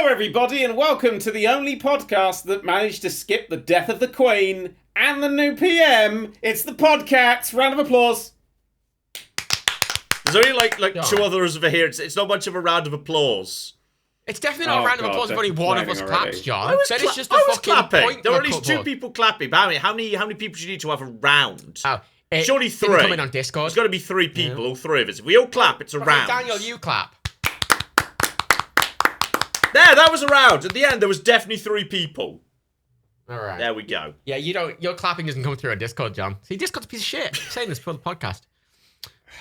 Hello, everybody, and welcome to the only podcast that managed to skip the death of the Queen and the new PM. It's the PodCats. Round of applause. There's only like two others over here. It's not much of a round of applause. It's definitely not a round of applause if only one of us claps, John. I was just a fucking clapping. point. There were at least two people clapping. But how many people do you need to have a round? Oh, surely three. Come in on Discord. There's got to be three people, all three of us. If we all clap, it's a round. Daniel, you clap. There, that was a round. At the end, there was definitely three people. All right. There we go. Yeah, your clapping doesn't come through on Discord, John. See, Discord's a piece of shit. I'm saying this for the podcast.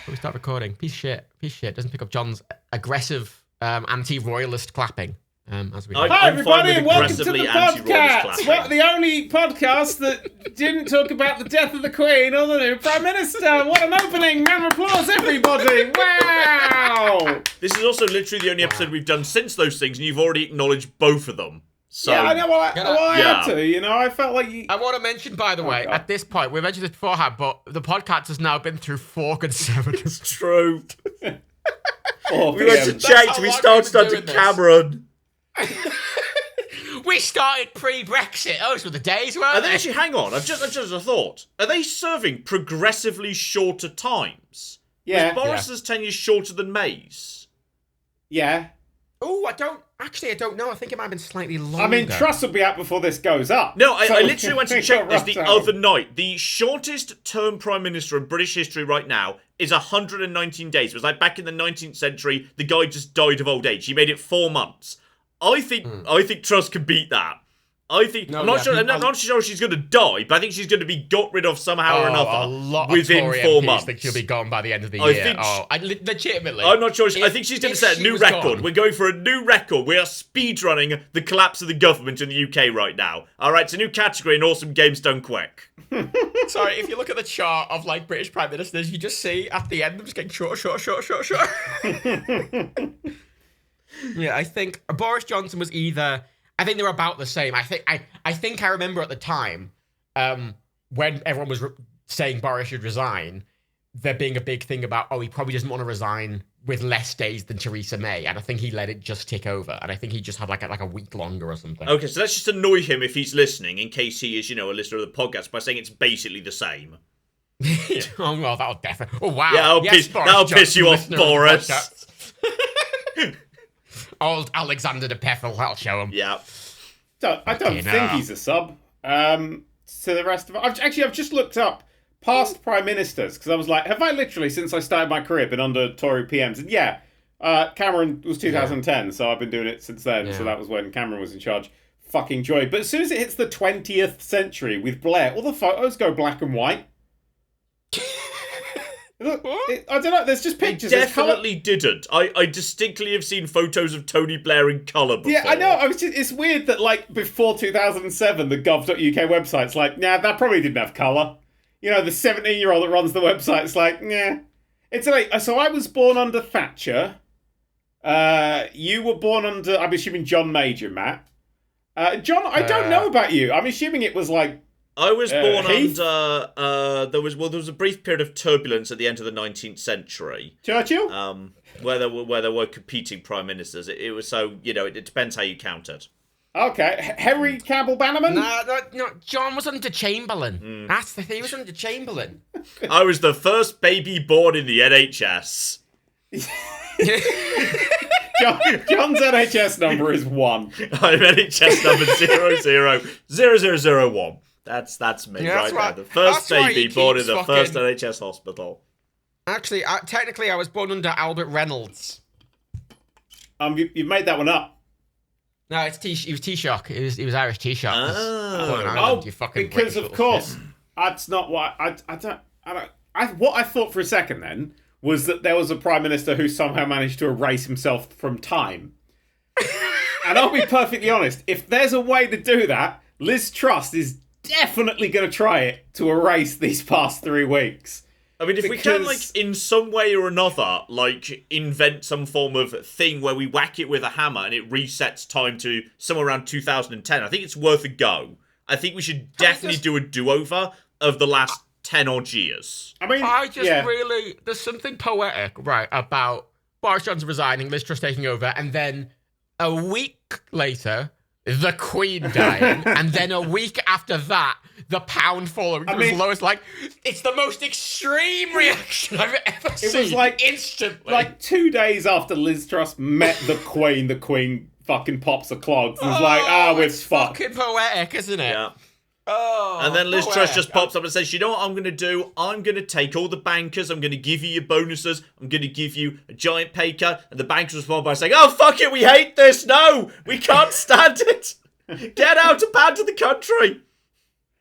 When we start recording, piece of shit. Doesn't pick up John's aggressive anti-royalist clapping. As we Hi, everybody, and welcome to the PodCats. Well, the only podcast that didn't talk about the death of the Queen or the new Prime Minister. What an opening! Round of applause, everybody! Wow! This is also literally the only episode we've done since those things, and you've already acknowledged both of them. So, yeah, I know. I had to. You know, I felt like you. I want to mention, by the way, at this point, we mentioned this beforehand, but the podcast has now been through 4 consecutive. It's true. We went to Jake. We started on to Cameron. We started pre-Brexit. Those were the days, weren't they? Actually, hang on. I've just a thought. Are they serving progressively shorter times? Yeah. Was Boris's tenure shorter than May's? Yeah. Oh, I don't know. I think it might have been slightly longer. I mean, Truss will be out before this goes up. No, I literally went to check this the other night. The shortest term Prime Minister in British history right now is 119 days. It was like back in the 19th century, the guy just died of old age. He made it 4 months. I think Truss can beat that. I'm not sure she's going to die, but I think she's going to be got rid of somehow or another within 4 months. I think she'll be gone by the end of the year. Legitimately. I'm not sure. I think she's going to set a new record. We're going for a new record. We are speedrunning the collapse of the government in the UK right now. All right, it's a new category in Awesome Games Done Quick. Sorry, if you look at the chart of like British Prime Ministers, you just see at the end them just getting short. Yeah, I think Boris Johnson was either. I think they were about the same. I think I remember at the time when everyone was saying Boris should resign, there being a big thing about he probably doesn't want to resign with less days than Theresa May, and I think he let it just tick over, and I think he just had like a week longer or something. Okay, so let's just annoy him if he's listening, in case he is a listener of the podcast, by saying it's basically the same. Oh well, that'll definitely. Oh wow, yeah, that'll piss you off, Boris. Old Alexander de Peffel, I'll show him. Yeah. I don't think he's a sub. To the rest of it, I've just looked up past prime ministers because I was like, have I literally since I started my career been under Tory PMs? And yeah, Cameron was 2010, so I've been doing it since then. Yeah. So that was when Cameron was in charge. Fucking joy. But as soon as it hits the 20th century with Blair, all the photos go black and white. Look, I don't know. There's just pictures. They definitely didn't. I distinctly have seen photos of Tony Blair in colour before. Yeah, I know. It's weird that like before 2007, the gov.uk website's like, nah, that probably didn't have colour. The 17-year-old that runs the website's like, nah. It's like so. I was born under Thatcher. You were born under. I'm assuming John Major, Matt. John, I don't know about you. I'm assuming it was like. I was born under. There was a brief period of turbulence at the end of the 19th century. Churchill. Where there were competing prime ministers. It was so it depends how you count it. Okay, Henry Campbell Bannerman. No. John was under Chamberlain. That's the thing. He was under Chamberlain. I was the first baby born in the NHS. John's NHS number is 1. I'm NHS number 000001. That's me right now. The first baby born in the first NHS hospital. Actually, technically, I was born under Albert Reynolds. You made that one up. No, he was Taoiseach. He was Irish Taoiseach. Because of course, that's not what what I thought for a second then was that there was a prime minister who somehow managed to erase himself from time. And I'll be perfectly honest, if there's a way to do that, Liz Truss is definitely going to try it to erase these past 3 weeks. I mean, if we can, in some way or another, invent some form of thing where we whack it with a hammer and it resets time to somewhere around 2010, I think it's worth a go. I think we should definitely do a do-over of the last 10 odd years. I mean, really, there's something poetic, right, about Boris Johnson resigning, Liz Truss taking over, and then a week week later, the Queen dying, and then a week after that, the pound falling to its lowest. Like, it's the most extreme reaction I've ever seen. It was like instantly. Like 2 days after Liz Truss met the Queen fucking pops a clogs and was like, we're fucked. Fucking poetic, isn't it? Yeah. Oh, and then Liz Truss just pops up and says, you know what I'm going to do? I'm going to take all the bankers. I'm going to give you your bonuses. I'm going to give you a giant pay cut. And the bankers respond by saying, oh, fuck it. We hate this. No, we can't stand it. Get out and bad to the country.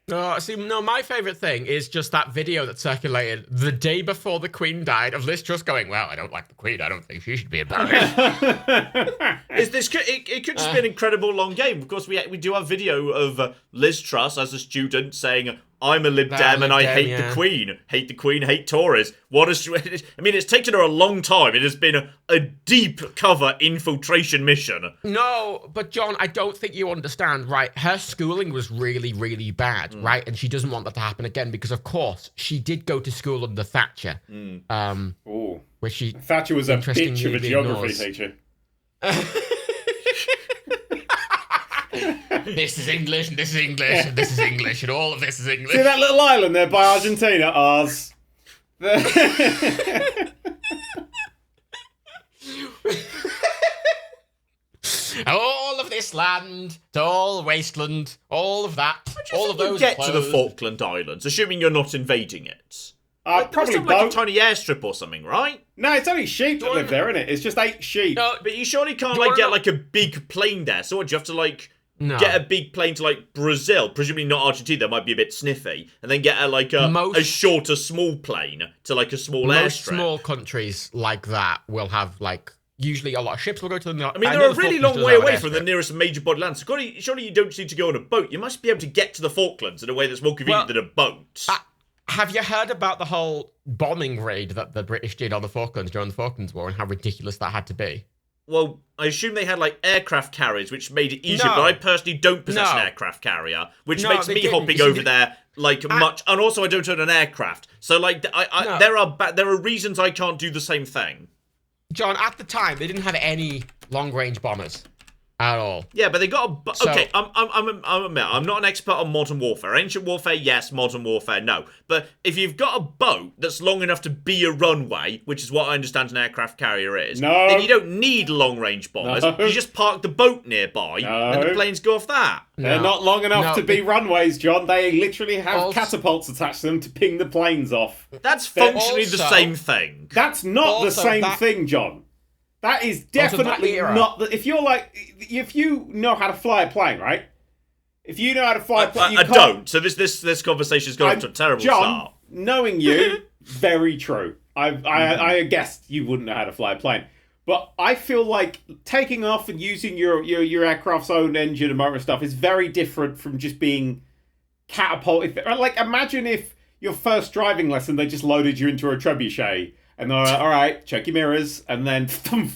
No, my favourite thing is just that video that circulated the day before the Queen died of Liz Truss going, well, I don't like the Queen. I don't think she should be in Paris. It could just be an incredible long game. Of course, we do have video of Liz Truss as a student saying, I'm a Lib Dem and I hate the Queen. Hate the Queen, hate Tories. It's taken her a long time. It has been a deep cover infiltration mission. No, but John, I don't think you understand, right? Her schooling was really, really bad, right? And she doesn't want that to happen again because, of course, she did go to school under Thatcher. Which she Thatcher was a bitch of a geography teacher. This is English, and this is English, and this is English, and all of this is English. See that little island there by Argentina? Ours. All of this land, all wasteland, all of that, all of those. Get to the Falkland Islands, assuming you're not invading it. Probably like a tiny airstrip or something, right? No, it's only sheep that live there, isn't it? It's just 8 sheep. No, but you surely can't get a big plane there. So what, do you have to get a big plane to Brazil? Presumably not Argentina. That might be a bit sniffy, and then get a shorter small plane to a small airstrip. Most small countries like that will have usually a lot of ships will go to them. They're a really long way away from the nearest major body land. So surely you don't just need to go on a boat. You must be able to get to the Falklands in a way that's more convenient than a boat. Have you heard about the whole bombing raid that the British did on the Falklands during the Falklands War and how ridiculous that had to be? Well, I assume they had aircraft carriers, which made it easier, but I personally don't possess an aircraft carrier, which makes me hopping over there much. And also, I don't own an aircraft, so there are reasons I can't do the same thing. John, at the time, they didn't have any long-range bombers at all. Yeah, but they got okay. I'm not an expert on modern warfare. Ancient warfare, yes. Modern warfare, no. But if you've got a boat that's long enough to be a runway, which is what I understand an aircraft carrier is, then you don't need long-range bombers. You just park the boat nearby, and the planes go off that. They're not long enough to be runways, John. They literally have catapults attached to them to ping the planes off. That's functionally the same thing. That's not the same thing, John. That is definitely not. If you know how to fly a plane, right? If you know how to fly a plane, I don't. So this conversation's gone to a terrible start. Knowing you, very true. I guessed you wouldn't know how to fly a plane, but I feel like taking off and using your aircraft's own engine and motor stuff is very different from just being catapulted. Imagine if your first driving lesson they just loaded you into a trebuchet. And they're like, all right, check your mirrors, and then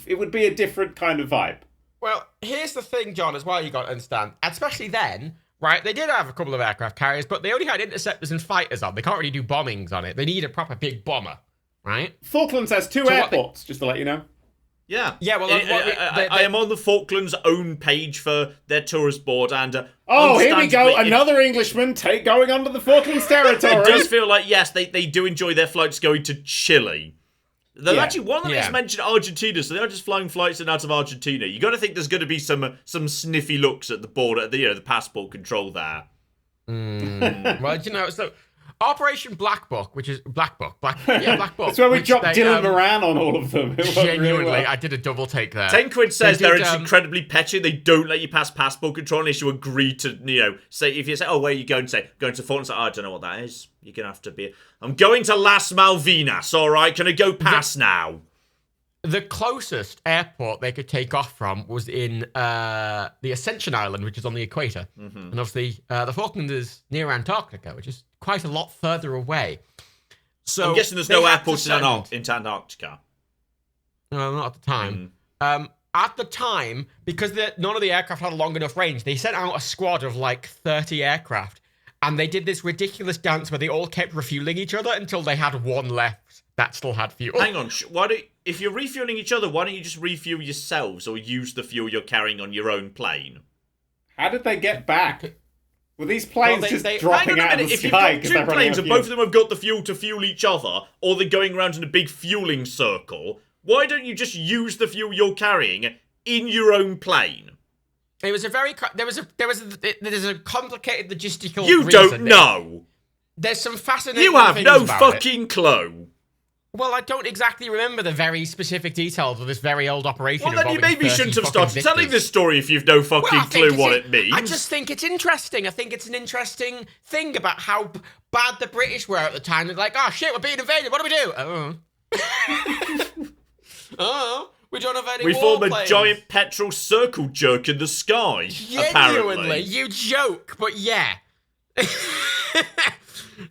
it would be a different kind of vibe. Well, here's the thing, John, as well, you got to understand. Especially then, right, they did have a couple of aircraft carriers, but they only had interceptors and fighters on. They can't really do bombings on it. They need a proper big bomber, right? Falklands has 2 airports, just to let you know. Yeah. Yeah, well, I am on the Falklands' own page for their tourist board, and here we go, another Englishman going onto the Falklands territory. It does feel like, yes, they do enjoy their flights going to Chile. Though actually, one of them is mentioned Argentina, so they're just flying flights in and out of Argentina. You got to think there's going to be some sniffy looks at the border, the passport control there. Well, so Operation Black Book, which is Black Book. That's where we dropped Dylan Moran on all of them. Genuinely, I did a double take there. 10 Quid says they're incredibly petty. They don't let you pass passport control unless you agree to, say, if you say, oh, where are you going? Say, going to Falklands. I don't know what that is. You're going to have to be. I'm going to Las Malvinas, all right? Can I go past now? The closest airport they could take off from was in the Ascension Island, which is on the equator. Mm-hmm. And obviously, the Falklands is near Antarctica, which is quite a lot further away. So I'm guessing there's no airport in Antarctica. No, not at the time. At the time, because none of the aircraft had a long enough range, they sent out a squad of 30 aircraft. And they did this ridiculous dance where they all kept refueling each other until they had one left that still had fuel. Hang on, if you're refueling each other, why don't you just refuel yourselves or use the fuel you're carrying on your own plane? How did they get back? Were these planes dropping out of the if sky? You've got two planes and both of them have got the fuel to fuel each other, or they're going around in a big fueling circle, why don't you just use the fuel you're carrying in your own plane? It was a very there's a complicated logistical. You don't know. There's some fascinating. You have things no about fucking clue. Well, I don't exactly remember the very specific details of this very old operation. Well, then you maybe shouldn't have started telling this story if you've no fucking clue what it means. I just think it's interesting. I think it's an interesting thing about how bad the British were at the time. They're like, oh shit, we're being invaded. What do we do? Oh, we don't have any We form a planes. giant petrol circle jerk in the sky. Genuinely, apparently. you joke, but yeah.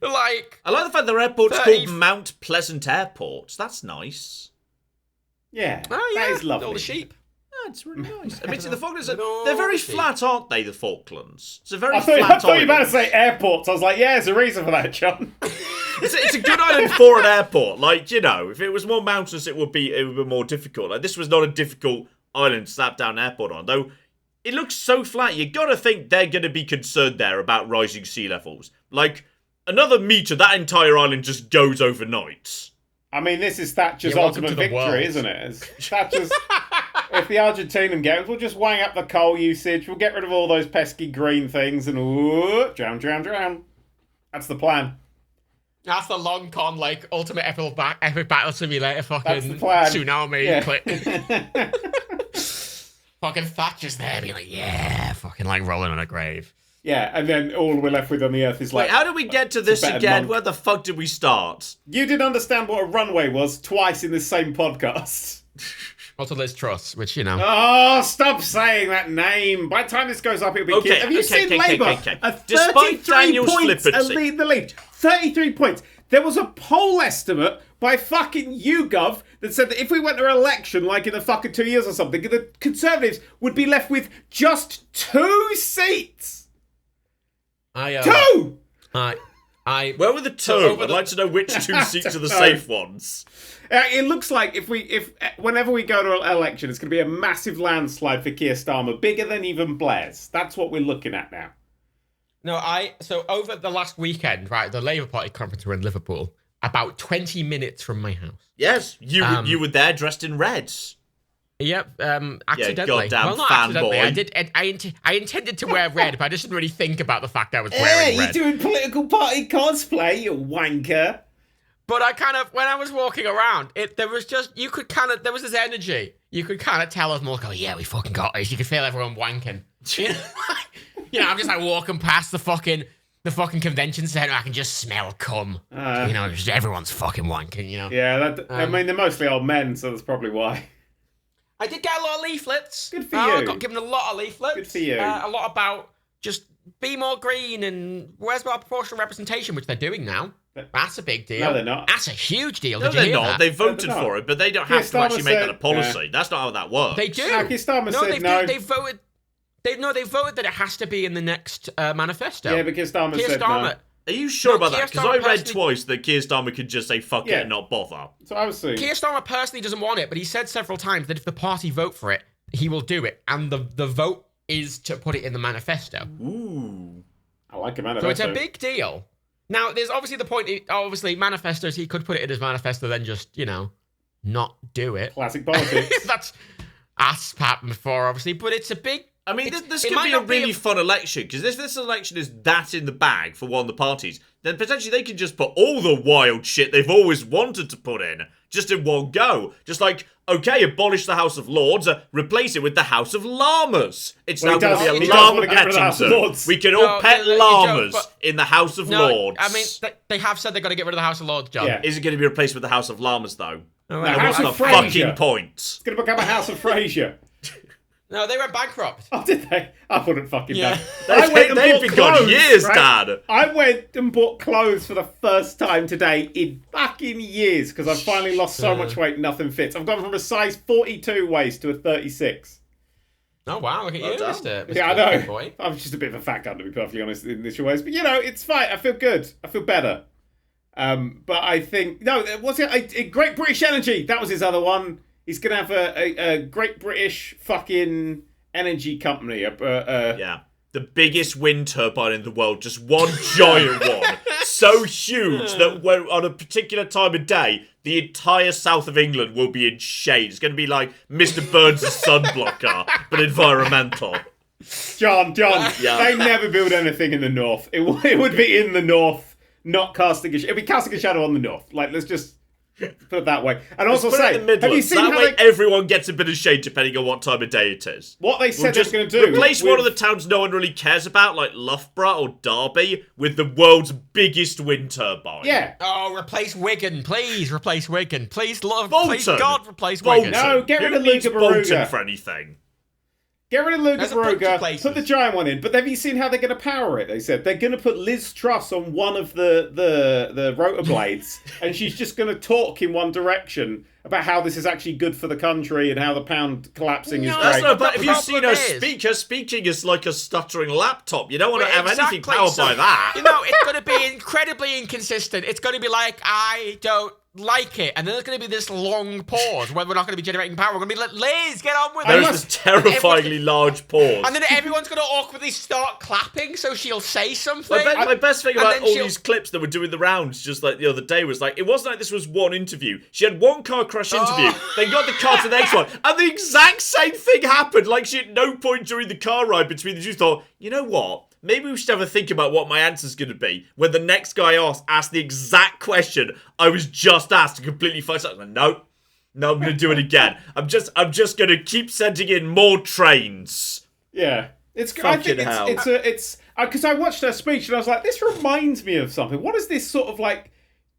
Like, I like the fact their airport's called Mount Pleasant Airport. That's nice. Yeah, oh, yeah. that is lovely. All the sheep. That's really nice. I mean, the Falklands, they're very flat, aren't they, the Falklands? It's a very I flat thought you were island. about to say airports. I was like, yeah, there's a reason for that, John. It's a good island for an airport. Like, you know, if it was more mountainous, it would be more difficult. Like, this was not a difficult island to slap down an airport on, though. It looks so flat. You gotta think they're gonna be concerned there about rising sea levels. Like, another metre, that entire island just goes overnight. I mean, this is Thatcher's ultimate victory, isn't it? It's Thatcher's. If the Argentinian games, we'll just wang up the coal usage. We'll get rid of all those pesky green things and drown. That's the plan. That's the long con, like, ultimate epic battle simulator fucking That's the plan. Tsunami clip. Fucking Thatcher's there being like, yeah, fucking like rolling on a grave. Yeah, and then all we're left with on the earth is like... Wait, how did we get to this again? Monk. Where the fuck did we start? You didn't understand what a runway was twice in this same podcast. Also Liz Truss, which, you know... Oh, stop saying that name. By the time this goes up, it'll be... Okay, Have you seen Labour? Despite 33 Daniel's points flippancy. lead the lead. 33 points. There was a poll estimate by fucking YouGov that said that if we went to an election, like in the fucking 2 years or something, the Conservatives would be left with just 2 seats. Two! Where were the two? I'd like to know which 2 seats are the safe ones. It looks like whenever we go to an election, it's going to be a massive landslide for Keir Starmer, bigger than even Blair's. That's what we're looking at now. No, so over the last weekend, right, the Labour Party conference were in Liverpool, about 20 minutes from my house. Yes, you were there dressed in reds. Yep, accidentally. Goddamn well, not fanboy. accidentally. I intended to wear red, but I just didn't really think about the fact I was wearing red. You're doing political party cosplay, you wanker. But I kind of, when I was walking around, there was this energy. You could kind of tell us more, go, yeah, we fucking got this. You could feel everyone wanking. I'm just like walking past the fucking convention center. I can just smell cum. Just everyone's fucking wanking, Yeah, I mean, they're mostly old men, so that's probably why. I did get a lot of leaflets. Good for you. I got given a lot of leaflets. Good for you. A lot about just be more green and where's our proportional representation, which they're doing now. That's a big deal. No, they're not. That's a huge deal. No, Did you they're hear not. that? They voted for it, but they don't have to actually make that a policy. Yeah. That's not how that works. They do. Keir Starmer said no. They voted. They voted that it has to be in the next manifesto. Yeah, but Keir Starmer said no. Are you sure about Keir that? Because I Starmer read twice that Keir Starmer could just say fuck it and not bother. So I was saying. Keir Starmer personally doesn't want it, but he said several times that if the party vote for it, he will do it. And the vote is to put it in the manifesto. Ooh. I like a manifesto. So it's a big deal. Now, there's obviously the point, obviously, manifestos, he could put it in his manifesto, then just, not do it. Classic politics. That's happened before, obviously, but it's a big... I mean, this could be a really fun election, because if this election is that in the bag for one of the parties, then potentially they can just put all the wild shit they've always wanted to put in, just in one go. Just like, okay, abolish the House of Lords, replace it with the House of Llamas. It's now going to be a llama petting zoo. We can all pet llamas in the House of Lords. I mean, they have said they're going to get rid of the House of Lords, John. Yeah. Is it going to be replaced with the House of Llamas, though? No, what's the fucking point? It's going to become a House of Frasier. No, they went bankrupt. Oh, did they? I wouldn't fucking know. They've been gone years, Dad. I went and bought clothes for the first time today in fucking years because I've finally lost so much weight, nothing fits. I've gone from a size 42 waist to a 36. Oh, wow, look at you, Mr. Yeah, I know. Boy. I'm just a bit of a fat guy, to be perfectly honest, in initial ways. But, it's fine. I feel good. I feel better. But I think what's it? Great British Energy. That was his other one. He's gonna have a Great British fucking energy company. Yeah. The biggest wind turbine in the world, just one giant one. So huge that when, on a particular time of day, the entire south of England will be in shade. It's going to be like Mr. Burns' sunblocker, but environmental. John, they never build anything in the north. It would be in the north, not casting a shadow. It'd be casting a shadow on the north. Like, let's just put it that way. And also say, have you seen that way everyone gets a bit of shade depending on what time of day it is. What they said they're going to do. Replace one of the towns no one really cares about, like Loughborough or Derby, with the world's biggest wind turbine. Yeah. Oh, replace Wigan, please. Replace Wigan. Please, Lord. Bolton. Please, God, replace Bolton. Wigan. No, get rid of Luca Bolton Baruga for anything. Get rid of Luca There's a bunch of Baruga, places. put the giant one in. But have you seen how they're going to power it? They said they're going to put Liz Truss on one of the rotor blades, and she's just going to talk in one direction about how this is actually good for the country and how the pound collapsing is great. But if you've seen her speak, her speaking is like a stuttering laptop. You don't want to have anything powered by that. You know, it's going to be incredibly inconsistent. It's going to be like, I don't like it. And then there's going to be this long pause where we're not going to be generating power. We're going to be like, Liz, get on with it. There's this terrifyingly large pause. And then everyone's going to awkwardly start clapping so she'll say something. My best thing about all she'll... these clips that were doing the rounds just like the other day was like, it wasn't like this was one interview. She had one car crash interview, then got the car to the next one, and the exact same thing happened. Like, she at no point during the car ride between the two thought, you know what? Maybe we should have a think about what my answer's going to be. When the next guy asked the exact question I was just asked to completely fuck up. Like, no, I'm going to do it again. I'm just going to keep sending in more trains. Yeah, I think it's because I watched her speech and I was like, this reminds me of something. What is this sort of like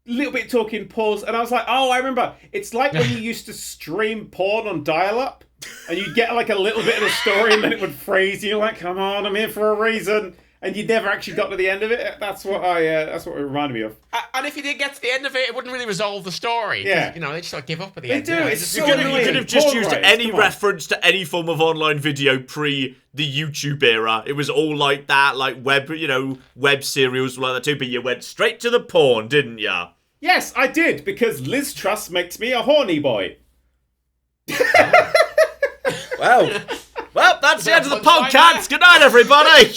little bit talking pause? And I was like, oh, I remember. It's like when you used to stream porn on dial-up. And you'd get like a little bit of the story and then it would freeze you. You're like, come on, I'm here for a reason. And you never actually got to the end of it. That's what it reminded me of. And if you did get to the end of it, it wouldn't really resolve the story. Yeah. You know, they just like give up at the they end. Do. You know, It's so you annoying. could have just Porn used rights, any reference to any form of online video pre the YouTube era. It was all like that, like web serials like that too. But you went straight to the porn, didn't ya? Yes, I did, because Liz Truss makes me a horny boy. Well, that's the end of the podcast. Good night, everybody.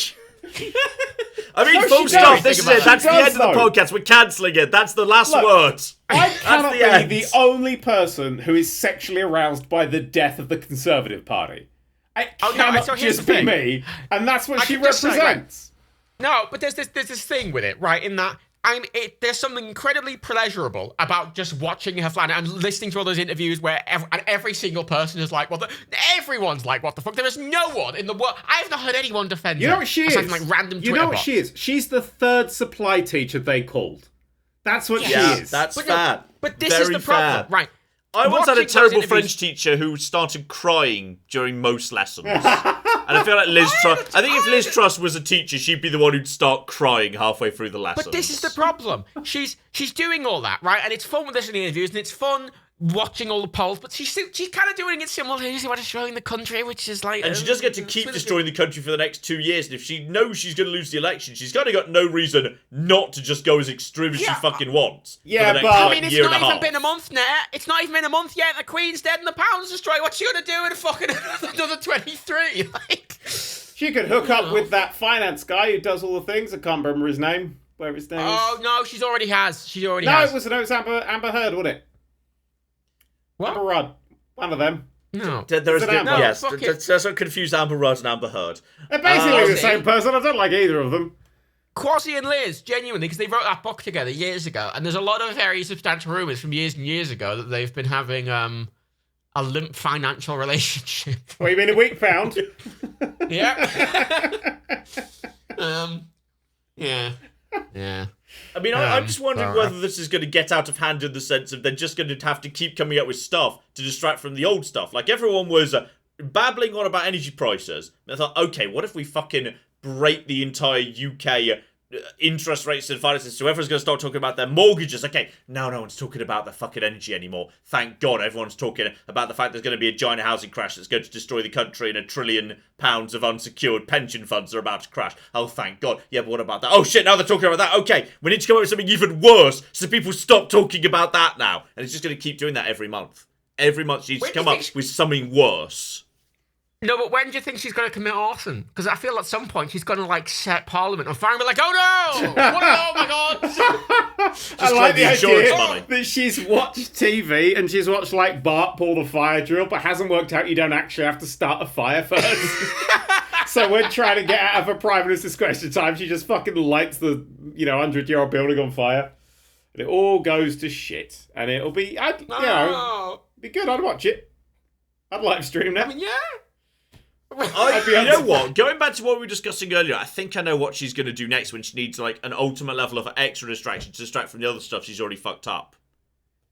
I mean, full stop. This is it. That's the end of the podcast. We're cancelling it. That's the last word. I cannot be the only person who is sexually aroused by the death of the Conservative Party. It cannot just be me, and that's what she represents. No, but there's this thing with it, right? In that, there's something incredibly pleasurable about just watching her flan and listening to all those interviews where every single person is like, everyone's like, what the fuck? There is no one in the world. I have not heard anyone defend her. You know what she is? Like random you know what she is? She's the third supply teacher they called. That's what she is. That's fair. But this is the problem, right? I once had a terrible French teacher who started crying during most lessons. And I feel like Liz Truss... I think if Liz Truss was a teacher, she'd be the one who'd start crying halfway through the lessons. But this is the problem. She's doing all that, right? And it's fun with listening to interviews, and it's fun watching all the polls, but she's kind of doing it simultaneously while destroying the country, which is like... And she does get to keep destroying the country for the next 2 years, and if she knows she's going to lose the election, she's kind of got no reason not to just go as extreme as she fucking wants. Yeah, but... I mean, it's not even been a month now. It's not even been a month yet, the Queen's dead and the pound's destroyed. What's she going to do in fucking another 23? Like... She could hook up with that finance guy who does all the things. I can't remember his name. Whatever his name is. Oh, no, she already has. No, it was Amber Heard, wasn't it? What? Amber Rudd. One of them. No. Yes, that's what confused Amber Rudd and Amber Heard. They're basically the same person. I don't like either of them. Quasi and Liz, genuinely, because they wrote that book together years ago, and there's a lot of very substantial rumours from years and years ago that they've been having a limp financial relationship. What, you mean a weak pound? Yeah. Yeah. I mean, I'm just wondering whether this is going to get out of hand in the sense of they're just going to have to keep coming up with stuff to distract from the old stuff. Like, everyone was babbling on about energy prices. And I thought, okay, what if we fucking break the entire UK interest rates and finances, so everyone's going to start talking about their mortgages. Okay, now no one's talking about the fucking energy anymore. Thank God everyone's talking about the fact there's going to be a giant housing crash that's going to destroy the country and £1 trillion of unsecured pension funds are about to crash. Oh, thank God. Yeah, but what about that? Oh, shit, now they're talking about that. Okay, we need to come up with something even worse so people stop talking about that now. And it's just going to keep doing that every month. Every month she needs to come up with something worse. No, but when do you think she's going to commit arson? Because I feel at some point she's going to, like, set Parliament on fire and be like, oh no! Oh my God! I like the idea money. that she's watched TV and she's watched, like, Bart pull the fire drill, but hasn't worked out you don't actually have to start a fire first. So when trying to get out of a Prime Minister's question time, she just fucking lights the, 100-year-old building on fire. And it all goes to shit. And it'll be, be good. I'd watch it. I'd live stream that. I mean, yeah. You know what? Going back to what we were discussing earlier, I think I know what she's going to do next when she needs like an ultimate level of extra distraction to distract from the other stuff she's already fucked up.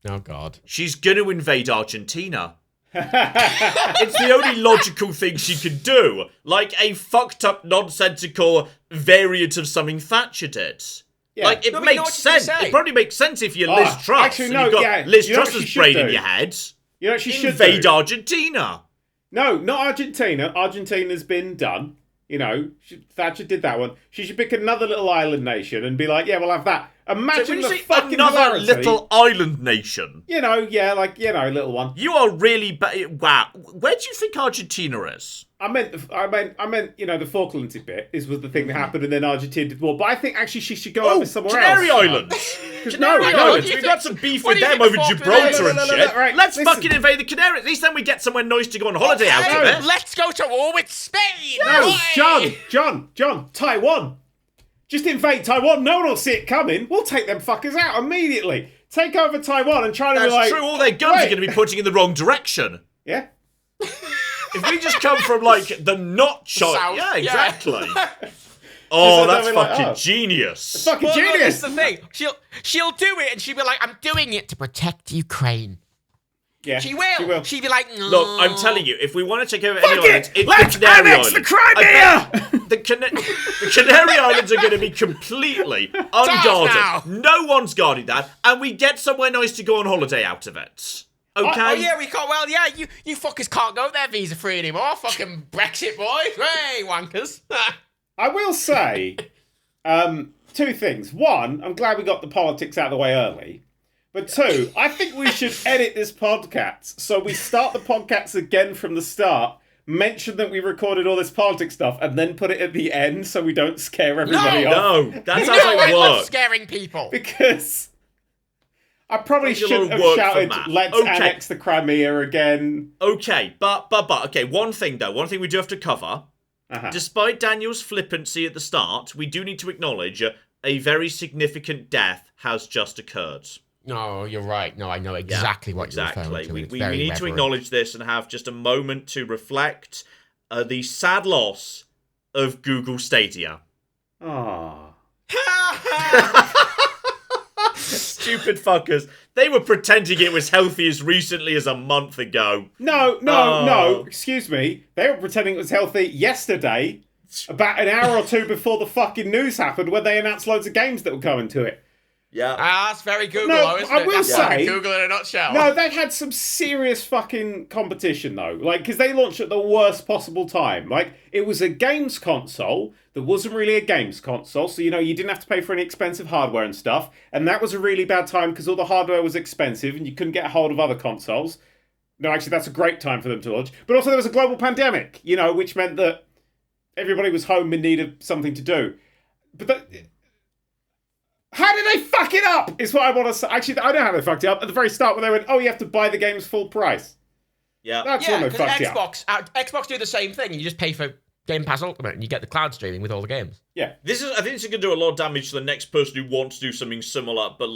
Oh, God. She's going to invade Argentina. It's the only logical thing she can do. Like a fucked up, nonsensical variant of something Thatcher did. Yeah. Like, it makes sense. It probably makes sense if you're Liz Truss. Actually, no, you've got Liz Truss's brain in your head. You know what she should invade Argentina. No, not Argentina. Argentina's been done. Thatcher did that one. She should pick another little island nation and be like, yeah, we'll have that. Imagine the fucking another hilarity. Little island nation. Little one. You are really wow. Where do you think Argentina is? I meant, the Falklands bit. This was the thing that happened, and then Argentina did more. But I think actually she should go over somewhere Canary else. Islands. Canary Islands. We've got some beef with them over Gibraltar and shit. Right, let's fucking invade the Canaries. At least then we get somewhere nice to go on holiday out of it. Let's go to war with Spain. No, John, Taiwan. Just invade Taiwan. No one will see it coming. We'll take them fuckers out immediately. Take over Taiwan and try to be like... That's true. All their guns are going to be pointing in the wrong direction. Yeah. If we just come from, like, the not China... South. Yeah, exactly. Oh, that's fucking genius. genius. It's fucking genius. That's the thing. She'll do it and she'll be like, I'm doing it to protect Ukraine. Yeah, She will. She'll be like, no. Look, I'm telling you, if we want to take over any islands, it's Let's the Canary annex Islands. the Crimea! The Canary Islands are going to be completely unguarded. No one's guarding that, and we get somewhere nice to go on holiday out of it. Okay? Oh, yeah, we can't. Well, yeah, you fuckers can't go there visa free anymore. Fucking Brexit boys. Hey, wankers. I will say two things. One, I'm glad we got the politics out of the way early. But two, I think we should edit this podcast so we start the podcast again from the start, mention that we recorded all this politics stuff, and then put it at the end so we don't scare everybody off. No, that sounds like I love work. scaring people. Because I probably shouldn't have shouted, let's annex the Crimea again. Okay, but, okay, one thing we do have to cover. Uh-huh. Despite Daniel's flippancy at the start, we do need to acknowledge a very significant death has just occurred. No, you're right. No, I know exactly what you're referring to. We need to acknowledge this and have just a moment to reflect the sad loss of Google Stadia. Aww. Stupid fuckers. They were pretending it was healthy as recently as a month ago. No. Excuse me. They were pretending it was healthy yesterday, about an hour or two before the fucking news happened, when they announced loads of games that were coming to it. Yeah. That's very Google, though, isn't it? I will say, Google in a nutshell. No, they had some serious fucking competition, though. Like, because they launched at the worst possible time. Like, it was a games console that wasn't really a games console, so, you didn't have to pay for any expensive hardware and stuff. And that was a really bad time because all the hardware was expensive and you couldn't get a hold of other consoles. No, actually, that's a great time for them to launch. But also there was a global pandemic, which meant that everybody was home in need of something to do. But how did they fuck it up, is what I want to say. Actually, I know how they fucked it up. At the very start when they went, oh, you have to buy the games full price. Yeah. That's when they fucked it up. Xbox do the same thing. You just pay for Game Pass Ultimate and you get the cloud streaming with all the games. Yeah. I think this is going to do a lot of damage to the next person who wants to do something similar, but,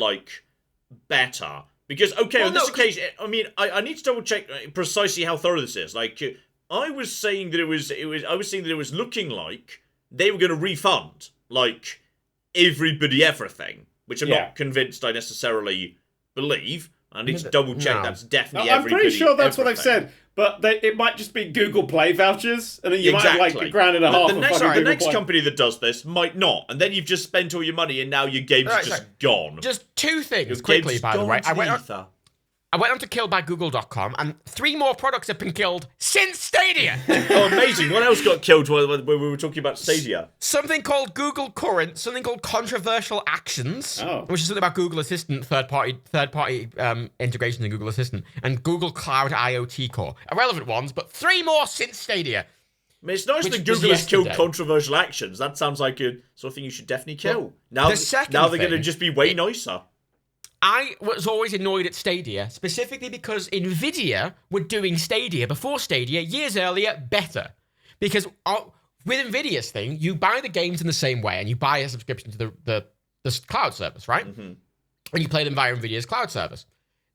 better. Because, on this occasion, I need to double check precisely how thorough this is. I was saying that it was looking like they were going to refund, everybody everything, which I'm not convinced I necessarily believe. I need to double check that's definitely everybody. I'm pretty sure that's what they've said. but it might just be Google Play vouchers, and then you might have like $1.50 The next company that does this might not, and then you've just spent all your money, and now your game's gone. Just two things quickly, by the way. I went on to killbygoogle.com, and 3 more products have been killed since Stadia. Oh, amazing. What else got killed when we were talking about Stadia? Something called Google Current, something called Controversial Actions, which is something about Google Assistant, third-party integration in Google Assistant, and Google Cloud IoT Core. Irrelevant ones, but 3 more since Stadia. I mean, it's nice that Google has killed Controversial Actions. That sounds like a sort of thing you should definitely kill. Now they're going to just be way nicer. I was always annoyed at Stadia, specifically because NVIDIA were doing Stadia before Stadia, years earlier, better. Because with NVIDIA's thing, you buy the games in the same way, and you buy a subscription to the cloud service, right? Mm-hmm. And you play them via NVIDIA's cloud service.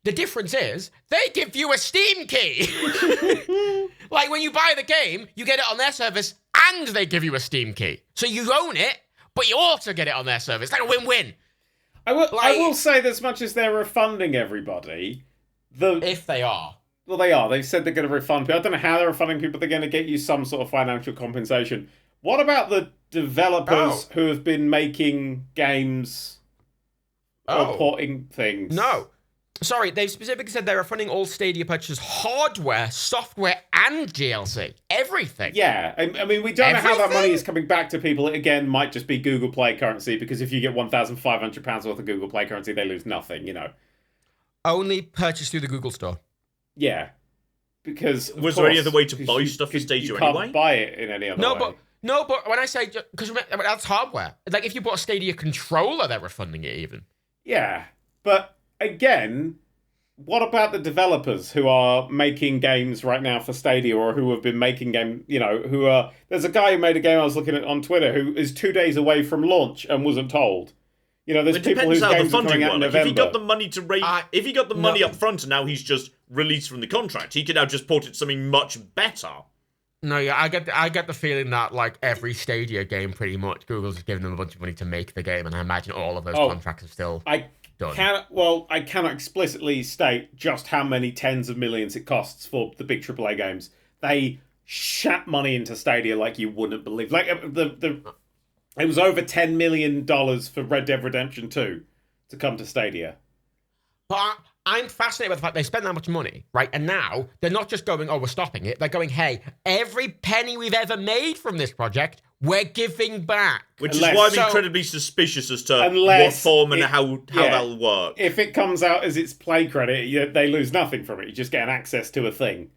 The difference is, they give you a Steam key! Like, when you buy the game, you get it on their service, and they give you a Steam key. So you own it, but you also get it on their service. It's like a win-win. I will say that as much as they're refunding everybody, if they are. Well, they are. They've said they're going to refund people. I don't know how they're refunding people. They're going to get you some sort of financial compensation. What about the developers who have been making games or porting things? No. Sorry, they've specifically said they're refunding all Stadia purchases, hardware, software, and DLC. Everything. Yeah. I mean, we don't know how that money is coming back to people. It, again, might just be Google Play currency, because if you get £1,500 worth of Google Play currency, they lose nothing, Only purchased through the Google Store. Yeah. Because, was there any other way to buy stuff for Stadia anyway? You can't buy it in any other way. No, but when I say... Because that's hardware. Like, if you bought a Stadia controller, they're refunding it even. Yeah. But... Again, what about the developers who are making games right now for Stadia, or who have been making games, who are... There's a guy who made a game I was looking at on Twitter who is 2 days away from launch and wasn't told. There's people whose games are coming out in November. If he got the money to raise... if he got the money up front and now he's just released from the contract, he could now just port it to something much better. No, yeah, I get the feeling that, like, every Stadia game, pretty much, Google's just giving them a bunch of money to make the game, and I imagine all of those contracts are still... I cannot explicitly state just how many tens of millions it costs for the big AAA games. They shat money into Stadia like you wouldn't believe. Like, it was over $10 million for Red Dead Redemption 2 to come to Stadia. But I'm fascinated by the fact they spent that much money, right? And now they're not just going, we're stopping it. They're going, hey, every penny we've ever made from this project, we're giving back. Which is why I'm incredibly suspicious as to what form and how that'll work. If it comes out as its play credit, they lose nothing from it. You just get an access to a thing.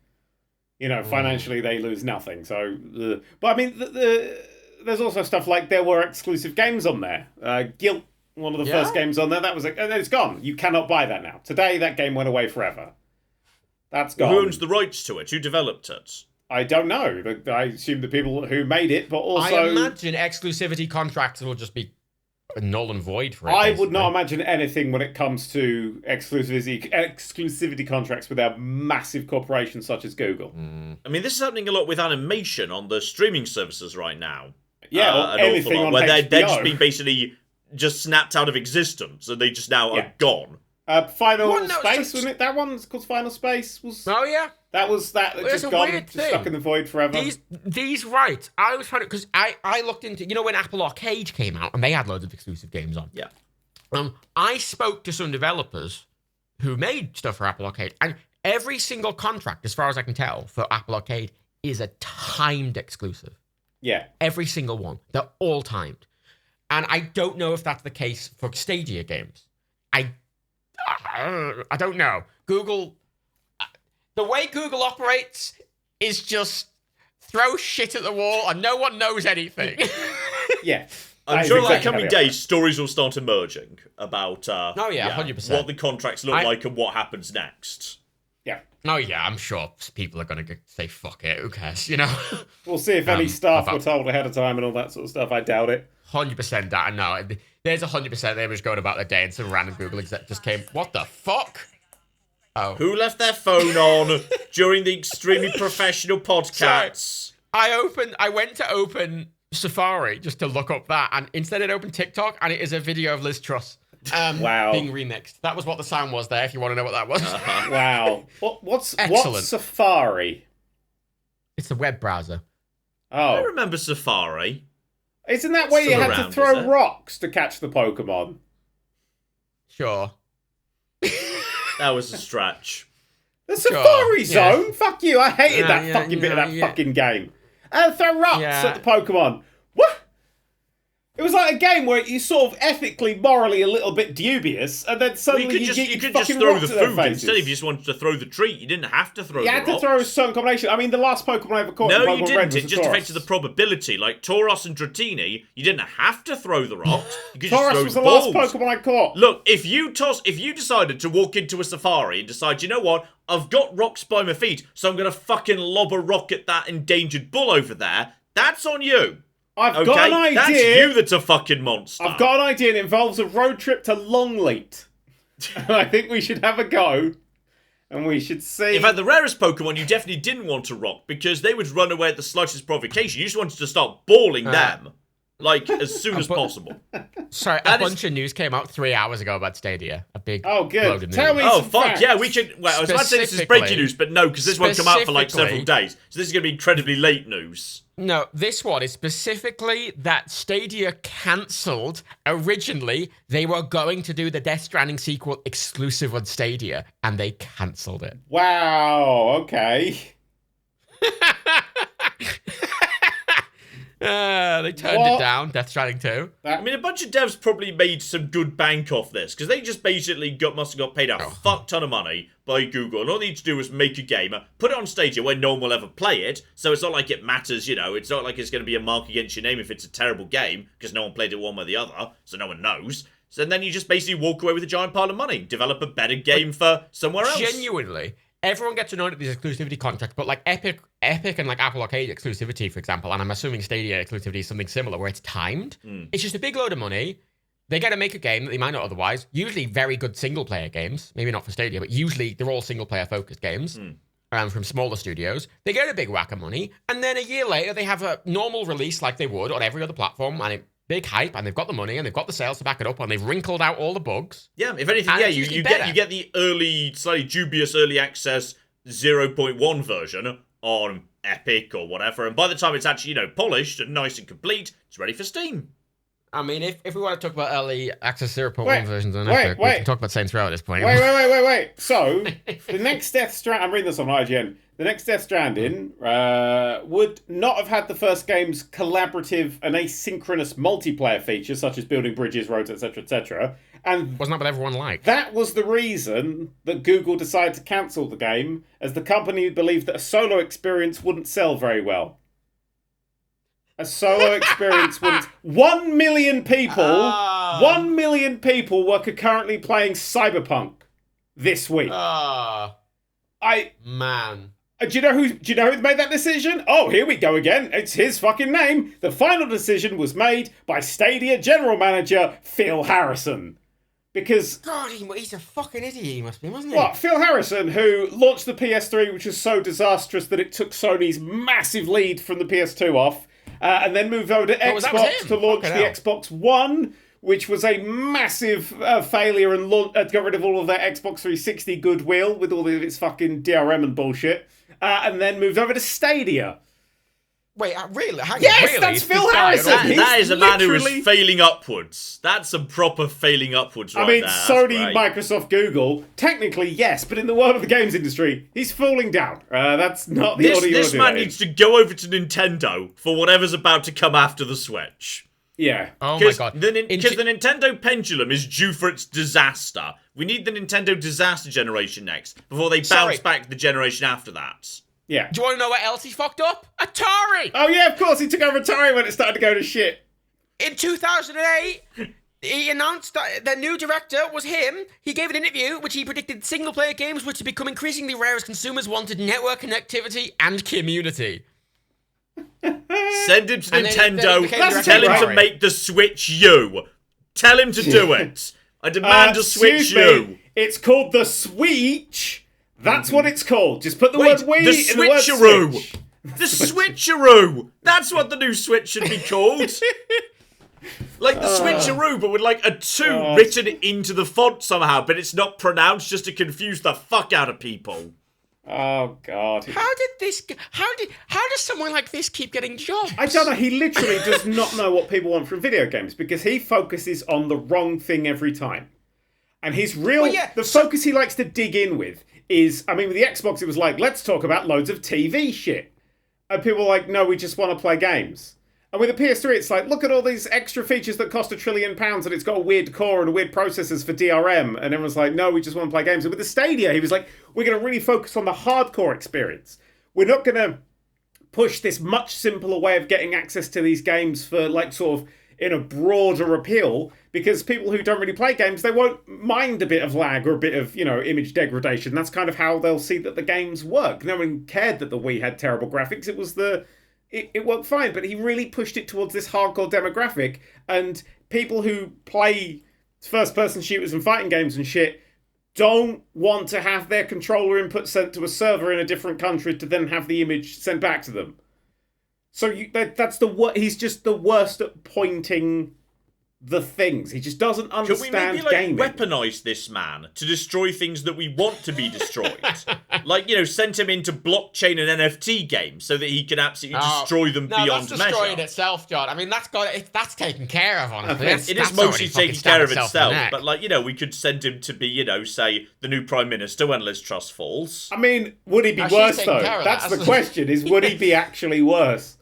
Financially they lose nothing. So, but I mean, there's also stuff like there were exclusive games on there. Guilt, one of the first games on there, it's gone. You cannot buy that now. Today, that game went away forever. That's gone. Who owns the rights to it? Who developed it? I don't know. I assume the people who made it, but also... I imagine exclusivity contracts will just be null and void for it. I would not imagine anything when it comes to exclusivity contracts with a massive corporation such as Google. I mean, this is happening a lot with animation on the streaming services right now. Yeah, or anything on where HBO. they're just being basically just snapped out of existence, and they just now are gone. Final Space, wasn't it? That one's called Final Space. Oh, yeah. That was just gone, just stuck in the void forever. These rights, I was trying to, because I looked into, when Apple Arcade came out and they had loads of exclusive games on. Yeah. I spoke to some developers who made stuff for Apple Arcade, and every single contract, as far as I can tell, for Apple Arcade is a timed exclusive. Yeah. Every single one. They're all timed. And I don't know if that's the case for Stadia games. I don't know. Google... The way Google operates is just throw shit at the wall and no one knows anything. Yeah. I'm sure in the coming days, stories will start emerging about 100%. what the contracts look like and what happens next. Yeah. Oh, yeah, I'm sure people are going to say, fuck it, who cares, We'll see if any staff were told ahead of time and all that sort of stuff. I doubt it. 100% that, no. There's 100% they was going about their day and some random Google exec just came, what the fuck? Oh. Who left their phone on during the extremely professional PodCats? I went to open Safari just to look up that, and instead it opened TikTok, and it is a video of Liz Truss. Wow. being remixed. That was what the sound was there, if you want to know what that was. Wow. What's Excellent. Safari? It's the web browser. I Oh. remember Safari. Isn't that where you Still had around, to is throw it? rocks to catch the Pokemon? Sure. That was a stretch. The Sure, Safari yeah. Zone? Fuck you, I hated that Yeah, fucking bit of that yeah. fucking game. And throw rocks Yeah. at the Pokemon. What? It was like a game where you sort of ethically, morally a little bit dubious, and then Well, suddenly you could just fucking throw rocks the at their food faces. instead if you just wanted to throw the treat. You didn't have to throw You the had to rocks. throw a certain combination. I mean, the last Pokemon I ever caught in No, Pokemon you Red didn't. was It a just Tauros. affected the probability. Like Tauros and Dratini, you didn't have to throw the rocks. You could just Tauros throw was the the last balls. Pokemon I caught. Look, if you decided to walk into a safari and decide, you know what, I've got rocks by my feet, so I'm gonna fucking lob a rock at that endangered bull over there, that's on you. I've got an Okay? That's idea. you that's a fucking monster. I've got an idea. It involves a road trip to Longleat. I think we should have a go. And we should see. In fact, the rarest Pokemon you definitely didn't want to rock because they would run away at the slightest provocation. You just wanted to start balling them. Like, as soon as possible. Sorry, a bunch of news came out 3 hours ago about Stadia. A big Oh, good. load of Tell news. me Oh, some fuck, facts. yeah, we should... Well, I was about to say this is breaking news, but no, because this won't come out for like several days. So this is going to be incredibly late news. No, this one is specifically that Stadia cancelled. Originally, they were going to do the Death Stranding sequel exclusive on Stadia, and they cancelled it. Wow, okay. They turned What? it down, Death Stranding 2. I mean, a bunch of devs probably made some good bank off this, because they just basically must have got paid a fuck ton of money by Google, and all they need to do is make a game, put it on Stadia where no one will ever play it, so it's not like it matters, you know, it's not like it's going to be a mark against your name if it's a terrible game, because no one played it one way or the other, so no one knows. So then you just basically walk away with a giant pile of money, develop a better game for somewhere else. Genuinely, everyone gets annoyed at these exclusivity contracts, but like Epic and like Apple Arcade exclusivity, for example, and I'm assuming Stadia exclusivity is something similar where it's timed. It's just a big load of money. They get to make a game that they might not otherwise. Usually very good single-player games. Maybe not for Stadia, but usually they're all single-player focused games from smaller studios. They get a big whack of money, and then a year later they have a normal release like they would on every other platform, and big hype, and they've got the money, and they've got the sales to back it up, and they've wrinkled out all the bugs. Yeah, if anything, And yeah, it's you usually get better. the early, slightly dubious early access 0.1 version on Epic or whatever, and by the time it's actually, you know, polished and nice and complete, it's ready for Steam. I mean, if we want to talk about early access 0.1 Wait, versions on wait, Epic, we wait. can talk about Saints Row at this point. Wait. So, the next Death Stranding... I'm reading this on IGN. The next Death Stranding would not have had the first game's collaborative and asynchronous multiplayer features, such as building bridges, roads, etc., etc. And Wasn't that what everyone liked? that was the reason that Google decided to cancel the game, as the company believed that a solo experience wouldn't sell very well. A solo experience wouldn't... 1 million people... 1 million people were concurrently playing Cyberpunk this week. Man. Do you know who made that decision? Oh, here we go again. It's his fucking name. The final decision was made by Stadia general manager Phil Harrison. Because God, he's a fucking idiot, he must be, wasn't he? what? Phil Harrison, who launched the PS3, which was so disastrous that it took Sony's massive lead from the PS2 off, and then moved over to that was Xbox him. to launch the Fucking hell. Xbox One, which was a massive failure and got rid of all of their Xbox 360 goodwill with all of its fucking DRM and bullshit, and then moved over to Stadia. Wait, really? Hang on, Yes, really? that's Is Phil this guy Harrison. already- That is a man who is literally- failing upwards. That's some proper failing upwards right I mean, there. That's Sony, great. Microsoft, Google, technically yes, but in the world of the games industry, he's falling down. That's not the order you This want to man do it in. needs to go over to Nintendo for whatever's about to come after the Switch. Yeah. Oh my Because god. the Nintendo pendulum is due for its disaster. We need the Nintendo disaster generation next, before they Sorry. bounce back the generation after that. Yeah. Do you want to know what else he fucked up? Atari! Oh yeah, of course, he took over Atari when it started to go to shit. In 2008, he announced that the new director was him. He gave an interview which he predicted single-player games were to become increasingly rare as consumers wanted network connectivity and community. Send him to And then Nintendo. he became director Tell him of to Atari. make the Switch U. Tell him to do it. I demand a Switch Excuse U. me, it's called the Switch. That's what it's called. Just put the Wait, word Wii the in the word Switcheroo. Switch. The Switcheroo. That's what the new Switch should be called. Like the switcheroo, but with like a 2 written into the font somehow, but it's not pronounced just to confuse the fuck out of people. Oh God! How does someone like this keep getting jobs? I don't know. He literally does not know what people want from video games because he focuses on the wrong thing every time. And his focus he likes to dig in with is, I mean, with the Xbox, it was like, let's talk about loads of TV shit. And people were like, no, we just want to play games. And with the PS3, it's like, look at all these extra features that cost £1 trillion and it's got a weird core and weird processors for DRM. And everyone's like, no, we just want to play games. And with the Stadia, he was like, we're going to really focus on the hardcore experience. We're not going to push this much simpler way of getting access to these games for like sort of in a broader appeal, because people who don't really play games, they won't mind a bit of lag or a bit of, image degradation. That's kind of how they'll see that the games work. No one cared that the Wii had terrible graphics. It worked fine, but he really pushed it towards this hardcore demographic, and people who play first-person shooters and fighting games and shit don't want to have their controller input sent to a server in a different country to then have the image sent back to them. So he's just the worst at pointing the things. He just doesn't understand gaming. Can we maybe weaponize this man to destroy things that we want to be destroyed? Send him into blockchain and NFT games so that he can absolutely destroy them beyond measure. That's destroying itself, John. I mean, that's taken care of, honestly. It is mostly taking care of itself. But we could send him to be, say, the new Prime Minister when Liz Truss falls. I mean, would he be worse, though? That's the question, is would he be actually worse?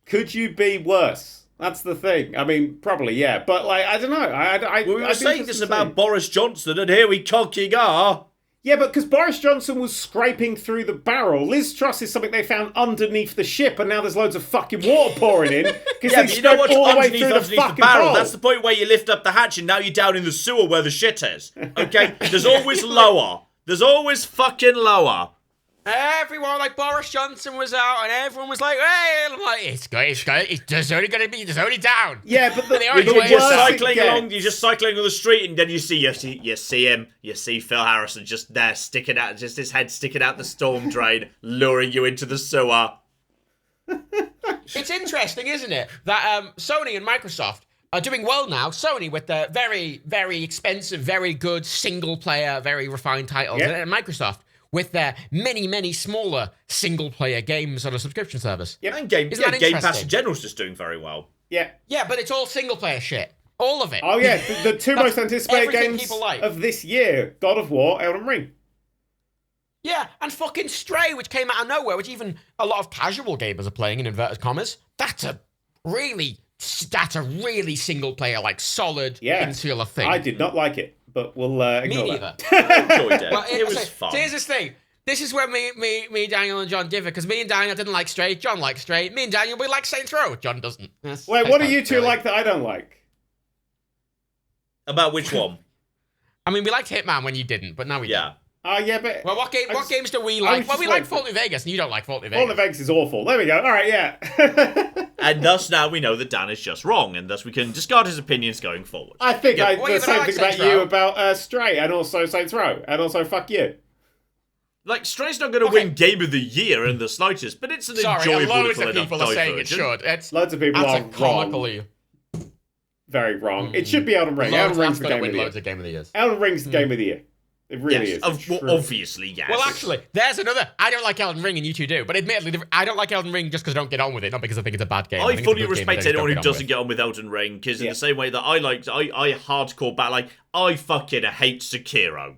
Could you be worse? That's the thing. I mean, probably, yeah. But, I don't know. We were saying this about Boris Johnson, and here we cocking are. Yeah, but because Boris Johnson was scraping through the barrel, Liz Truss is something they found underneath the ship, and now there's loads of fucking water pouring in. Yeah, but you know what's underneath the barrel? Bowl. That's the point where you lift up the hatch, and now you're down in the sewer where the shit is. Okay? There's always lower. There's always fucking lower. Everyone, Boris Johnson was out, and everyone was like, hey, and I'm like, it's there's only down. Yeah, but you're just cycling on the street, and then you see him, you see Phil Harrison just there sticking out, just his head sticking out the storm drain, luring you into the sewer. It's interesting, isn't it, that Sony and Microsoft are doing well now. Sony with the very, very expensive, very good single-player, very refined titles, and Microsoft with their many, many smaller single-player games on a subscription service. Yeah, and Game Pass in general is just doing very well. Yeah. Yeah, but it's all single-player shit. All of it. Oh, yeah. The two most anticipated games of this year, God of War, Elden Ring. Yeah, and fucking Stray, which came out of nowhere, which even a lot of casual gamers are playing, in inverted commas. That's a really single-player, solid, insular thing. I did not like it. But we'll ignore Me neither. I enjoyed it. Well, it was fun. So here's this thing. This is where me, Daniel, and John differ, because me and Daniel didn't like Stray. John likes Stray. Me and Daniel, we like Saints Row. John doesn't. Wait, what do you two like that I don't like? About which one? I mean, we liked Hitman when you didn't, but now we do. Yeah, but... Well, what games do we like? Well, we like Fallout New Vegas, and you don't like Fallout New Vegas. Fallout New Vegas is awful. There we go. All right, yeah. And thus now we know that Dan is just wrong, and thus we can discard his opinions going forward. I think the same thing about you about Stray, and also Saints Row, and also fuck you. Stray's not going to win Game of the Year in the slightest, but it's an enjoyable loads of people are saying it should. Loads of people are comically very wrong. It should be Elden Ring. Elden Ring's the Game of the Year. Loads of Game of the Year. Elden Ring's the Game of the Year. It really is. Obviously, yes. Well, actually, there's another. I don't like Elden Ring, and you two do. But admittedly, I don't like Elden Ring just because I don't get on with it, not because I think it's a bad game. I fully respect anyone who doesn't get on with Elden Ring, because in the same way that I hardcore battle, I fucking hate Sekiro.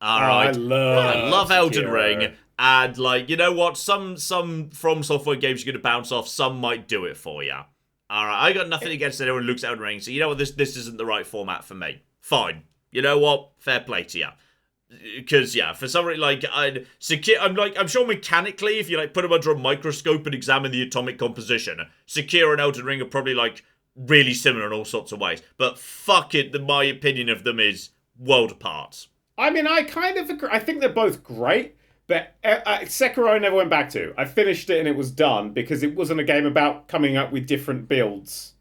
Alright? I love Elden Ring. And, you know what? Some From Software games you're going to bounce off, some might do it for you. Alright, I got nothing against anyone who looks at Elden Ring, so you know what? This isn't the right format for me. Fine. You know what? Fair play to you. Because for some reason, I'm sure mechanically, if you put them under a microscope and examine the atomic composition, Sekiro and Elden Ring are probably really similar in all sorts of ways. But fuck it, my opinion of them is world apart. I mean, I kind of agree. I think they're both great, but Sekiro I never went back to. I finished it and it was done because it wasn't a game about coming up with different builds,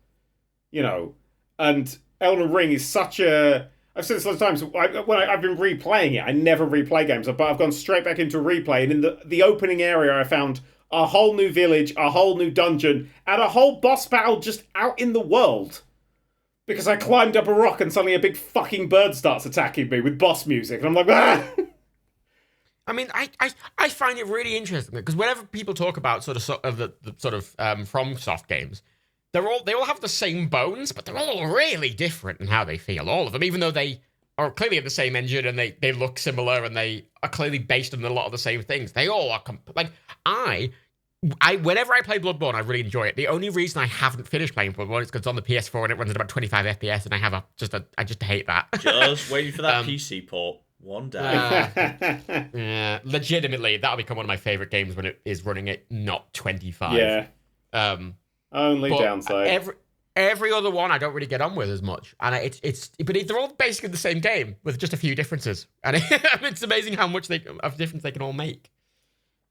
And Elden Ring is such a... I've said this a lot of times, when I've been replaying it, I never replay games, but I've gone straight back into replay, and in the opening area I found a whole new village, a whole new dungeon, and a whole boss battle just out in the world. because I climbed up a rock and suddenly a big fucking bird starts attacking me with boss music, and I'm like, ah! I mean, I find it really interesting because whenever people talk about the FromSoft games, they all have the same bones, but they're all really different in how they feel. All of them, even though they are clearly in the same engine and they look similar and they are clearly based on a lot of the same things. They all are whenever I play Bloodborne, I really enjoy it. The only reason I haven't finished playing Bloodborne is because it's on the PS4 and it runs at about 25 FPS, and I just hate that. Just waiting for that PC port. One day. Yeah, legitimately, that'll become one of my favorite games when it is running at not 25. Yeah. Only downside. Every other one I don't really get on with as much, and but they're all basically the same game with just a few differences, and it's amazing how much of difference they can all make.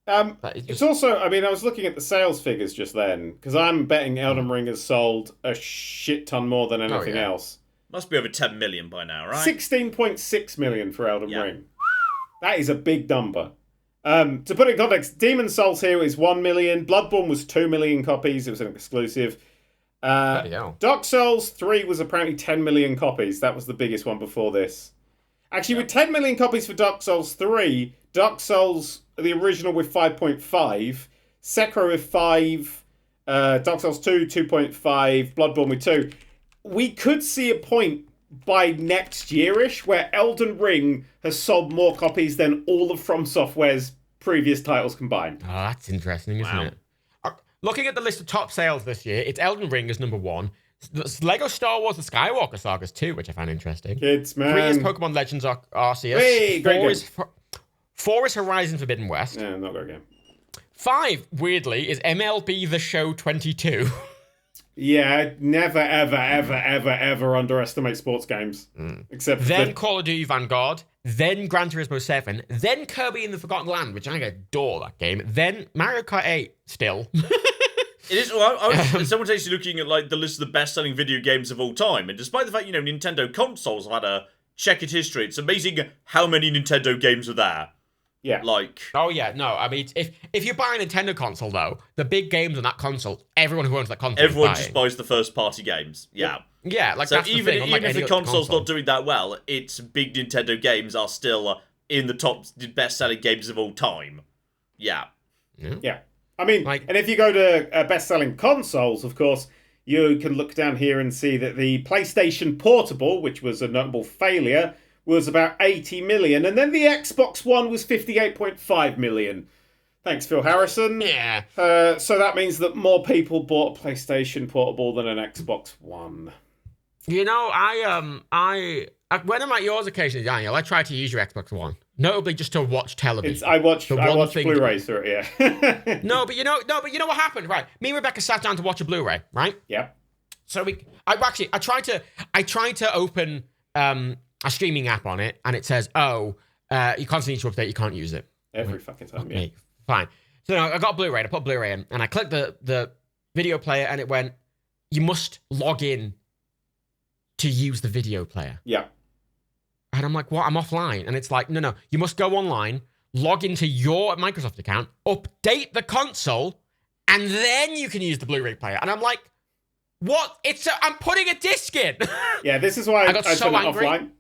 It's also, I mean, I was looking at the sales figures just then because I'm betting Elden Ring has sold a shit ton more than anything else. Must be over 10 million by now, right? 16.6 million for Elden Ring. That is a big number. To put it in context, Demon's Souls here is 1 million. Bloodborne was 2 million copies. It was an exclusive. Dark Souls 3 was apparently 10 million copies. That was the biggest one before this. Actually, with 10 million copies for Dark Souls 3, Dark Souls, the original, with 5.5, Sekiro with 5, Dark Souls 2, 2.5, Bloodborne with 2. We could see a point by next year-ish where Elden Ring has sold more copies than all of From Software's previous titles combined. Oh, that's interesting, isn't it? Looking at the list of top sales this year, it's Elden Ring as number 1. Lego Star Wars: The Skywalker Saga is 2, which I found interesting. Kids, man. 3 is Pokemon Legends Arceus. Hey, 4 is Horizon Forbidden West. Yeah, not a great game. 5, weirdly, is MLB The Show 22. Yeah, never, ever, ever, ever, ever underestimate sports games. Except then Call of Duty Vanguard, then Gran Turismo 7, then Kirby in the Forgotten Land, which I adore that game, then Mario Kart 8 still. It is. Well, I was simultaneously looking at the list of the best-selling video games of all time, and despite the fact Nintendo consoles have had a checkered history, it's amazing how many Nintendo games are there. Yeah. Oh yeah, no. I mean, if you buy a Nintendo console though, the big games on that console, everyone who owns that console, everyone just buys the first-party games. Yeah. Yeah, so that's even the thing. If the console's not doing that well, its big Nintendo games are still in the top best-selling games of all time. Yeah. Yeah. I mean, and if you go to best-selling consoles, of course, you can look down here and see that the PlayStation Portable, which was a notable failure, was about 80 million, and then the Xbox One was 58.5 million. Thanks, Phil Harrison. Yeah. So that means that more people bought a PlayStation Portable than an Xbox One. When I'm at yours occasionally, Daniel, I try to use your Xbox One, notably just to watch television. I watch Blu-rays through it, yeah. No, but you know what happened, right? Me and Rebecca sat down to watch a Blu-ray, right? Yeah. So I tried to open a streaming app on it, and it says, you constantly need to update, you can't use it. Every fucking time, yeah. Fine. So I got a Blu-ray, I put Blu-ray in, and I clicked the video player, and it went, you must log in to use the video player. Yeah. And I'm like, what? I'm offline. And it's like, no, you must go online, log into your Microsoft account, update the console, and then you can use the Blu-ray player. And I'm like, what? I'm putting a disc in. Yeah, this is why I got so angry. Offline.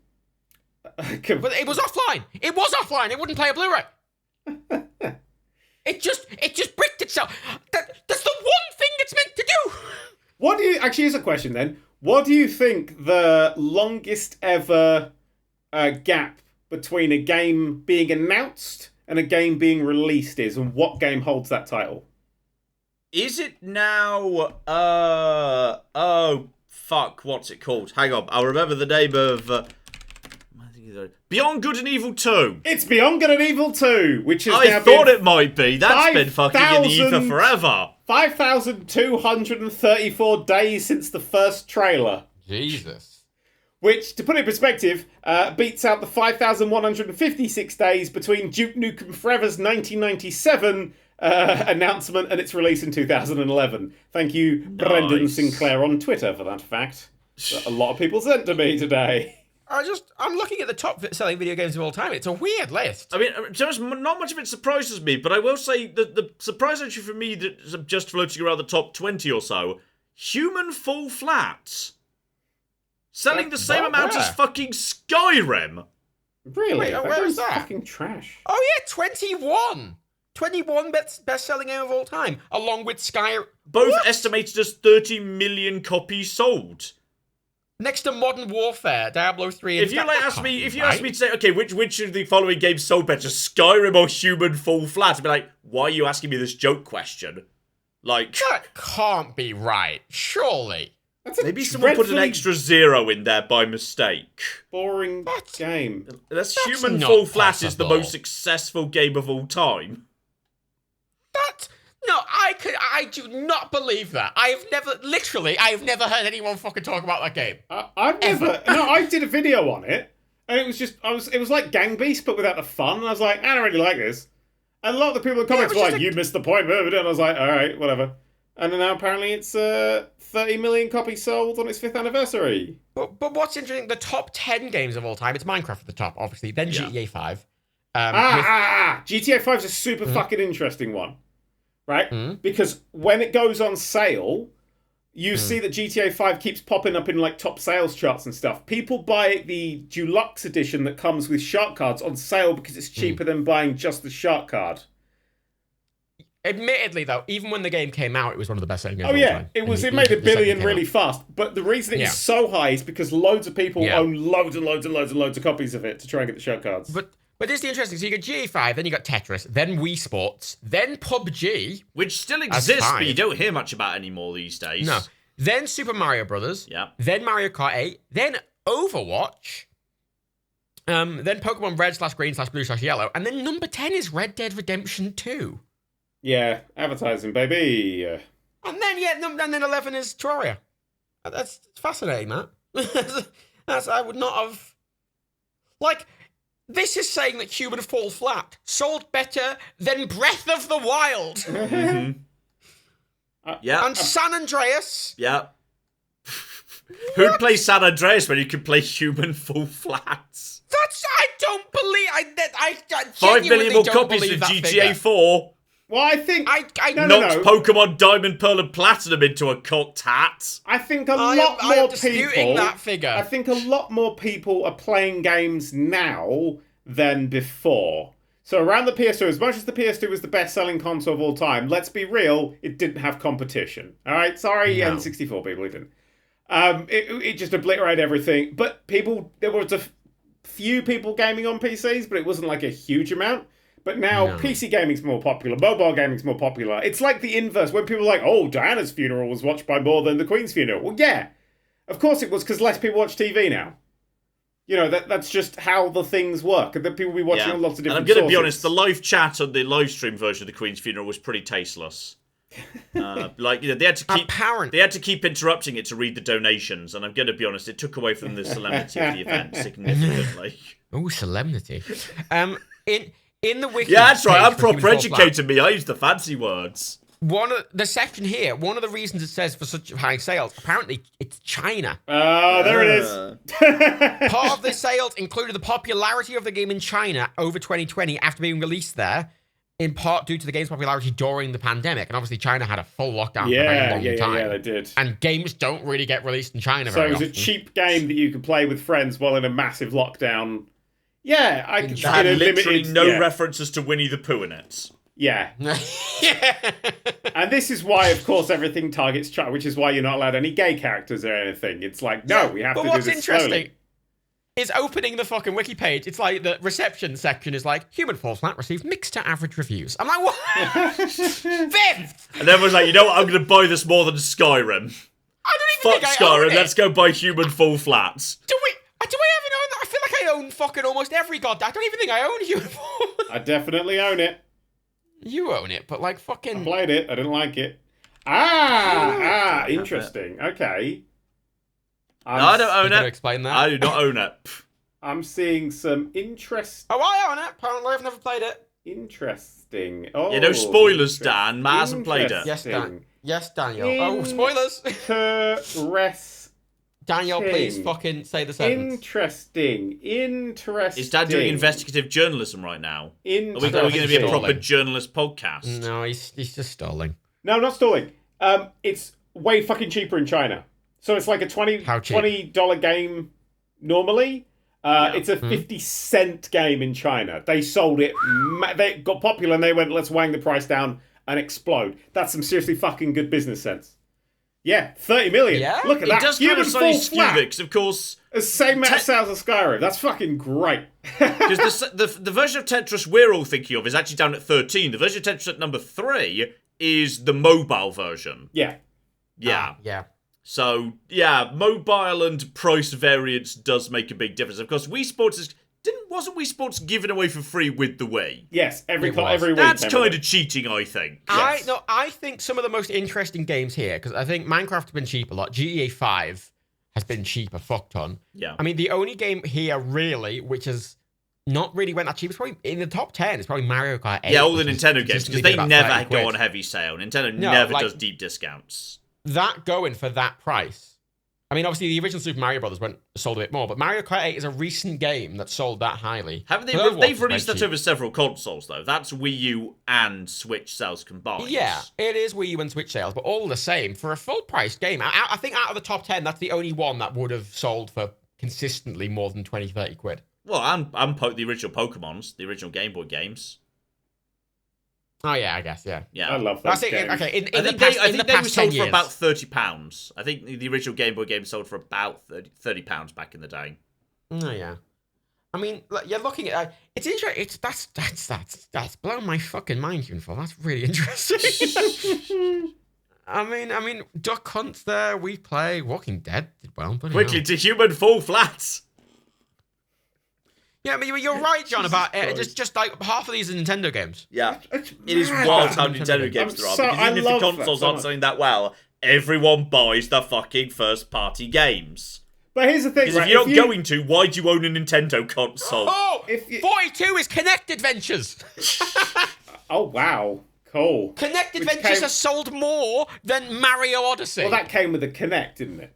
But it was offline. It was offline. It wouldn't play a Blu-ray. It just bricked itself. That's the one thing it's meant to do. Actually, here's a question then. What do you think the longest ever gap between a game being announced and a game being released is, and what game holds that title? Is it now? Oh fuck! What's it called? Hang on, I'll remember the name of. Beyond Good and Evil 2. It's Beyond Good and Evil 2, which is. I thought it might be. That's been fucking in the ether forever. 5,234 days since the first trailer. Jesus. Which, to put it in perspective, beats out the 5,156 days between Duke Nukem Forever's 1997 announcement and its release in 2011. Thank you, Brendan Sinclair on Twitter for that fact. That a lot of people sent to me today. I'm looking at the top selling video games of all time. It's a weird list. I mean, not much of it surprises me, but I will say that the surprise actually for me that just floating around the top 20 or so, Human Fall Flat. Selling the same amount as fucking Skyrim. Really? Wait, where is that? Fucking trash. Oh yeah, 21. 21 best-selling game of all time, along with Skyrim. Both estimated as 30 million copies sold. Next to Modern Warfare, Diablo 3. And If you ask me to say, okay, which of the following games sold better, Skyrim or Human Fall Flat? I'd be like, why are you asking me this joke question? Like, that can't be right, surely. Maybe someone put an extra 0 in there by mistake. Boring game. That's Human Fall Flat is the most successful game of all time. No, I do not believe that. I have never heard anyone fucking talk about that game. I did a video on it, and it was like Gang Beast, but without the fun, and I was like, I don't really like this. And a lot of the people in the comments were like, you missed the point, and I was like, alright, whatever. And then now apparently it's 30 million copies sold on its 5th anniversary. But what's interesting, the top 10 games of all time, it's Minecraft at the top, obviously, then GTA 5. GTA 5 is a super fucking interesting one. Right? Because when it goes on sale, you see that GTA 5 keeps popping up in like top sales charts and stuff. People buy the deluxe edition that comes with shark cards on sale because it's cheaper than buying just the shark card. Admittedly, though, even when the game came out, it was one of the best selling games of all time. It made $1 billion really fast. But the reason it's so high is because loads of people own loads and loads and loads and loads of copies of it to try and get the shark cards. But this is the interesting. So you got GTA 5, then you got Tetris, then Wii Sports, then PUBG. Which still exists, but you don't hear much about anymore these days. No. Then Super Mario Brothers. Yeah. Then Mario Kart 8. Then Overwatch. Then Pokemon Red/Green/Blue/Yellow. And then number 10 is Red Dead Redemption 2. Yeah, advertising, baby. And then 11 is Terraria. That's fascinating, that. I would not have... Like... This is saying that Human Fall Flat sold better than Breath of the Wild. And San Andreas. Yeah. Who'd play San Andreas when you could play Human Fall Flat? I don't believe... I 5 million more copies of GTA 4. Well, I think... knocked Pokemon Diamond, Pearl and Platinum into a cocked hat. I think a lot more people... that figure. I think a lot more people are playing games now than before. So around the PS2, as much as the PS2 was the best-selling console of all time, let's be real, it didn't have competition. All right? Sorry, N64 people, it didn't. It just obliterated everything. But there was a few people gaming on PCs, but it wasn't like a huge amount. But now PC gaming's more popular, mobile gaming's more popular. It's like the inverse, when people are like, oh, Diana's funeral was watched by more than the Queen's funeral. Well, yeah, of course it was, because less people watch TV now. You know, that's just how the things work. And then people will be watching lots of different And I'm going to be honest, the live chat on the live stream version of the Queen's funeral was pretty tasteless. They had to keep interrupting it to read the donations, and I'm going to be honest, it took away from the solemnity of the event significantly. Oh, solemnity. In the wiki, that's right. I'm proper educated. Me, I use the fancy words. The section here, one of the reasons it says for such high sales, apparently it's China. Oh, there it is. Part of the sales included the popularity of the game in China over 2020 after being released there, in part due to the game's popularity during the pandemic. And obviously China had a full lockdown for a very long time. Yeah, they did. And games don't really get released in China very often. So it was a cheap game that you could play with friends while in a massive lockdown. Yeah, I could had literally no references to Winnie the Pooh in it. Yeah. And this is why, of course, everything targets China, which is why you're not allowed any gay characters or anything. It's like, no, we have to do this slowly. But what's interesting is opening the fucking wiki page, it's like the reception section is like, Human Fall Flat received mixed to average reviews. I'm like, what? Viv! And everyone's like, you know what, I'm going to buy this more than Skyrim. I don't even think I own Skyrim, it. let's go buy Human Fall Flat. Do I even own that? I feel like I own fucking almost every god. I don't even think I own Human Fall. I definitely own it. You own it, but like fucking... I played it. I didn't like it. Interesting. Okay. No, I don't own it. Explain that. I do not own it. I'm seeing some interest. Oh, I own it. Apparently, I've never played it. Interesting. Oh, yeah, no spoilers, Dan. Matt hasn't played it. Yes, Dan. Yes, Daniel. Oh, spoilers. Daniel, please fucking say the sentence. Interesting. Is Dan doing investigative journalism right now? Are we going to be a proper journalist podcast? No, he's just stalling. No, not stalling. It's way fucking cheaper in China. So it's like a $20 game normally. It's a 50-cent game in China. They sold it. They got popular and they went, let's wang the price down and explode. That's some seriously fucking good business sense. Yeah, 30 million. Yeah? Look at It that. does Human kind of fall slightly skew flat. because, of course... It's the same amount of sales as Skyrim. That's fucking great. Because the version of Tetris we're all thinking of is actually down at 13. The version of Tetris at number 3 is the mobile version. Yeah. Yeah. Yeah. So, yeah, mobile and price variance does make a big difference. Of course, Wii Sports wasn't Wii Sports given away for free with the Wii? Yes, every week. That's kind of cheating, I think. Yes. I think some of the most interesting games here, because I think Minecraft's been cheap a lot. GTA 5 has been cheap a fuck ton. Yeah. I mean, the only game here, really, which has not really went that cheap, it's probably in the top 10, it's probably Mario Kart 8. Yeah, all the Nintendo games, because they never go on £30. heavy sale. Nintendo never does deep discounts. That going for that price. I mean, obviously, the original Super Mario Brothers sold a bit more, but Mario Kart 8 is a recent game that sold that highly. Haven't they? They've released that over several consoles, though. That's Wii U and Switch sales combined. Yeah, it is Wii U and Switch sales, but all the same, for a full-price game, I think out of the top 10, that's the only one that would have sold for consistently more than 20, 30 quid. Well, I'm the original Pokemons, the original Game Boy games. Oh, yeah, I guess, yeah. Yeah. I love those games. Okay, I think they were sold for about £30. I think the original Game Boy game sold for about £30 back in the day. Oh, yeah. I mean, you're looking at it's interesting. That's blown my fucking mind, Uniful. That's really interesting. I mean, Duck Hunt's there. We play Walking Dead did well. Quickly to Human Fall Flat. Yeah, I mean, you're right, John, about just like half of these are Nintendo games. Yeah, it is wild how Nintendo games there are. Because even if the consoles aren't selling that well, everyone buys the fucking first-party games. But here's the thing, because if you're not going to, why do you own a Nintendo console? Oh, 42 is Kinect Adventures. Oh, wow. Cool. Kinect Adventures has sold more than Mario Odyssey. Well, that came with a Kinect, didn't it?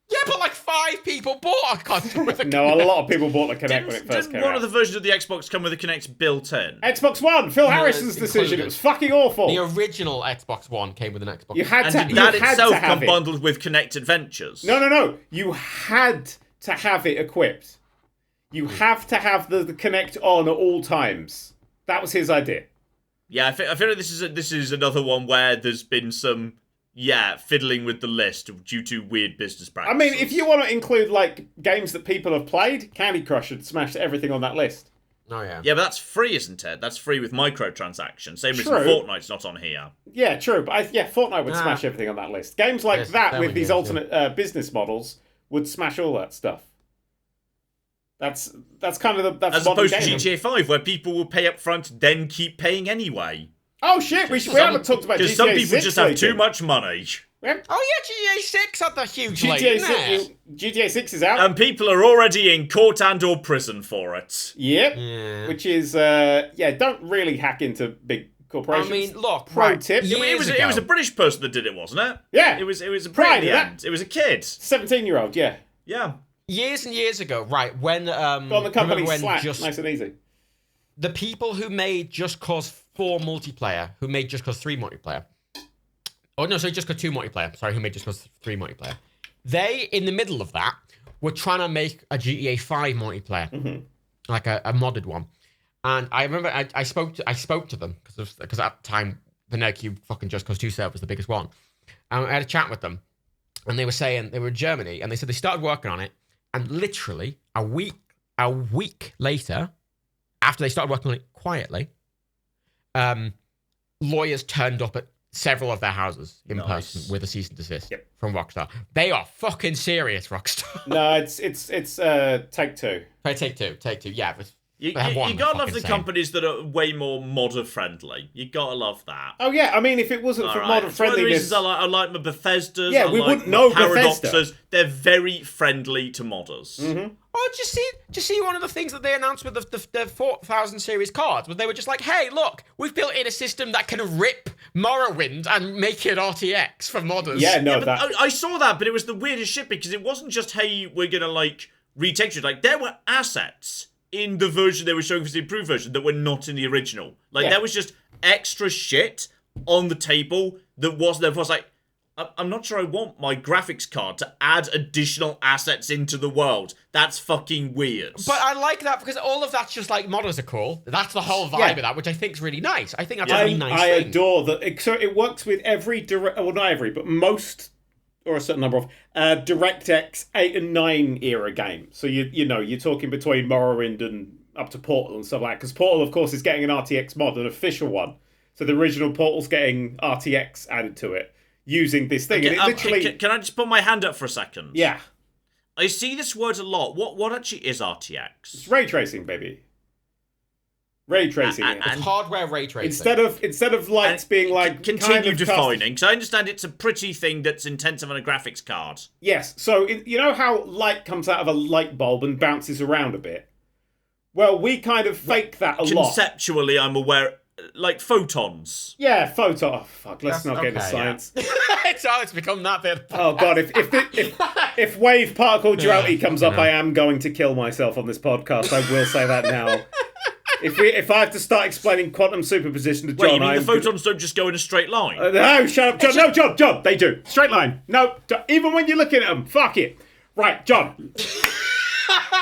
Yeah, but like 5 people bought a console with a Kinect. No, a lot of people bought the Kinect when it first came out. Didn't one of the versions of the Xbox come with a Kinect built in? Xbox One! Phil Harrison's decision. It was fucking awful. The original Xbox One came with an Xbox. You had to, did that itself come bundled with Kinect Adventures? No. You had to have it equipped. You have to have the Kinect on at all times. That was his idea. Yeah, I feel like this is another one where there's been some fiddling with the list due to weird business practices. I mean, if you want to include like games that people have played, Candy Crush should smash everything on that list. Oh yeah. Yeah, but that's free, isn't it? That's free with microtransactions. Same reason Fortnite's not on here. Yeah, true. But Fortnite would smash everything on that list. Games like that with these alternate business models would smash all that stuff. That's kind of that's as opposed to GTA 5, where people will pay up front, then keep paying anyway. Oh shit! We haven't talked about GTA 6. Because some people just have too much money. Oh yeah, GTA 6 had the huge GTA 6 is out, and people are already in court and/or prison for it. Yep. Yeah. Which is don't really hack into big corporations. I mean, look, pro tip. It was a British person that did it, wasn't it? Yeah. It was a Brit in the end. It was a kid. 17-year-old. Yeah. Yeah. Years and years ago, right, when on the company Slack, nice and easy. The people who made Just Cause 4 multiplayer, who made Just Cause 3 multiplayer. Oh no, sorry, Just Cause 2 multiplayer. Sorry, who made Just Cause 3 multiplayer. They, in the middle of that, were trying to make a GTA 5 multiplayer. Like a modded one. And I remember I spoke to them, because at the time, the NetCube fucking Just Cause 2 server was the biggest one. And I had a chat with them. And they were saying, they were in Germany, and they said they started working on it. And literally, a week later, after they started working on it quietly, lawyers turned up at several of their houses in person with a cease and desist from Rockstar. They are fucking serious, Rockstar. No, it's Take-Two. Take-Two, yeah. You gotta love the companies that are way more modder friendly. You gotta love that. Oh yeah, I mean, if it wasn't for modder friendliness, one of the reasons I like my Bethesdas. Yeah, we wouldn't know Paradoxes. They're very friendly to modders. Mm-hmm. Oh, did you see one of the things that they announced with the 4000 series cards? Where they were just like, hey, look, we've built in a system that can rip Morrowind and make it RTX for modders. Yeah, no, I saw that, but it was the weirdest shit because it wasn't just, hey, we're gonna like retexture. Like there were assets in the version they were showing for the improved version that were not in the original. Like there was just extra shit on the table that wasn't there. I was like, I'm not sure I want my graphics card to add additional assets into the world. That's fucking weird. But I like that because all of that's just like models are cool. That's the whole vibe of that, which I think is really nice. I think that's a really nice thing. I adore that. So it works with every well, not every, but most, or a certain number of DirectX 8 and 9 era games. So you're talking between Morrowind and up to Portal and stuff like that. Because Portal, of course, is getting an RTX mod, an official one. So the original Portal's getting RTX added to it. Using this thing. Okay, And it literally... can I just put my hand up for a second? Yeah. I see this word a lot. What actually is RTX? It's ray tracing, baby. Ray tracing. It's hardware ray tracing. Instead of lights being like... Continue defining, because I understand it's a pretty thing that's intensive on a graphics card. Yes. So, you know how light comes out of a light bulb and bounces around a bit? Well, we kind of fake that a lot. Conceptually, I'm aware... Like photons. Yeah, photon. Oh, fuck, let's not get into science. Yeah. It's become that bit. Oh, God, if wave particle duality comes up, I am going to kill myself on this podcast. I will say that now. If I have to start explaining quantum superposition to John... Wait, you mean the photons don't just go in a straight line? No, shut up, John. No, John, they do. Straight line. No, even when you're looking at them. Fuck it. Right, John.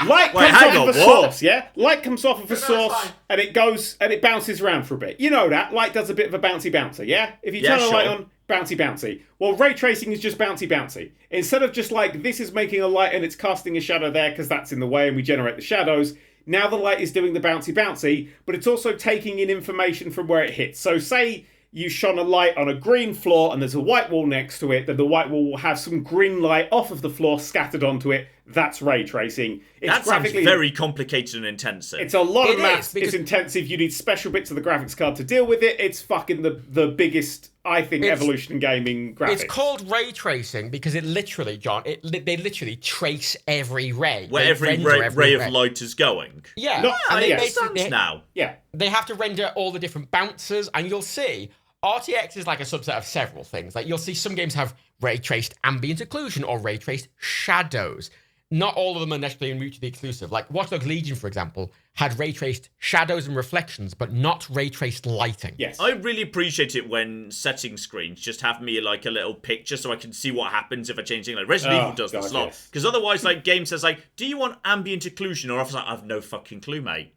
Light comes off of a source, yeah? Light comes off of a source and it goes and it bounces around for a bit. You know that. Light does a bit of a bouncy bouncer, yeah? If you turn the light on, bouncy bouncy. Well, ray tracing is just bouncy bouncy. Instead of just like, this is making a light and it's casting a shadow there because that's in the way and we generate the shadows, now the light is doing the bouncy bouncy, but it's also taking in information from where it hits. So say you shone a light on a green floor and there's a white wall next to it, then the white wall will have some green light off of the floor scattered onto it. That's ray tracing. That sounds very complicated and intensive. It's a lot of maths. It's intensive. You need special bits of the graphics card to deal with it. It's fucking the biggest, I think, evolution in gaming graphics. It's called ray tracing because it literally, John, they literally trace every ray. Where every ray of light is going. Yeah. It makes sense now. Yeah. They have to render all the different bounces, and you'll see RTX is like a subset of several things. Like you'll see some games have ray traced ambient occlusion or ray traced shadows. Not all of them are necessarily mutually exclusive. Like Watch Dogs Legion, for example, had ray traced shadows and reflections, but not ray traced lighting. Yes. I really appreciate it when setting screens just have me like a little picture so I can see what happens if I change things. Like Resident Evil does this a lot. Because otherwise, like, game says, like, do you want ambient occlusion? Or I was like, I've no fucking clue, mate.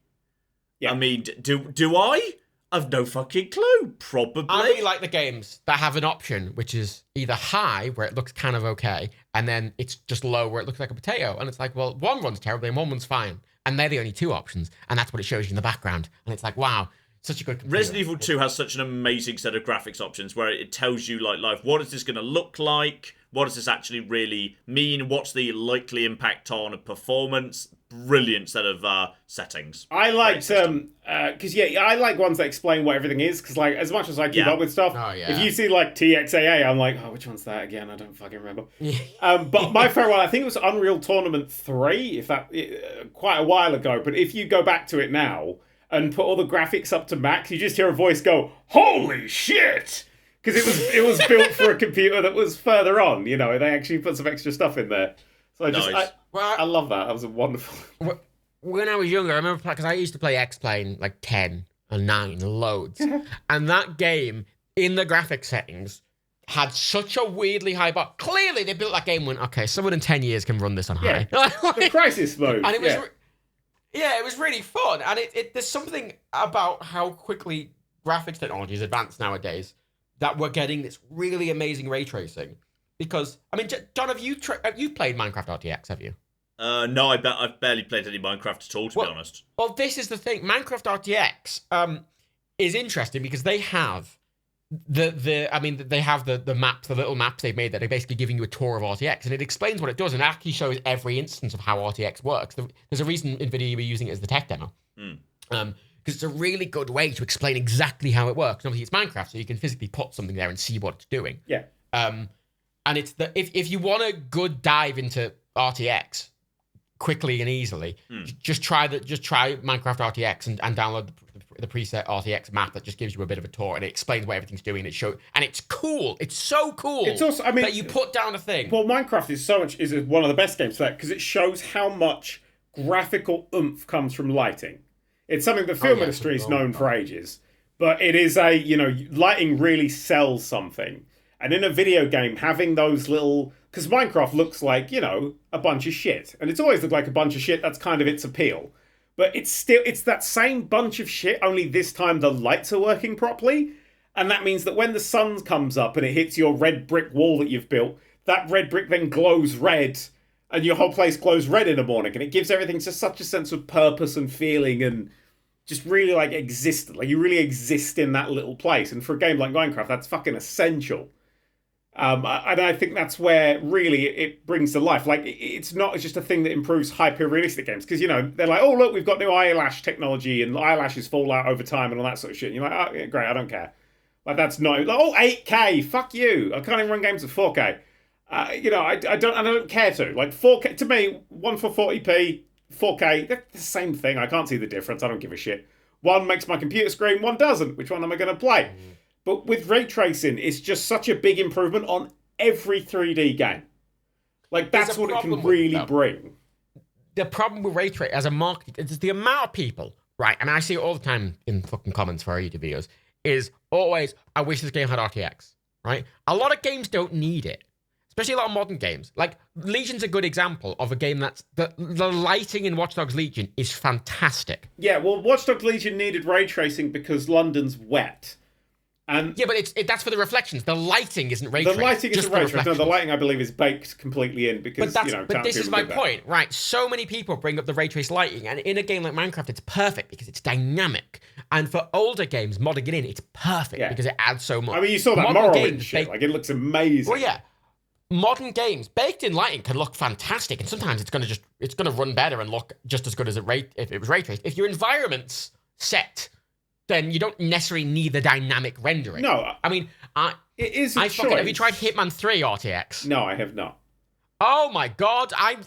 Yeah. I mean, do I? I've no fucking clue. Probably. I really like the games that have an option, which is either high, where it looks kind of okay, and then it's just low, where it looks like a potato. And it's like, well, one runs terribly and one runs fine. And they're the only two options. And that's what it shows you in the background. And it's like, wow, such a good computer. Resident Evil 2 has such an amazing set of graphics options where it tells you, like, live, what is this going to look like? What does this actually really mean? What's the likely impact on performance? Brilliant set of settings. I liked because I like ones that explain what everything is, because like as much as I keep up with stuff, if you see like TXAA, I'm like, oh, which one's that again? I don't fucking remember. But my favorite one, I think it was Unreal Tournament 3, if that quite a while ago. But if you go back to it now and put all the graphics up to max, you just hear a voice go, "Holy shit!" Because it was built for a computer that was further on. You know, they actually put some extra stuff in there. So I love that. That was a wonderful. When I was younger, I remember because I used to play X-Plane like 10 and 9 loads, and that game in the graphics settings had such a weirdly high bar. Clearly, they built that game and went, okay, someone in 10 years can run this on high. The crisis mode. And it was, it was really fun. And there's something about how quickly graphics technology is advanced nowadays that we're getting this really amazing ray tracing. Because, I mean, John, have you played Minecraft RTX, have you? No, I've barely played any Minecraft at all, to be honest. Well, this is the thing. Minecraft RTX is interesting because they have they have the maps, the little maps they've made that are basically giving you a tour of RTX, and it explains what it does and actually shows every instance of how RTX works. There's a reason NVIDIA were using it as the tech demo. Because it's a really good way to explain exactly how it works. And obviously, it's Minecraft, so you can physically put something there and see what it's doing. Yeah. And it's if you want a good dive into RTX quickly and easily, just try Minecraft RTX and download the preset RTX map that just gives you a bit of a tour and it explains what everything's doing and it's cool. It's so cool. It's also, I mean, that you put down a thing. Well, Minecraft is one of the best games for that because it shows how much graphical oomph comes from lighting. It's something the film industry is known for ages, but it is lighting really sells something. And in a video game, having those little... Because Minecraft looks like, a bunch of shit. And it's always looked like a bunch of shit. That's kind of its appeal. But it's that same bunch of shit, only this time the lights are working properly. And that means that when the sun comes up and it hits your red brick wall that you've built, that red brick then glows red. And your whole place glows red in the morning. And it gives everything just such a sense of purpose and feeling and just really exist. Like you really exist in that little place. And for a game like Minecraft, that's fucking essential. And I think that's where really it brings to life. Like it's not just a thing that improves hyper-realistic games because they're like, oh look, we've got new eyelash technology and eyelashes fall out over time and all that sort of shit. And you're like, oh yeah, great, I don't care. Like that's not like 8K, fuck you. I can't even run games at 4K. I don't care to. Like 4K to me, 1 440p, 4K, they're the same thing. I can't see the difference. I don't give a shit. One makes my computer screen, one doesn't. Which one am I going to play? But with ray tracing, it's just such a big improvement on every 3D game. Like, that's what it can really bring. The problem with ray tracing as a marketing is the amount of people, right? I mean, I see it all the time in fucking comments for our YouTube videos, is always, I wish this game had RTX, right? A lot of games don't need it. Especially a lot of modern games. Like, Legion's a good example of a game that's... The lighting in Watch Dogs Legion is fantastic. Yeah, well, Watch Dogs Legion needed ray tracing because London's wet. And yeah, but it's that's for the reflections. The lighting isn't ray traced. The lighting isn't ray traced. No, the lighting, I believe, is baked completely in because, but this is my point, right? So many people bring up the ray traced lighting, and in a game like Minecraft, it's perfect because it's dynamic. And for older games, modding it in, it's perfect because it adds so much. I mean, you saw that Morrowind shit. Like, it looks amazing. Well, yeah. Modern games, baked in lighting can look fantastic, and sometimes it's gonna run better and look just as good as if it was ray traced. If your environment's set, then you don't necessarily need the dynamic rendering. No. I mean, it is a choice. Have you tried Hitman 3 RTX? No, I have not. Oh my god, I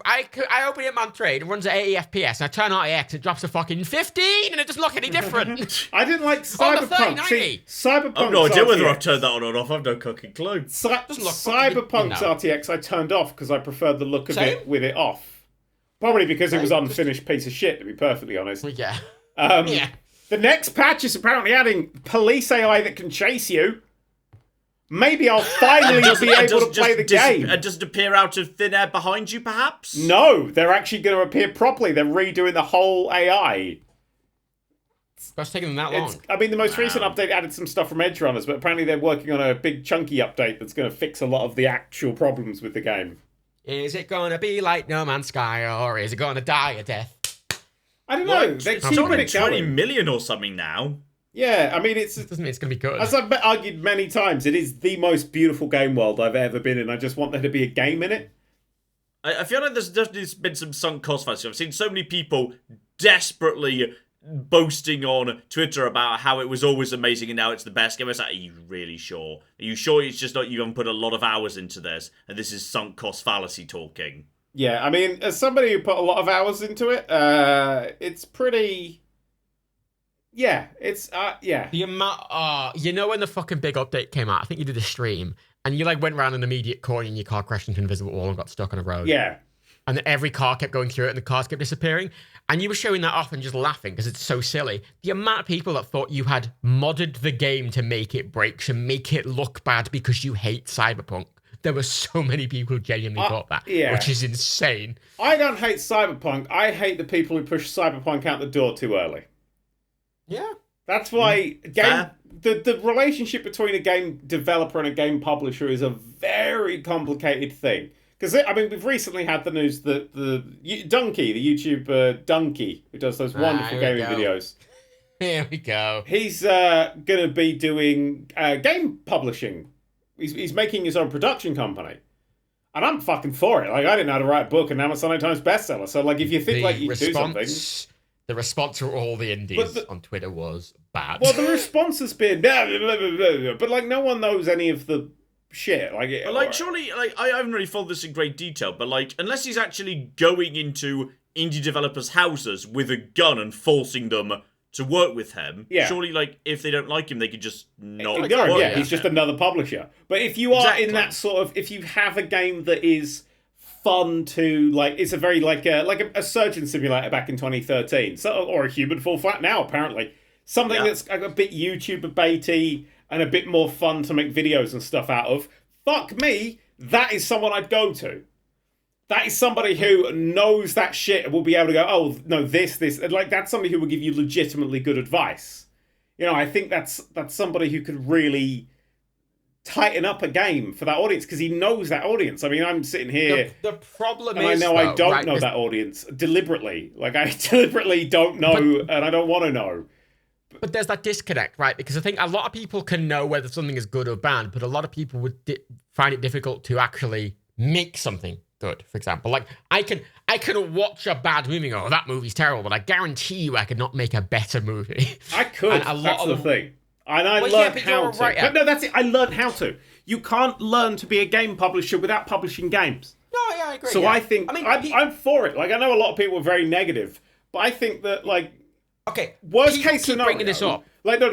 open Hitman 3, it runs at 80 FPS, and I turn RTX, it drops to fucking 15, and it doesn't look any different. I didn't like Cyberpunk. See, Cyberpunk. I've no idea whether I've turned that on or off. I've no cooking clue. Cyberpunk's RTX I turned off because I preferred the look of it with it off. Probably because it was unfinished piece of shit, to be perfectly honest. Yeah. Yeah. The next patch is apparently adding police AI that can chase you. Maybe I'll finally be able to play the game. And does it appear out of thin air behind you, perhaps? No, they're actually going to appear properly. They're redoing the whole AI. That's taking them that long. I mean, the most recent update added some stuff from Edgerunners, but apparently they're working on a big chunky update that's going to fix a lot of the actual problems with the game. Is it going to be like No Man's Sky, or is it going to die a death? I don't know. They're keeping it 20 million or something now. Yeah, I mean, it doesn't mean it's going to be good. As I've argued many times, it is the most beautiful game world I've ever been in. I just want there to be a game in it. I feel like there's definitely been some sunk cost fallacy. I've seen so many people desperately boasting on Twitter about how it was always amazing and now it's the best game. It's like, are you really sure? Are you sure it's just not you haven't put a lot of hours into this and this is sunk cost fallacy talking? Yeah, I mean, as somebody who put a lot of hours into it, it's pretty... Yeah, it's, yeah. The amount, when the fucking big update came out, I think you did a stream, and you, went around an immediate corner and your car crashed into an invisible wall and got stuck on a road. Yeah. And then every car kept going through it and the cars kept disappearing. And you were showing that off and just laughing because it's so silly. The amount of people that thought you had modded the game to make it break, to make it look bad because you hate Cyberpunk. There were so many people who genuinely thought that, which is insane. I don't hate Cyberpunk. I hate the people who push Cyberpunk out the door too early. Yeah. That's why the relationship between a game developer and a game publisher is a very complicated thing. Because, I mean, we've recently had the news that the YouTuber Donkey, who does those wonderful gaming videos. Here we go. He's going to be doing game publishing. He's making his own production company. And I'm fucking for it. I didn't know how to write a book, and now it's Sunday Times bestseller. So, if you think you can do something... The response from all the indies on Twitter was bad. Well, the response has been, blah, blah, blah, blah, blah, but no one knows any of the shit. Surely, I haven't really followed this in great detail, but unless he's actually going into indie developers' houses with a gun and forcing them to work with him, surely, if they don't like him, they could just not work. Yeah, he's just another publisher. But if you are in that sort of, if you have a game that is fun to it's a very a surgeon simulator back in 2013, or a human fall flat now apparently, something that's a bit YouTuber baity and a bit more fun to make videos and stuff out of, fuck me, that is someone I'd go to. That is somebody who knows that shit and will be able to go, oh, no, this. Like, that's somebody who will give you legitimately good advice. You know, I think that's somebody who could really tighten up a game for that audience because he knows that audience. I mean, I'm sitting here. The problem and is, I know I don't know that audience deliberately. Like, I deliberately don't know and I don't want to know. But there's that disconnect, right? Because I think a lot of people can know whether something is good or bad, but a lot of people would find it difficult to actually make something good. For example, like I can watch a bad movie and go, oh, that movie's terrible, but I guarantee you I could not make a better movie. I could. That's the thing. And I learned how to. But no, that's it. I learned how to. You can't learn to be a game publisher without publishing games. No, yeah, I agree. So I think I'm for it. Like, I know a lot of people are very negative, but I think that, like, okay, worst case scenario, bringing this up. Like, no.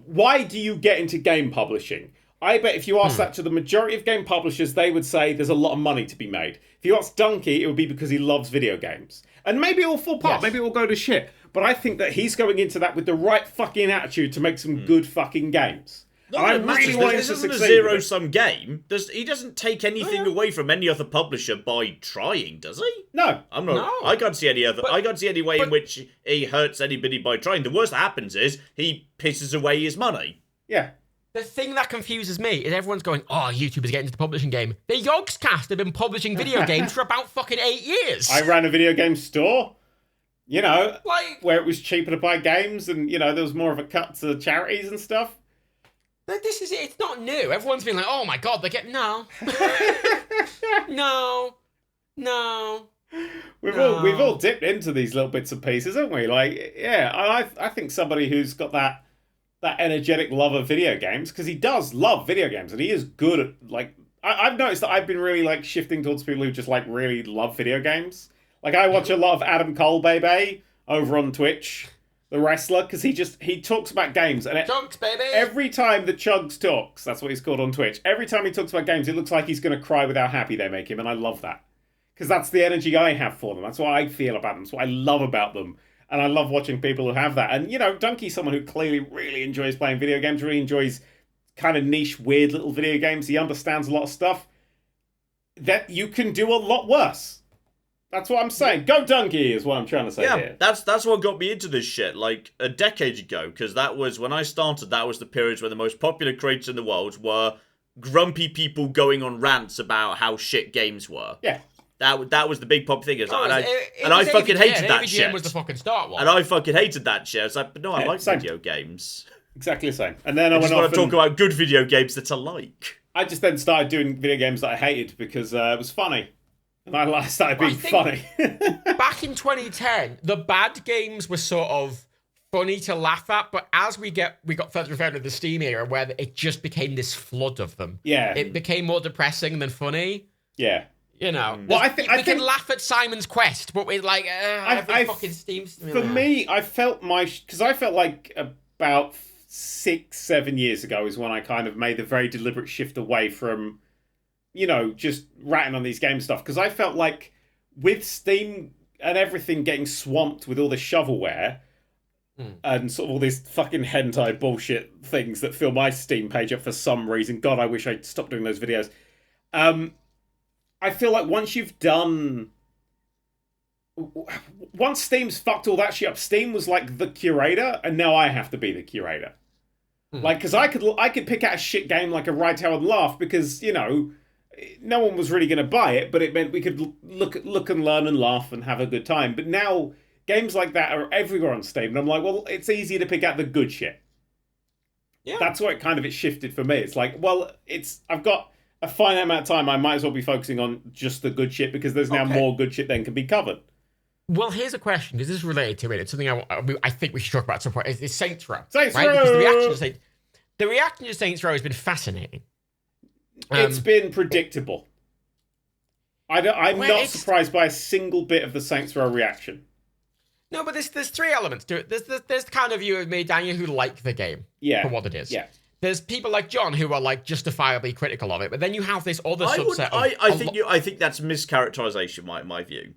Why do you get into game publishing? I bet if you ask that to the majority of game publishers, they would say there's a lot of money to be made. If you ask Donkey, it would be because he loves video games. And maybe it will fall apart. Yes. Maybe it will go to shit. But I think that he's going into that with the right fucking attitude to make some good fucking games. No, I really want him to succeed. This isn't a zero-sum game. He doesn't take anything away from any other publisher by trying, does he? No. I'm not. No. I can't see any other. I can't see any way in which he hurts anybody by trying. The worst that happens is he pisses away his money. Yeah. The thing that confuses me is everyone's going, oh, YouTubers get into the publishing game. The Yogscast have been publishing video games for about fucking 8 years. I ran a video game store, you know, where it was cheaper to buy games and, you know, there was more of a cut to charities and stuff. But this is it. It's not new. Everyone's been like, oh my God, they get... No. No. We've all dipped into these little bits and pieces, haven't we? Like, yeah, I think somebody who's got that energetic love of video games, because he does love video games and he is good at, like, I've noticed that I've been really, like, shifting towards people who just, like, really love video games. Like, I watch a lot of Adam Cole Baby over on Twitch, the wrestler, because he talks about games. And Chunks, baby! Every time the Chugs talks, that's what he's called on Twitch, every time he talks about games, it looks like he's going to cry with how happy they make him, and I love that. Because that's the energy I have for them. That's what I feel about them. That's what I love about them. And I love watching people who have that. And, you know, Donkey's someone who clearly really enjoys playing video games, really enjoys kind of niche, weird little video games. He understands a lot of stuff that you can do a lot worse. That's what I'm saying. Go Donkey is what I'm trying to say here. That's what got me into this shit, like, a decade ago. Because that was, when I started, that was the periods where the most popular creators in the world were grumpy people going on rants about how shit games were. Yeah. That was the big pop thing. And I fucking hated that shit. Was the fucking start one. And I fucking hated that shit. I was like, but no, I like video games. Exactly the same. And then I just want to talk about good video games that I like. I just then started doing video games that I hated because it was funny. And I started being funny. Back in 2010, the bad games were sort of funny to laugh at, but as we got further and further into the Steam era, where it just became this flood of them. Yeah. It became more depressing than funny. Yeah. You know, well, I can laugh at Simon's Quest, but we're like, every fucking Steam. For me, I felt because I felt like about 6-7 years ago is when I kind of made the very deliberate shift away from, you know, just ratting on these game stuff. Because I felt like with Steam and everything getting swamped with all this shovelware and sort of all these fucking hentai bullshit things that fill my Steam page up for some reason. God, I wish I'd stopped doing those videos. I feel like once Steam's fucked all that shit up, Steam was like the curator, and now I have to be the curator. Like, because I could pick out a shit game like a Ride Tower and laugh because, you know, no one was really going to buy it, but it meant we could look and learn and laugh and have a good time. But now games like that are everywhere on Steam, and I'm like, well, it's easy to pick out the good shit. Yeah, that's what it shifted for me. It's like, well, I've got a finite amount of time, I might as well be focusing on just the good shit because there's now more good shit than can be covered. Well, here's a question, because this is related to it. It's something I think we should talk about at some point. It's Saints Row. Saints Row! Because the reaction to Saints Row has been fascinating. It's been predictable. I'm not surprised by a single bit of the Saints Row reaction. No, but there's three elements to it. There's kind of you and me, Daniel, who like the game for what it is. Yeah. There's people like John who are like justifiably critical of it, but then you have this other subset. I think that's mischaracterization. My view.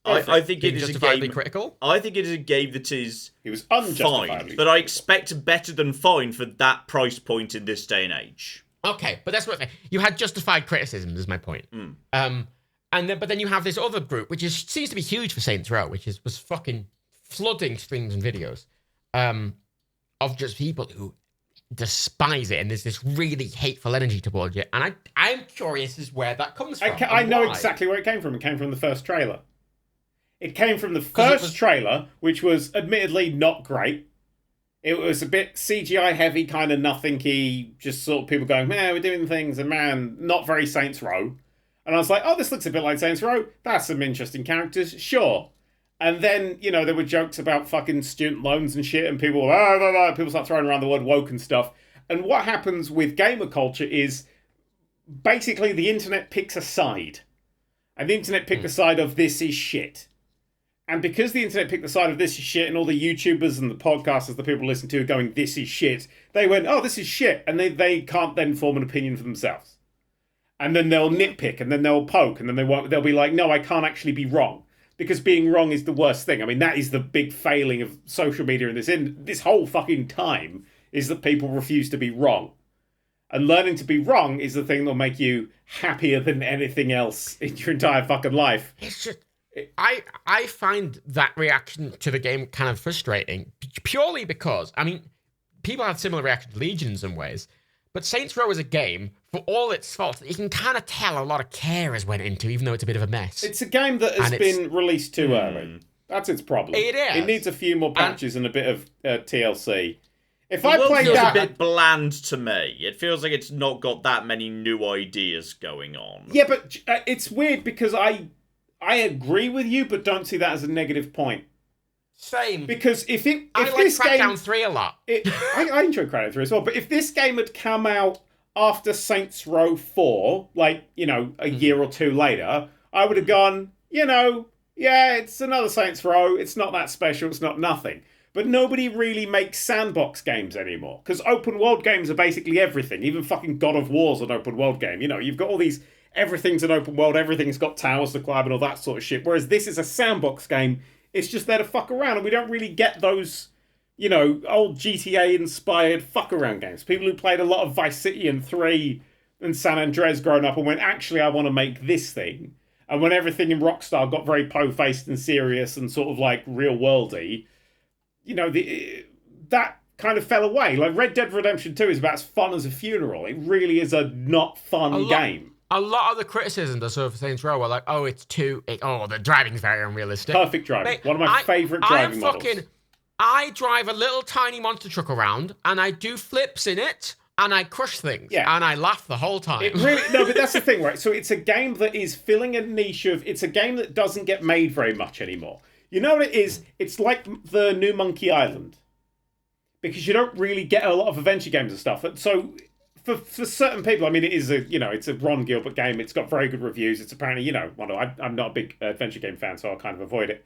I think it is a game. Critical. I think it is a game that is it was unjustifiably fine, but I expect better than fine for that price point in this day and age. Okay, but that's what you had justified criticisms, is my point. But then you have this other group, which seems to be huge for Saints Row, which was fucking flooding streams and videos of just people who despise it, and there's this really hateful energy towards it. And I'm curious as where that comes from. I know exactly where it came from. It came from the first trailer. It came from the first trailer, which was admittedly not great. It was a bit CGI heavy, kind of nothingy, just sort of people going, man, we're doing things, and man, not very Saints Row. And I was like, oh, this looks a bit like Saints Row. That's some interesting characters, sure. And then, there were jokes about fucking student loans and shit, and people people start throwing around the word woke and stuff. And what happens with gamer culture is basically the internet picks a side. And the internet picked the side of this is shit. And because the internet picked the side of this is shit, and all the YouTubers and the podcasters the people listen to are going, this is shit, they went, oh, this is shit. And they can't then form an opinion for themselves. And then they'll nitpick, and then they'll poke, and then they'll be like, no, I can't actually be wrong. Because being wrong is the worst thing. I mean, that is the big failing of social media in this whole fucking time, is that people refuse to be wrong. And learning to be wrong is the thing that'll make you happier than anything else in your entire fucking life. It's just... I find that reaction to the game kind of frustrating, purely because, I mean, people have similar reaction to Legion in some ways, but Saints Row is a game, for all its faults, that you can kind of tell a lot of care has went into, even though it's a bit of a mess. It's a game that has been released too early. That's its problem. It is. It needs a few more patches and a bit of TLC. If the I world played feels that, a bit bland to me. It feels like it's not got that many new ideas going on. Yeah, but it's weird because I agree with you, but don't see that as a negative point. Same. Because if I like this game, Crackdown 3 a lot. I enjoy Crackdown 3 as well. But if this game had come out after Saints Row 4, like, a year or two later, I would have gone, yeah, it's another Saints Row. It's not that special. It's not nothing. But nobody really makes sandbox games anymore. Because open world games are basically everything. Even fucking God of War's an open world game. You've got all these... Everything's an open world, everything's got towers to climb and all that sort of shit. Whereas this is a sandbox game, it's just there to fuck around, and we don't really get those, old GTA-inspired fuck-around games. People who played a lot of Vice City and 3 and San Andreas growing up and went, actually, I want to make this thing. And when everything in Rockstar got very po-faced and serious and sort of like real-worldy, that kind of fell away. Like Red Dead Redemption 2 is about as fun as a funeral. It really is a not fun game. A lot of the criticisms of sort of Saints Row were like, oh, the driving's very unrealistic. Perfect driving. Mate, one of my favourite driving models. I drive a little tiny monster truck around, and I do flips in it, and I crush things, and I laugh the whole time. But that's the thing, right? So it's a game that is filling a niche it's a game that doesn't get made very much anymore. You know what it is? It's like the new Monkey Island. Because you don't really get a lot of adventure games and stuff. So... For certain people, I mean, it is it's a Ron Gilbert game. It's got very good reviews. It's apparently, I'm not a big adventure game fan, so I'll kind of avoid it.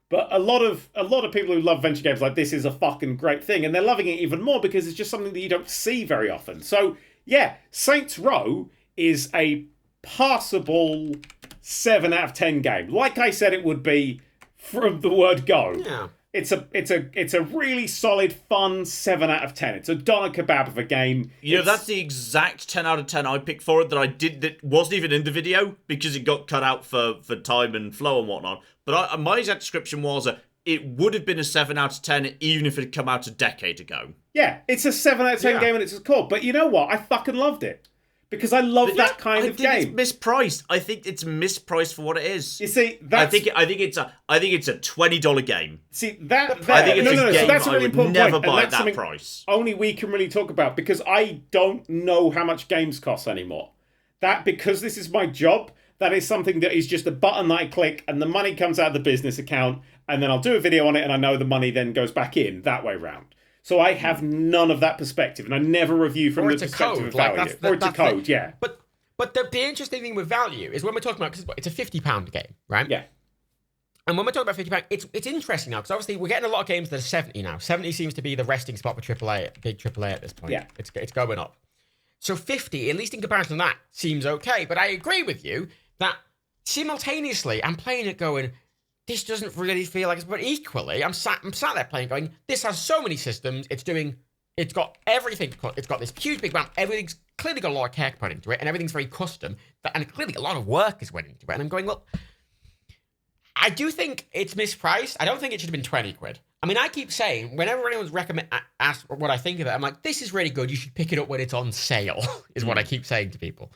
But a lot of people who love adventure games like this is a fucking great thing, and they're loving it even more because it's just something that you don't see very often. So yeah, Saints Row is a passable 7 out of 10 game, like I said it would be from the word go. Yeah. It's a really solid, fun 7 out of 10. It's a doner kebab of a game. That's the exact 10 out of 10 I picked for it that wasn't even in the video because it got cut out for time and flow and whatnot. But my exact description was it would have been a 7 out of 10 even if it had come out a decade ago. Yeah, it's a 7 out of 10 game and it's core. But you know what? I fucking loved it. Because I love that kind of game. I think it's mispriced. I think it's mispriced for what it is. You see, I think it's a $20 game. See that? I think it's a game so that's a really I would important never point. buy at that price. Only we can really talk about because I don't know how much games cost anymore. Because this is my job, that is something that is just a button that I click and the money comes out of the business account and then I'll do a video on it and I know the money then goes back in that way round. So I have none of that perspective, and I never review from the perspective of value. Or it's a code, yeah. But the interesting thing with value is when we're talking about, because it's a £50 game, right? Yeah. And when we're talking about £50, it's interesting now, because obviously we're getting a lot of games that are 70 now. 70 seems to be the resting spot for big AAA at this point. Yeah. It's going up. So 50, at least in comparison to that, seems okay. But I agree with you that simultaneously, I'm playing it going... This doesn't really feel like it's, but equally, I'm sat there playing, going, this has so many systems, it's doing it's got everything. It's got this huge big map. Everything's clearly got a lot of care put into it, and everything's very custom. And clearly a lot of work is went into it. And I'm going, well, I do think it's mispriced. I don't think it should have been 20 quid. I mean, I keep saying, whenever anyone's asked what I think of it, I'm like, this is really good. You should pick it up when it's on sale, is what I keep saying to people.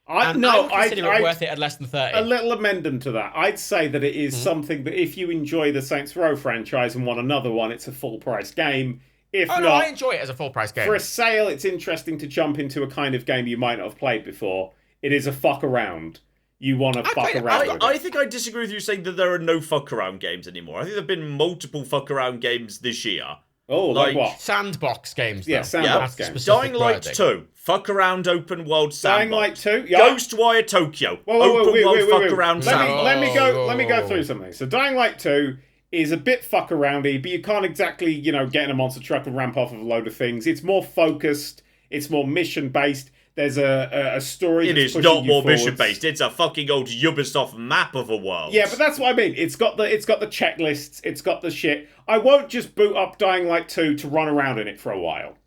I consider it worth it at less than 30. A little amendment to that. I'd say that it is something that if you enjoy the Saints Row franchise and want another one, it's a full price game. If not, I enjoy it as a full price game. For a sale, it's interesting to jump into a kind of game you might not have played before. It is a fuck around. You want to fuck around with it. I think I disagree with you saying that there are no fuck around games anymore. I think there have been multiple fuck around games this year. Oh, like what? Sandbox games. Though. Yeah, sandbox games. Dying Light 2. Fuck around open world sandbox. Dying Light 2? Yeah. Ghostwire Tokyo. Open world fuck around sandbox. Let me go through something. So Dying Light 2 is a bit fuck aroundy, but you can't exactly, get in a monster truck and ramp off of a load of things. It's more focused. It's more mission based. There's a story. It is not more mission based. It's a fucking old Ubisoft map of a world. Yeah, but that's what I mean. It's got the checklists. It's got the shit. I won't just boot up Dying Light 2 to run around in it for a while.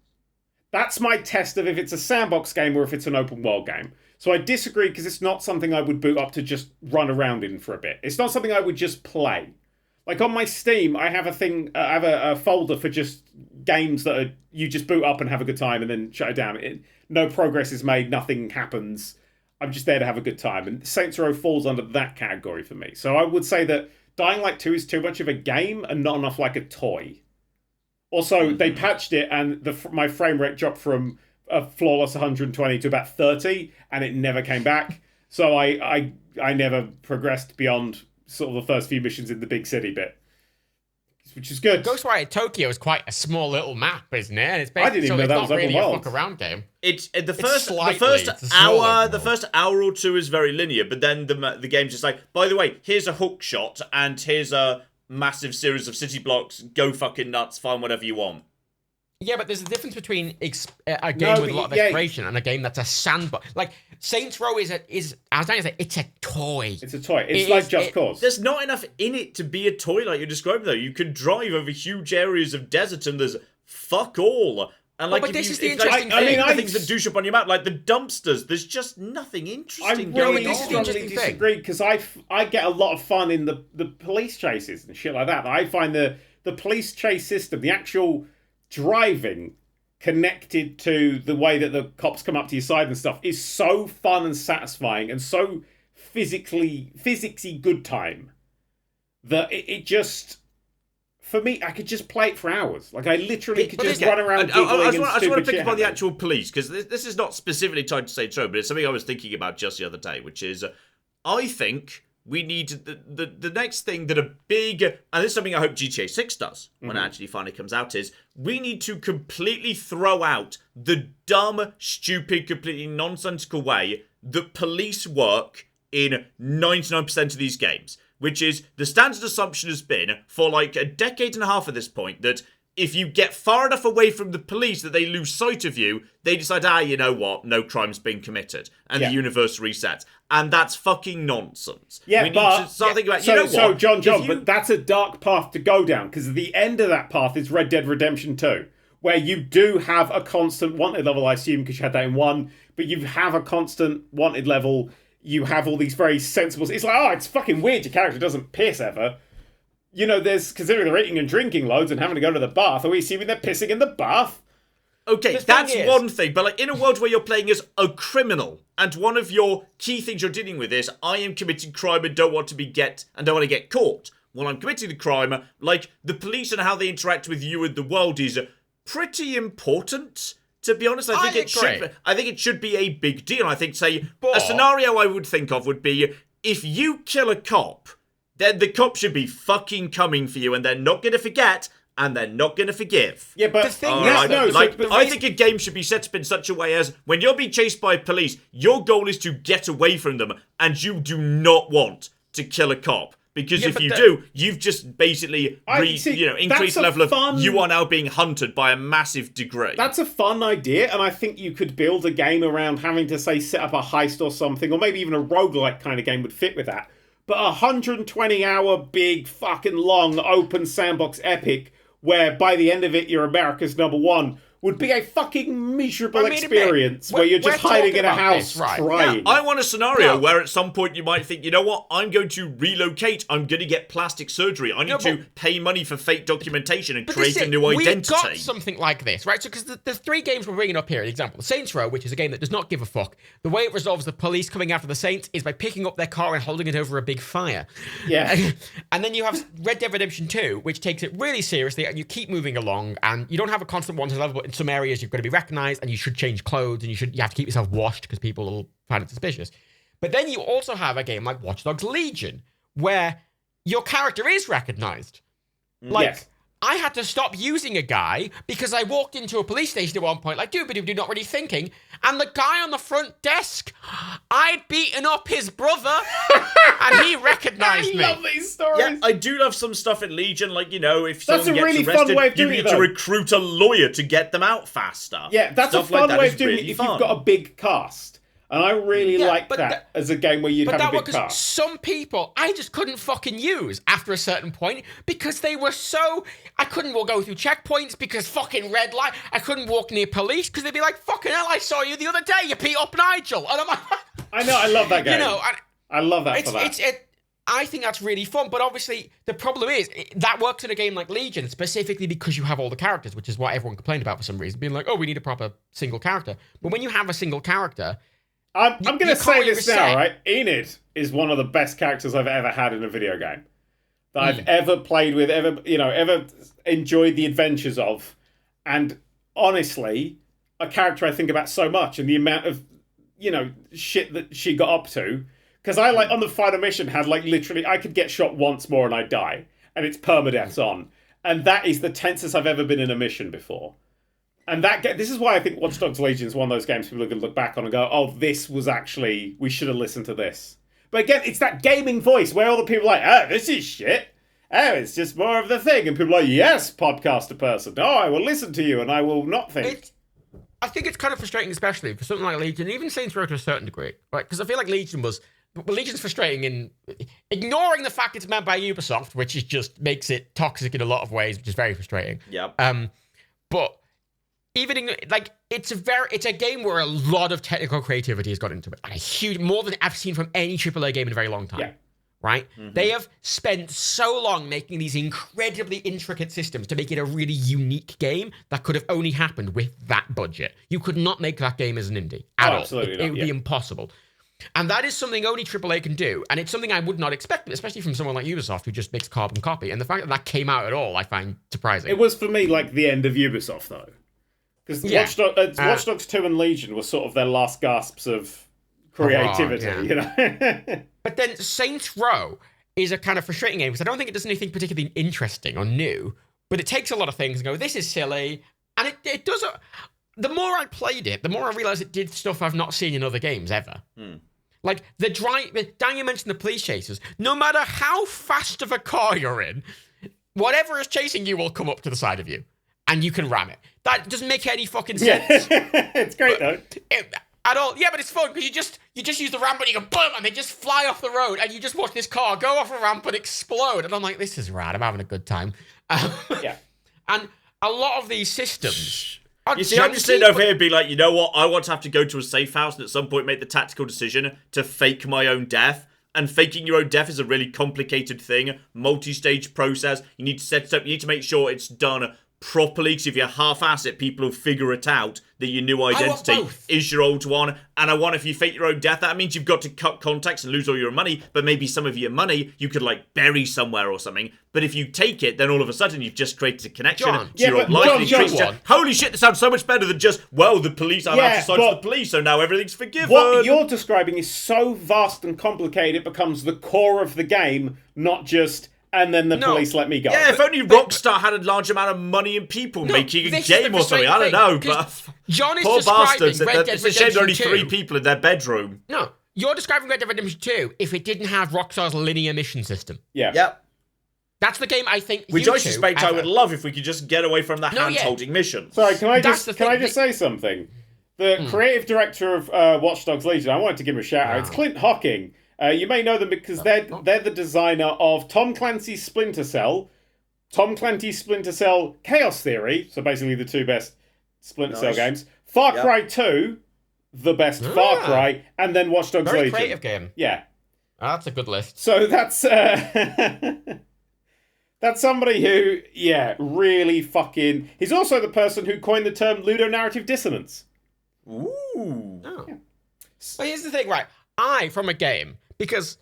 That's my test of if it's a sandbox game or if it's an open world game. So I disagree because it's not something I would boot up to just run around in for a bit. It's not something I would just play. Like on my Steam, I have a folder for just games that you just boot up and have a good time and then shut it down. No progress is made, nothing happens. I'm just there to have a good time. And Saints Row falls under that category for me. So I would say that Dying Light 2 is too much of a game and not enough like a toy. Also, they patched it and my frame rate dropped from a flawless 120 to about 30 and it never came back. So I never progressed beyond sort of the first few missions in the big city bit, which is good. Ghostwire Tokyo is quite a small little map, isn't it? And it's I didn't even know that was really open world. A fuck around game. It's the first hour or two is very linear, but then the game's just like, by the way, here's a hook shot and here's a massive series of city blocks. Go fucking nuts, find whatever you want. Yeah, but there's a difference between a game with a lot of exploration and a game that's a sandbox. Like Saints Row is it's a toy. It's a toy. It's like Just Cause. There's not enough in it to be a toy like you're describing, though. You can drive over huge areas of desert and there's fuck all. And like, but this is the interesting thing. I mean, the things that douche up on your map, like the dumpsters. There's just nothing interesting going on. I really strongly disagree because I get a lot of fun in the police chases and shit like that. I find the police chase system, the actual driving connected to the way that the cops come up to your side and stuff is so fun and satisfying and so physicsy good time that it just, for me, I could just play it for hours. Like I literally could just run around giggling I just want to pick up on the actual police because this is not specifically tied to Saints Row, but it's something I was thinking about just the other day, which is I think we need the next thing that a big, and this is something I hope GTA 6 does when it actually finally comes out, is we need to completely throw out the dumb, stupid, completely nonsensical way that police work in 99% of these games, which is the standard assumption has been for like a decade and a half at this point that if you get far enough away from the police that they lose sight of you, they decide, you know what, no crime's been committed. And the universe resets. And that's fucking nonsense. Yeah, we need to start thinking about, So, John, but that's a dark path to go down, because the end of that path is Red Dead Redemption 2, where you do have a constant wanted level, I assume, because you had that in 1, but you have a constant wanted level, you have all these very sensible... It's like, it's fucking weird your character doesn't piss ever. There's, considering they're eating and drinking loads and having to go to the bath, are we assuming they're pissing in the bath? Okay, that's one thing, but like in a world where you're playing as a criminal, and one of your key things you're dealing with is, I am committing crime and don't want to get caught. While I'm committing the crime, like the police and how they interact with you and the world is pretty important. To be honest, I think it should be a big deal. I think, a scenario I would think of would be if you kill a cop, then the cop should be fucking coming for you, and they're not going to forget, and they're not going to forgive. Yeah, but the thing I think a game should be set up in such a way as when you're being chased by police, your goal is to get away from them, and you do not want to kill a cop. Because if you do, you've just basically increased the level of you are now being hunted by a massive degree. That's a fun idea, and I think you could build a game around having to, set up a heist or something, or maybe even a roguelike kind of game would fit with that. But a 120-hour, big, fucking long, open sandbox epic, where by the end of it, you're America's #1, would be a fucking miserable experience where you're just hiding in a house crying. Yeah, I want a scenario where at some point you might think, you know what, I'm going to relocate, I'm going to get plastic surgery, I need to pay money for fake documentation and create a new identity. We've got something like this, right? So, because the 3 games we're bringing up here, example, Saints Row, which is a game that does not give a fuck, the way it resolves the police coming after the Saints is by picking up their car and holding it over a big fire. Yeah. And then you have Red Dead Redemption 2, which takes it really seriously, and you keep moving along, and you don't have a constant wanted level, but in some areas you've got to be recognized, and you should change clothes, and you have to keep yourself washed because people will find it suspicious. But then you also have a game like Watch Dogs Legion, where your character is recognized. Like, I had to stop using a guy because I walked into a police station at one point, like, doobie-doobie, not really thinking, and the guy on the front desk, I'd beaten up his brother, and he recognized me. I love these stories. Yeah, I do love some stuff in Legion, like, you know, if that's someone a really gets arrested, fun way of you doing need it, to though. recruit a lawyer to get them out faster. Yeah, that's stuff a fun like that way is of doing really it if fun. you've got a big cast. And I really like that as a game where you'd have a big cast. Some people I just couldn't fucking use after a certain point because they were so... I couldn't go through checkpoints because fucking red light. I couldn't walk near police because they'd be like, fucking hell, I saw you the other day, you beat up Nigel. And I'm like... I know, I love that game. You know, I love that for that. I think that's really fun, but obviously the problem is that works in a game like Legion specifically because you have all the characters, which is what everyone complained about for some reason, being like, oh, we need a proper single character. But when you have a single character... I'm going to say this now, right? Enid is one of the best characters I've ever had in a video game. That I've ever played with, ever enjoyed the adventures of. And honestly, a character I think about so much and the amount of, shit that she got up to. Because I, on the final mission, had, literally, I could get shot once more and I'd die. And it's permadeath's on. And that is the tensest I've ever been in a mission before. And this is why I think Watch Dogs Legion is one of those games people are going to look back on and go, oh, this was actually, we should have listened to this. But again, it's that gaming voice where all the people are like, oh, this is shit. Oh, it's just more of the thing. And people are like, yes, podcaster person. Oh, I will listen to you and I will not think. I think it's kind of frustrating, especially for something like Legion, even Saints Row to a certain degree, right? Because I feel like Legion's frustrating in ignoring the fact it's made by Ubisoft, which is just makes it toxic in a lot of ways, which is very frustrating. Yep. But even it's a game where a lot of technical creativity has gone into it, like more than I've seen from any AAA game in a very long time. Yeah. Right? Mm-hmm. They have spent so long making these incredibly intricate systems to make it a really unique game that could have only happened with that budget. You could not make that game as an indie at all. Absolutely not. It would be impossible. And that is something only AAA can do, and it's something I would not expect, especially from someone like Ubisoft who just makes carbon copy. And the fact that came out at all, I find surprising. It was for me like the end of Ubisoft, though. Because Watch Dogs 2 and Legion were sort of their last gasps of creativity, But then Saints Row is a kind of frustrating game because I don't think it does anything particularly interesting or new, but it takes a lot of things and go, this is silly. And it does... The more I played it, the more I realised it did stuff I've not seen in other games ever. Like, Daniel mentioned the police chases. No matter how fast of a car you're in, whatever is chasing you will come up to the side of you. And you can ram it. That doesn't make any fucking sense. It's great, though. At all. Yeah, but it's fun, because you just use the ramp and you go boom, and they just fly off the road, and you just watch this car go off a ramp and explode. And I'm like, this is rad. I'm having a good time. Yeah. And a lot of these systems... You see, I'm just sitting over here being like, you know what? I want to have to go to a safe house and at some point make the tactical decision to fake my own death. And faking your own death is a really complicated thing. Multi-stage process. You need to set it up. You need to make sure it's done properly, because if you half-ass it, people will figure it out that your new identity is your old one. And if you fake your own death, that means you've got to cut contacts and lose all your money, but maybe some of your money you could bury somewhere or something. But if you take it, then all of a sudden you've just created a connection to your old life. Holy shit, this sounds so much better than just, the police, I'm outside of the police, so now everything's forgiven. What you're describing is so vast and complicated, it becomes the core of the game, not just... And then the police let me go. Yeah, if only Rockstar had a large amount of money and people making a game or something. I don't know, but John is poor bastards. Red Dead It's a shame there are only 2. 3 people in their bedroom. No, you're describing Red Dead Redemption 2 if it didn't have Rockstar's linear mission system. Yeah. Yep. That's the game I think. Which I suspect I would love if we could just get away from the hand-holding mission. Sorry, can I just say something? The creative director of Watch Dogs Legion, I wanted to give him a shout out. It's Clint Hocking. You may know them because they're the designer of Tom Clancy's Splinter Cell, Tom Clancy's Splinter Cell Chaos Theory, so basically the 2 best Splinter Cell games. Far Cry 2, the best Far Cry, and then Watch Dogs Legion. Very creative game. Yeah. That's a good list. So that's that's somebody who, really fucking... He's also the person who coined the term ludonarrative dissonance. Ooh. Oh. Yeah. But here's the thing, right? From a game, because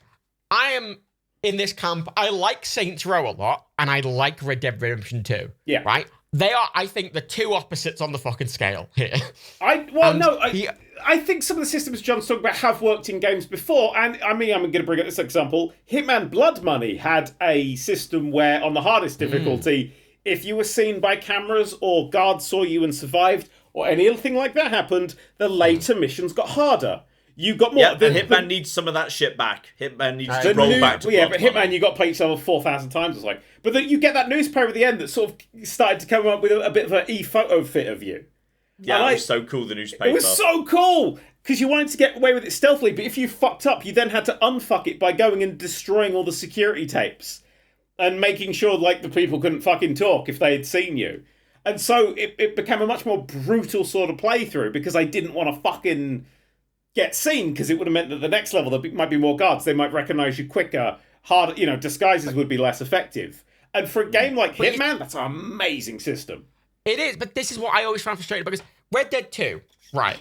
I am in this camp, I like Saints Row a lot, and I like Red Dead Redemption 2. Yeah. Right? They are, I think, the two opposites on the fucking scale here. I think some of the systems John's talking about have worked in games before, and I mean, I'm going to bring up this example. Hitman Blood Money had a system where, on the hardest difficulty, if you were seen by cameras or guards saw you and survived, or anything like that happened, the later missions got harder. You got more. Yeah, and Hitman needs some of that shit back. Hitman needs to roll back to but Hitman, you got to play yourself 4,000 times or something. But then you get that newspaper at the end that sort of started to come up with a bit of an e-photo fit of you. Yeah, it was so cool, the newspaper. It was so cool! Because you wanted to get away with it stealthily, but if you fucked up, you then had to unfuck it by going and destroying all the security tapes. And making sure, like, the people couldn't fucking talk if they had seen you. And so it became a much more brutal sort of playthrough, because I didn't want to fucking get seen, because it would have meant that the next level there might be more guards, they might recognise you quicker, harder, disguises would be less effective. And for a game like Hitman, that's an amazing system. It is, but this is what I always found frustrating, because Red Dead 2, right,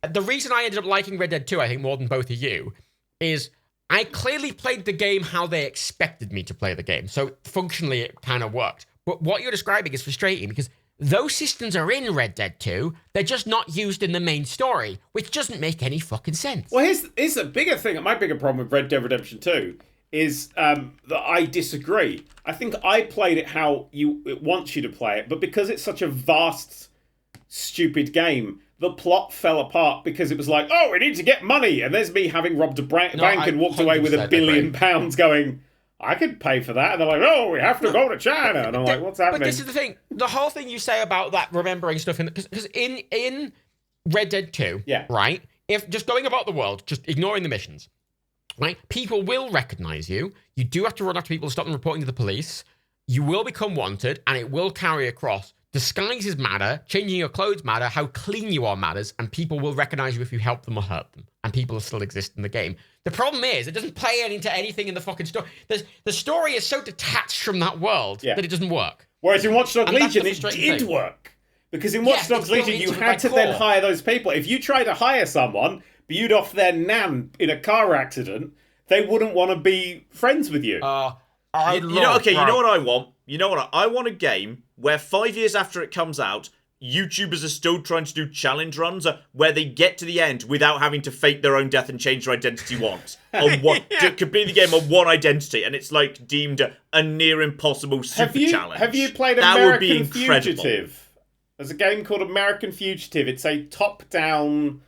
the reason I ended up liking Red Dead 2, I think, more than both of you, is I clearly played the game how they expected me to play the game, so functionally it kind of worked. But what you're describing is frustrating, because those systems are in Red Dead 2, they're just not used in the main story, which doesn't make any fucking sense. Well, here's a bigger thing. My bigger problem with Red Dead Redemption 2 is that I disagree. I think I played it how it wants you to play it, but because it's such a vast, stupid game, the plot fell apart because it was like, oh, we need to get money, and there's me having robbed a bank and walked away with £1 billion going, I could pay for that. And they're like, oh, we have to go to China. And I'm like, what's happening? But this is the thing. The whole thing you say about that remembering stuff, because in Red Dead 2, right, if just going about the world, just ignoring the missions, right, people will recognize you. You do have to run after people to stop them reporting to the police. You will become wanted, and it will carry across. Disguises matter, changing your clothes matter, how clean you are matters, and people will recognize you if you help them or hurt them. And people will still exist in the game. The problem is, it doesn't play into anything in the fucking story. The story is so detached from that world that it doesn't work. Whereas in Watch Dogs Legion, it did work. Because in Watch Dogs Legion, you had to then hire those people. If you try to hire someone, viewed off their nan in a car accident, they wouldn't want to be friends with you. You know what I want? You know what? I want a game where 5 years after it comes out, YouTubers are still trying to do challenge runs where they get to the end without having to fake their own death and change their identity once. To complete the game on one identity, and it's like deemed a near impossible super challenge. Have you played American Fugitive? There's a game called American Fugitive. It's a top-down,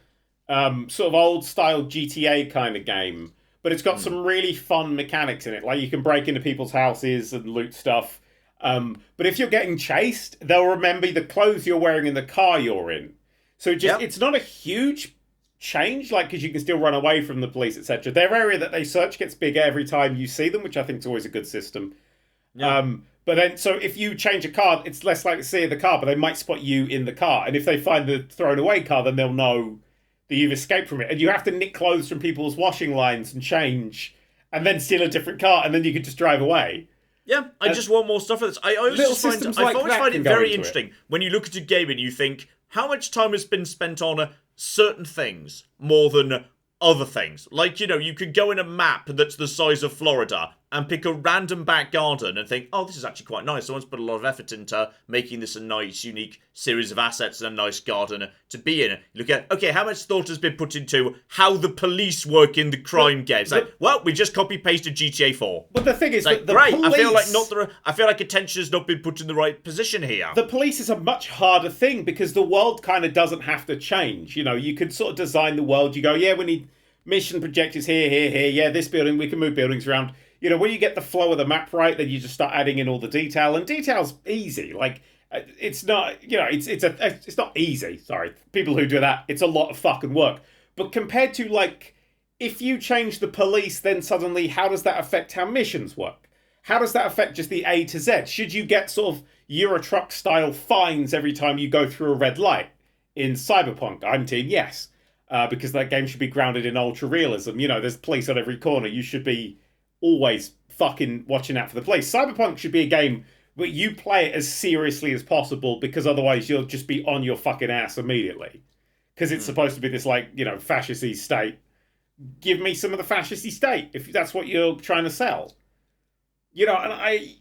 sort of old-style GTA kind of game. But it's got some really fun mechanics in it. Like, you can break into people's houses and loot stuff. But if you're getting chased, they'll remember the clothes you're wearing in the car you're in. So it's not a huge change, like, because you can still run away from the police, etc. Their area that they search gets bigger every time you see them, which I think is always a good system. Yeah. But then, so if you change a car, it's less likely to see the car, but they might spot you in the car. And if they find the thrown away car, then they'll know that you've escaped from it. And you have to nick clothes from people's washing lines and change, and then steal a different car, and then you can just drive away. Yeah, I just want more stuff for this. I always find it very interesting when you look at a game and you think, how much time has been spent on certain things more than other things? Like, you could go in a map that's the size of Florida and pick a random back garden and think, oh, this is actually quite nice. Someone's put a lot of effort into making this a nice, unique series of assets and a nice garden to be in. You look at, okay, how much thought has been put into how the police work in the crime games? We just copy-pasted GTA 4. But the thing is, the police... I feel like attention has not been put in the right position here. The police is a much harder thing because the world kind of doesn't have to change. You could sort of design the world. You go, we need mission projectors here. Yeah, this building, we can move buildings around. When you get the flow of the map right, then you just start adding in all the detail. And detail's easy. Like, it's not, it's not easy. Sorry. People who do that, it's a lot of fucking work. But compared to, like, if you change the police, then suddenly how does that affect how missions work? How does that affect just the A to Z? Should you get sort of Euro truck style fines every time you go through a red light? in Cyberpunk. I'm team yes, because that game should be grounded in ultra realism. You know, there's police on every corner. You should be always fucking watching out for the police. Cyberpunk should be a game where you play it as seriously as possible, because otherwise you'll just be on your fucking ass immediately. Because it's supposed to be this, like, you know, fascist-y state. Give me some of the fascist-y state, if that's what you're trying to sell. You know, and I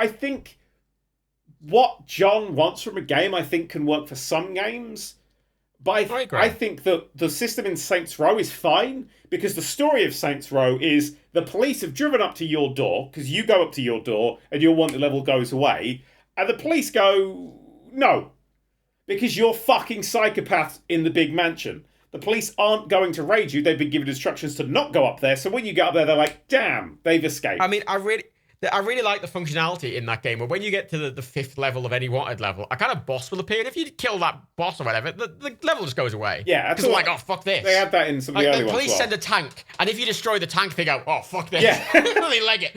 think what John wants from a game, I think, can work for some games. But I think that the system in Saints Row is fine, because the story of Saints Row is the police have driven up to your door, because you go up to your door and your wanted level goes away, and the police go, no, because you're fucking psychopaths in the big mansion. The police aren't going to raid you. They've been given instructions to not go up there, so when you get up there, they're like, damn, they've escaped. I mean, I really like the functionality in that game, where when you get to the 5th level of any wanted level, a kind of boss will appear, and if you kill that boss or whatever, the level just goes away. Yeah, because they're like, oh, fuck this. They had that in some of the early ones. The police send a tank, and if you destroy the tank, they go, oh, fuck this. Yeah. They leg it.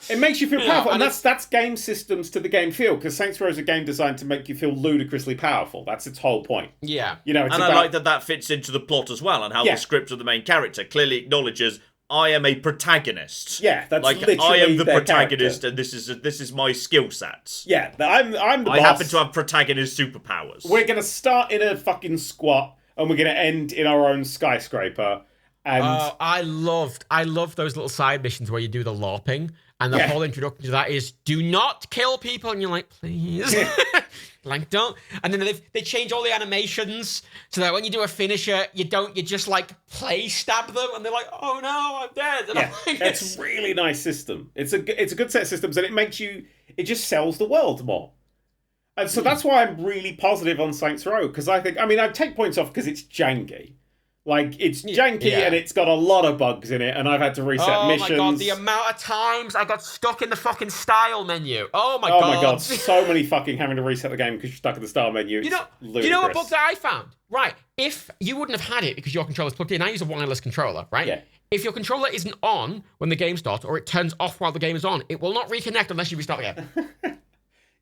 It makes you feel powerful, and that's game systems to the game feel, because Saints Row is a game designed to make you feel ludicrously powerful. That's its whole point. Yeah. You know, and I like that fits into the plot as well, and how the script of the main character clearly acknowledges, I am a protagonist. Yeah, that's like literally I am the character. protagonist, and this is my skill sets. Yeah, I'm the boss. I happen to have protagonist superpowers. We're gonna start in a fucking squat, and we're gonna end in our own skyscraper. And I loved those little side missions where you do the LARPing, and the whole introduction to that is do not kill people, and you're like, please. Like, don't. And then they change all the animations so that when you do a finisher, you just like play stab them, and they're like, oh no, I'm dead. And like, it's a really nice system. It's a good set of systems, and it just sells the world more. And so that's why I'm really positive on Saints Row, because I take points off because it's janky. Like, it's janky and it's got a lot of bugs in it, and I've had to reset missions. Oh my god, the amount of times I got stuck in the fucking style menu. Oh my god. Oh my god, so many fucking having to reset the game because you're stuck in the style menu. You know what bug that I found? Right, if you wouldn't have had it because your controller's plugged in, I use a wireless controller, right? Yeah. If your controller isn't on when the game starts, or it turns off while the game is on, it will not reconnect unless you restart the game.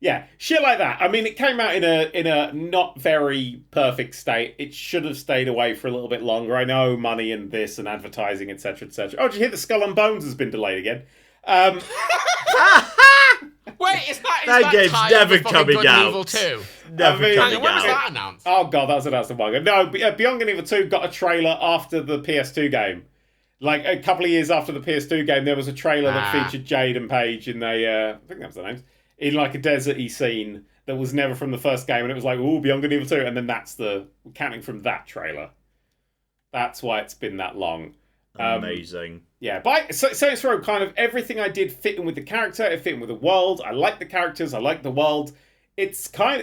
Yeah, shit like that. I mean, it came out in a not very perfect state. It should have stayed away for a little bit longer. I know money and this and advertising, etc., etc. Oh, did you hear the Skull and Bones has been delayed again? Wait, is that game's never coming out. Evil 2? Never coming when was out. that announced? Oh god, that was announced a while ago. No, Beyond Good and Evil 2 got a trailer after the PS2 game. Like, a couple of years after the PS2 game, there was a trailer that featured Jade and Paige in I think that was their names, in like a desert-y scene that was never from the first game, and it was like, ooh, Beyond Good and Evil 2, and then that's counting from that trailer. That's why it's been that long. Amazing. Yeah, but Saints Row, kind of everything I did fit in with the character, it fit in with the world. I like the characters, I like the world. It's a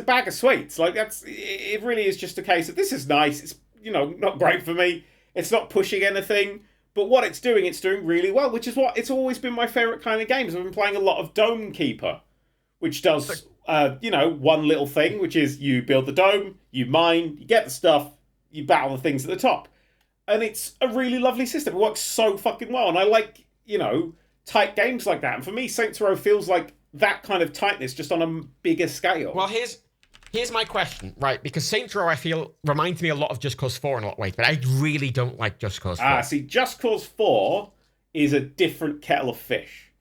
bag of sweets. Like, it really is just a case of, this is nice, it's, not great for me. It's not pushing anything. But what it's doing really well, which is what it's always been my favourite kind of games. I've been playing a lot of Dome Keeper, which does, one little thing, which is you build the dome, you mine, you get the stuff, you battle the things at the top. And it's a really lovely system. It works so fucking well. And I like, tight games like that. And for me, Saints Row feels like that kind of tightness, just on a bigger scale. Well, Here's my question, right? Because Saints Row, I feel, reminds me a lot of Just Cause 4 in a lot of ways, but I really don't like Just Cause 4. See, Just Cause 4 is a different kettle of fish.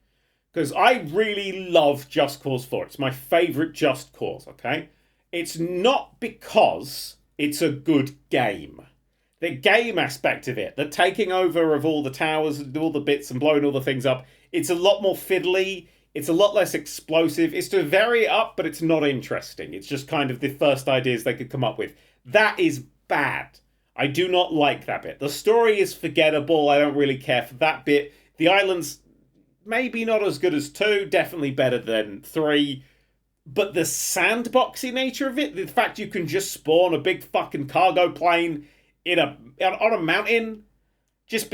Because I really love Just Cause 4. It's my favourite Just Cause, okay? It's not because it's a good game. The game aspect of it, the taking over of all the towers and all the bits and blowing all the things up, it's a lot more fiddly. It's a lot less explosive. It's to vary it up, but it's not interesting. It's just kind of the first ideas they could come up with. That is bad. I do not like that bit. The story is forgettable. I don't really care for that bit. The islands, maybe not as good as 2, definitely better than 3. But the sandboxy nature of it, the fact you can just spawn a big fucking cargo plane on a mountain just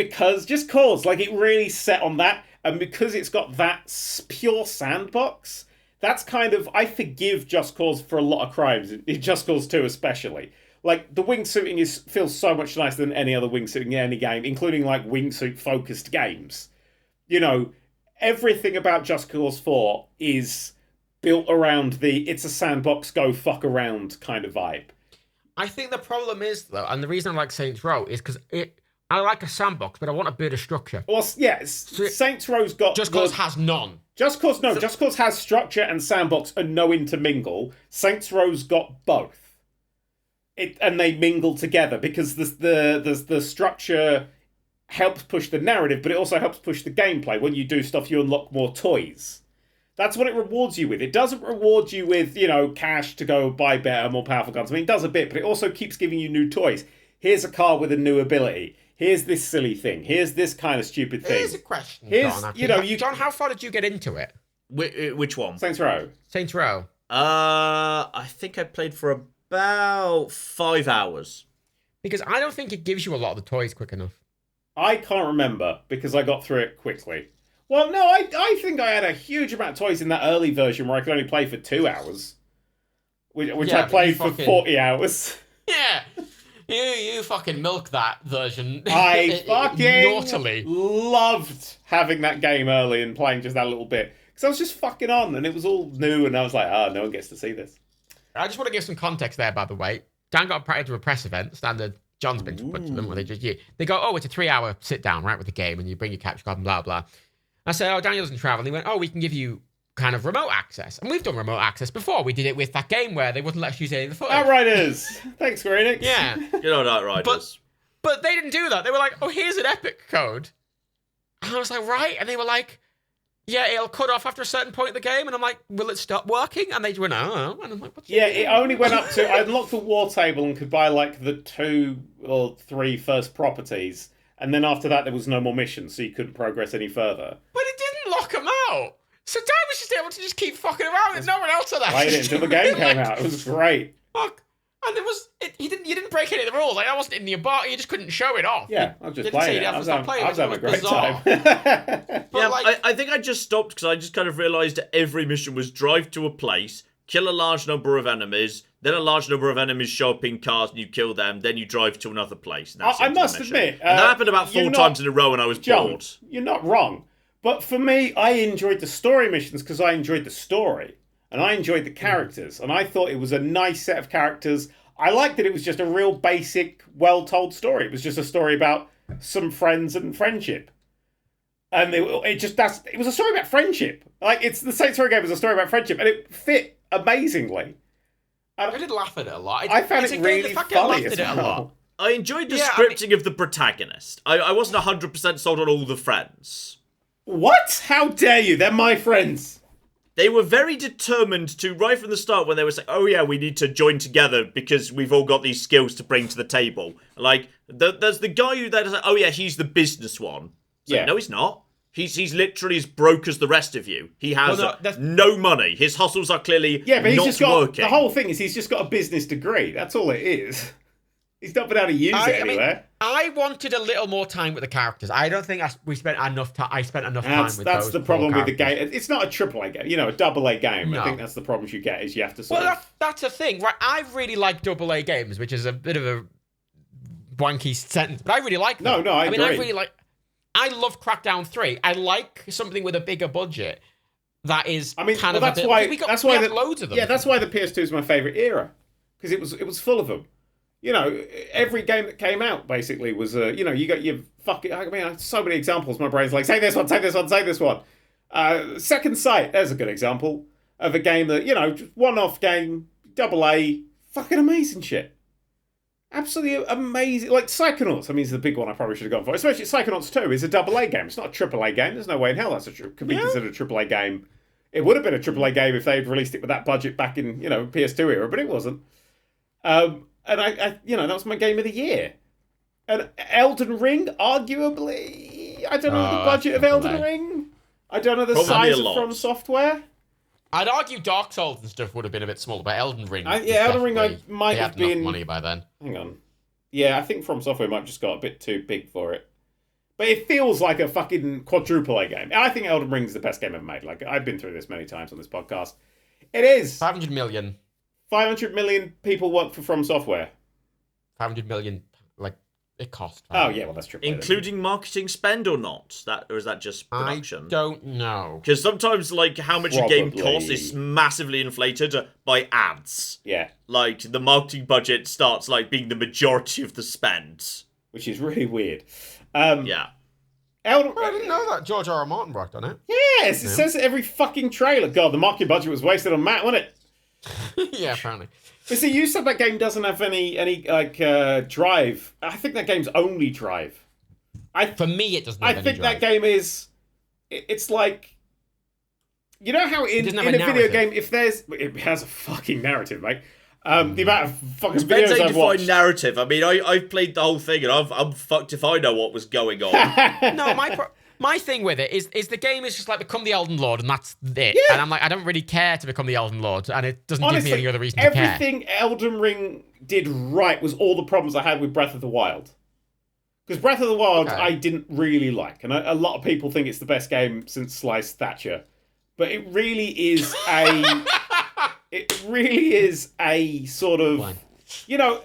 cause, like, it really set on that. And because it's got that pure sandbox, that's kind of, I forgive Just Cause for a lot of crimes, in Just Cause 2 especially. Like, the wingsuiting feels so much nicer than any other wingsuiting in any game, including, like, wingsuit-focused games. Everything about Just Cause 4 is built around the it's a sandbox, go fuck around kind of vibe. I think the problem is, though, and the reason I like Saints Row is because I like a sandbox, but I want a bit of structure. Well, yes, Saints Row's got... Just Cause has none. Just Cause has structure and sandbox and no intermingle. Saints Row's got both. And they mingle together because the structure helps push the narrative, but it also helps push the gameplay. When you do stuff, you unlock more toys. That's what it rewards you with. It doesn't reward you with, cash to go buy better, more powerful guns. I mean, it does a bit, but it also keeps giving you new toys. Here's a car with a new ability. Here's this silly thing. Here's this kind of stupid thing. Here's a question, John. John, how far did you get into it? Which one? Saints Row. Saints Row. I think I played for about 5 hours. Because I don't think it gives you a lot of the toys quick enough. I can't remember because I got through it quickly. Well, no, I think I had a huge amount of toys in that early version where I could only play for 2 hours. Which I played for 40 hours. Yeah. You fucking milk that version. I fucking naughtily loved having that game early and playing just that little bit. Because I was just fucking on and it was all new and I was like, no one gets to see this. I just want to give some context there, by the way. Dan got invited to a press event, standard. John's been to a bunch of them where they go, it's a 3-hour sit down, right, with the game and you bring your capture card and blah, blah. I said, Daniel doesn't travel. And he went, we can give you kind of remote access. And we've done remote access before. We did it with that game where they wouldn't let us use any of the footage. Outriders. Thanks, Square Enix. Yeah. Outriders. But they didn't do that. They were like, here's an epic code. And I was like, right. And they were like, yeah, it'll cut off after a certain point in the game. And I'm like, will it stop working? And they went, oh. And I'm like, what's it only went up to, I unlocked the war table and could buy like the 2 or 3 first properties. And then after that, there was no more missions, so you couldn't progress any further. But it didn't lock them out. So Dan was just able to just keep fucking around with no one else on that. Played it until the game came out. It was great. Fuck. And you didn't break any of the rules. Like, I wasn't in the bar. You just couldn't show it off. Yeah, I was just playing it. I was having a great time. I think I just stopped because I just kind of realised that every mission was drive to a place, kill a large number of enemies, then a large number of enemies show up in cars and you kill them, then you drive to another place. I must admit... and that happened about 4 times in a row and I was bored. You're not wrong. But for me, I enjoyed the story missions because I enjoyed the story. And I enjoyed the characters. And I thought it was a nice set of characters. I liked that it was just a real basic, well-told story. It was just a story about some friends and friendship. And it was a story about friendship. Like, it's the Saints Row game was a story about friendship. And it fit amazingly. I did laugh at it a lot. I found it really funny as well. I enjoyed the scripting of the protagonist. I wasn't 100% sold on all the friends. What? How dare you? They're my friends. They were very determined to, right from the start, when they were saying, we need to join together because we've all got these skills to bring to the table. Like, there's the guy he's the business one. Like, no, he's not. He's literally as broke as the rest of you. He has no money. His hustles are clearly but he's not just got, working. The whole thing is he's just got a business degree. That's all it is. He's not been able to use it anywhere. I wanted a little more time with the characters. I don't think we spent enough time. I spent enough time with those. That's the problem with the game. It's not a AAA game. A AA game. No. I think that's the problems you get is you have to sort of... That's a thing, right? I really like AA games, which is a bit of a wanky sentence, but I really like them. No, I agree. I love Crackdown 3. I like something with a bigger budget. That is that's why loads of them. Yeah, that's why the PS2 is my favourite era. Because it was full of them. Every game that came out basically was, you got your fucking... I mean, so many examples. My brain's like, say this one, say this one, say this one. Second Sight, there's a good example of a game that, just one-off game, AA, fucking amazing shit. Absolutely amazing. Like Psychonauts, is the big one I probably should have gone for. Especially Psychonauts 2 is a AA game. It's not a AAA game. There's no way in hell could be considered a AAA game. It would have been a AAA game if they'd released it with that budget back in, PS2 era, but it wasn't. And I that was my game of the year. And Elden Ring, arguably, I don't know the budget of Elden Ring. I don't know the size of From Software. I'd argue Dark Souls and stuff would have been a bit smaller, but Elden Ring... Elden Ring might have been... enough money by then. Hang on. Yeah, I think From Software might have just got a bit too big for it. But it feels like a fucking quadruple A game. And I think Elden Ring's the best game ever made. Like, I've been through this many times on this podcast. It is. 500 million. 500 million people work for From Software. 500 million, It cost. Oh yeah, well that's true. Including marketing spend or not? Or is that just production? I don't know. Because sometimes, like, how much a game Probably. costs is massively inflated by ads. Yeah. Like, the marketing budget starts, like, being the majority of the spend. Which is really weird. Yeah. I didn't know that George R. R. Martin worked on it. Yes, it says it every fucking trailer. God, the marketing budget was wasted on Matt, wasn't it? Yeah, apparently. But see, you said that game doesn't have any drive. I think that game's only drive. For me, it doesn't have I think any drive. that game is... It's like... You know how in a narrative. video game, if there's... It has a fucking narrative, mate. The amount of fucking Depends videos how you I've watched. define narrative. I mean, I've played the whole thing, and I'm fucked if I know what was going on. No, my thing with it is the game is just like become the Elden Lord, and that's it. Yeah. And I'm like, I don't really care to become the Elden Lord, and it doesn't Honestly, give me any other reason to care. everything Elden Ring did right was all the problems I had with Breath of the Wild. Because Breath of the Wild I didn't really like, and a lot of people think it's the best game since Sliced Thatcher. But it really is a... It really is a sort of, you know,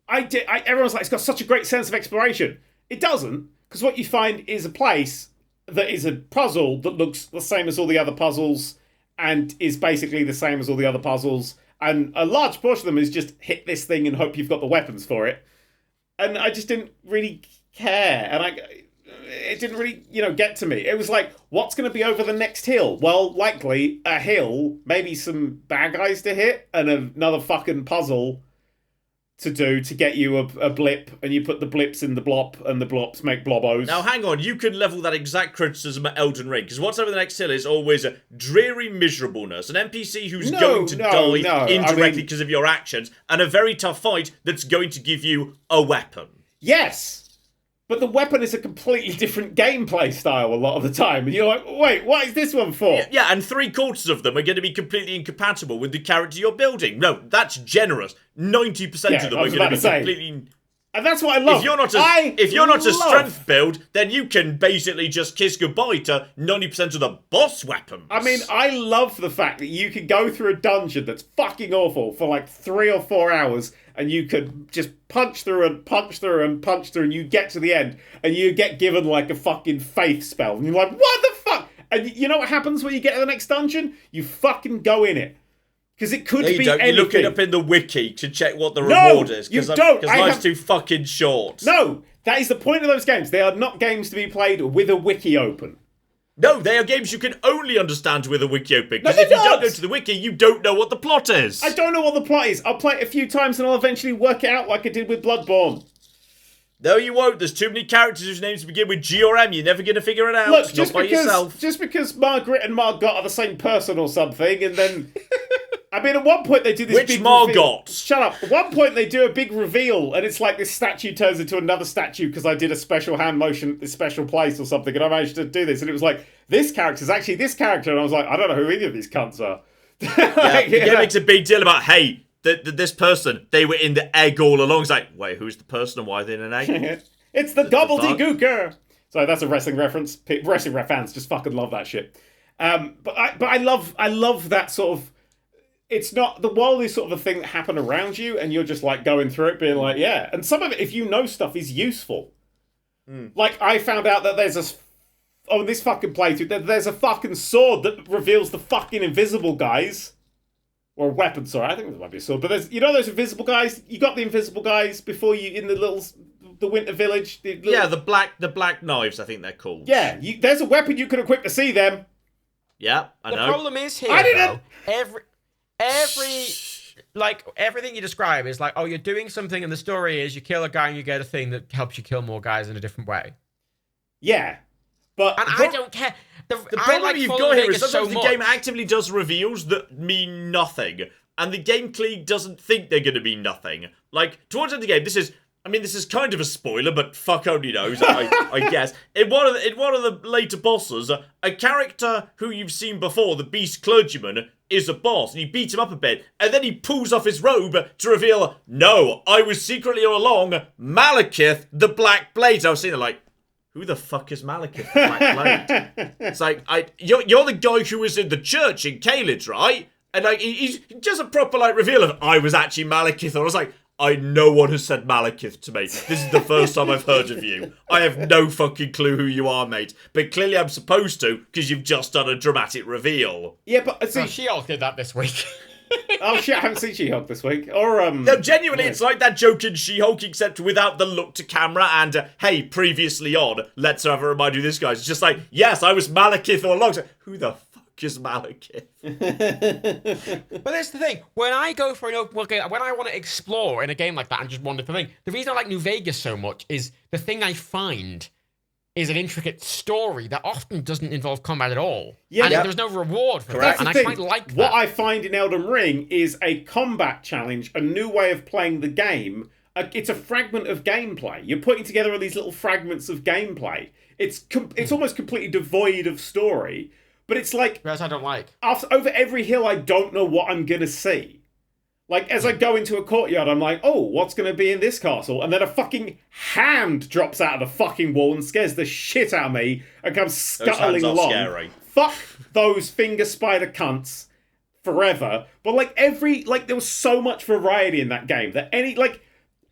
everyone's like, it's got such a great sense of exploration. It doesn't, because what you find is a place that is a puzzle that looks the same as all the other puzzles and is basically the same as all the other puzzles. And a large portion of them is just hit this thing and hope you've got the weapons for it. And I just didn't really care. And it didn't really, get to me. It was like, what's going to be over the next hill? Well, likely a hill, maybe some bad guys to hit, and another fucking puzzle to do to get you a blip, and you put the blips in the blop, and the blops make blobos. Now, hang on, you can level that exact criticism at Elden Ring, because what's over the next hill is always a dreary miserableness, an NPC who's going to die indirectly because of your actions, and a very tough fight that's going to give you a weapon. Yes! But the weapon is a completely different gameplay style a lot of the time. And you're like, wait, what is this one for? Yeah, and 3/4 of them are going to be completely incompatible with the character you're building. No, that's generous. 90% of them are going to be completely... And that's what I love. If you're not a strength build, then you can basically just kiss goodbye to 90% of the boss weapons. I mean, I love the fact that you can go through a dungeon that's fucking awful for like 3 or 4 hours, and you could just punch through and punch through and punch through, and you get to the end, and you get given like a fucking faith spell, and you're like, what the fuck? And you know what happens when you get to the next dungeon? You fucking go in it. Because it could be anything. You look it up in the wiki to check what the reward is. You don't. Because life's too fucking short. No, that is the point of those games. They are not games to be played with a wiki open. No, they are games you can only understand with a wiki open. Because if you don't go to the wiki, you don't know what the plot is. I don't know what the plot is. I'll play it a few times and I'll eventually work it out like I did with Bloodborne. No, you won't. There's too many characters whose names begin with G or M. You're never going to figure it out. Look, yourself. Just because Margaret and Margot are the same person or something, and then... I mean, at one point they do this Which big Margot? reveal. Shut up. At one point they do a big reveal, and it's like this statue turns into another statue because I did a special hand motion at this special place or something, and I managed to do this, and it was like, this character's actually this character, and I was like, I don't know who any of these cunts are. The game makes a big deal about, hey, this person, they were in the egg all along. It's like, wait, who's the person and why are they in an egg? It's the gobbledygooker. So that's a wrestling reference. Wrestling fans just fucking love that shit. But I love that sort of. It's not, the world is sort of a thing that happened around you, and you're just like going through it, being like, yeah. And some of it, if you know stuff, is useful. Like I found out that there's this fucking playthrough, there's a fucking sword that reveals the fucking invisible guys. Or a weapon, sorry. I think there might be a sword. But there's, those invisible guys? You got the invisible guys before you, in the winter village. Yeah, the black knives, I think they're called. Yeah, there's a weapon you can equip to see them. Yeah, I know. The problem is here, though, everything you describe is like, oh, you're doing something, and the story is you kill a guy and you get a thing that helps you kill more guys in a different way. Yeah, but I don't care. The problem you've got here is sometimes the game actively does reveals that mean nothing, and the game clearly doesn't think they're going to mean nothing. Like, towards the end of the game, this is kind of a spoiler, but fuck only knows, I guess. In one of the later bosses, a character who you've seen before, the Beast Clergyman, is a boss, and you beat him up a bit, and then he pulls off his robe to reveal, no, I was secretly all along Malekith, the Black Blade. I was sitting there like, who the fuck is Malekith, the Black Blade? It's like, you're the guy who was in the church in Caelid, right? And like, he just a proper like reveal of, I was actually Malekith, and I was like, no one has said Malekith to me. This is the first time I've heard of you. I have no fucking clue who you are, mate. But clearly I'm supposed to, because you've just done a dramatic reveal. Yeah, but see, She-Hulk did that this week. Oh shit, I haven't seen She-Hulk this week. Or No, genuinely, it's like that joke in She-Hulk, except without the look to camera and, hey, previously on, let's have a reminder of this, guys. It's just like, yes, I was Malekith all along. So, who the fuck is Malekith? But that's the thing. When I go for an open world game, when I want to explore in a game like that and just wander through the thing, the reason I like New Vegas so much is the thing I find is an intricate story that often doesn't involve combat at all. Yeah, and there's no reward for That's that, and the I thing. quite like that. What I find in Elden Ring is a combat challenge, a new way of playing the game. It's a fragment of gameplay. You're putting together all these little fragments of gameplay. It's almost completely devoid of story, but it's like... Whereas I don't like. Over every hill, I don't know what I'm going to see. Like, as I go into a courtyard, I'm like, oh, what's going to be in this castle? And then a fucking hand drops out of the fucking wall and scares the shit out of me and comes scuttling along. Scary. Fuck those finger spider cunts forever. But, there was so much variety in that game that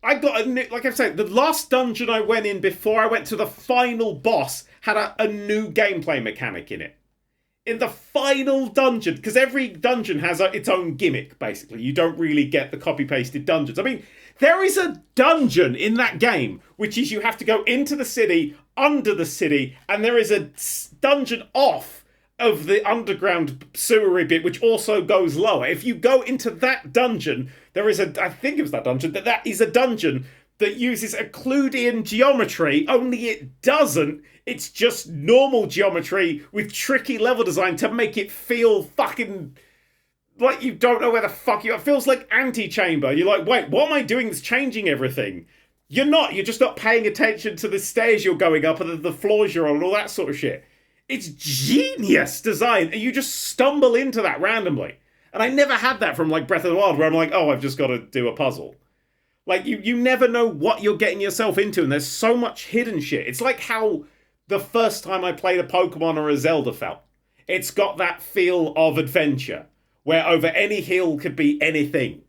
I got a new, like I said, the last dungeon I went in before I went to the final boss had a new gameplay mechanic in it. In the final dungeon, because every dungeon has its own gimmick, basically. You don't really get the copy-pasted dungeons. I mean, there is a dungeon in that game, which is you have to go into the city, under the city, and there is a dungeon off of the underground sewery bit, which also goes lower. If you go into that dungeon, I think it was that dungeon, that is a dungeon that uses Euclidean geometry, only it doesn't. It's just normal geometry with tricky level design to make it feel fucking like you don't know where the fuck you are. It feels like Antichamber. You're like, wait, what am I doing that's changing everything? You're not. You're just not paying attention to the stairs you're going up and the floors you're on and all that sort of shit. It's genius design, and you just stumble into that randomly. And I never had that from like Breath of the Wild, where I'm like, oh, I've just got to do a puzzle. Like, you never know what you're getting yourself into, and there's so much hidden shit. It's like how the first time I played a Pokemon or a Zelda felt. It's got that feel of adventure, where over any hill could be anything.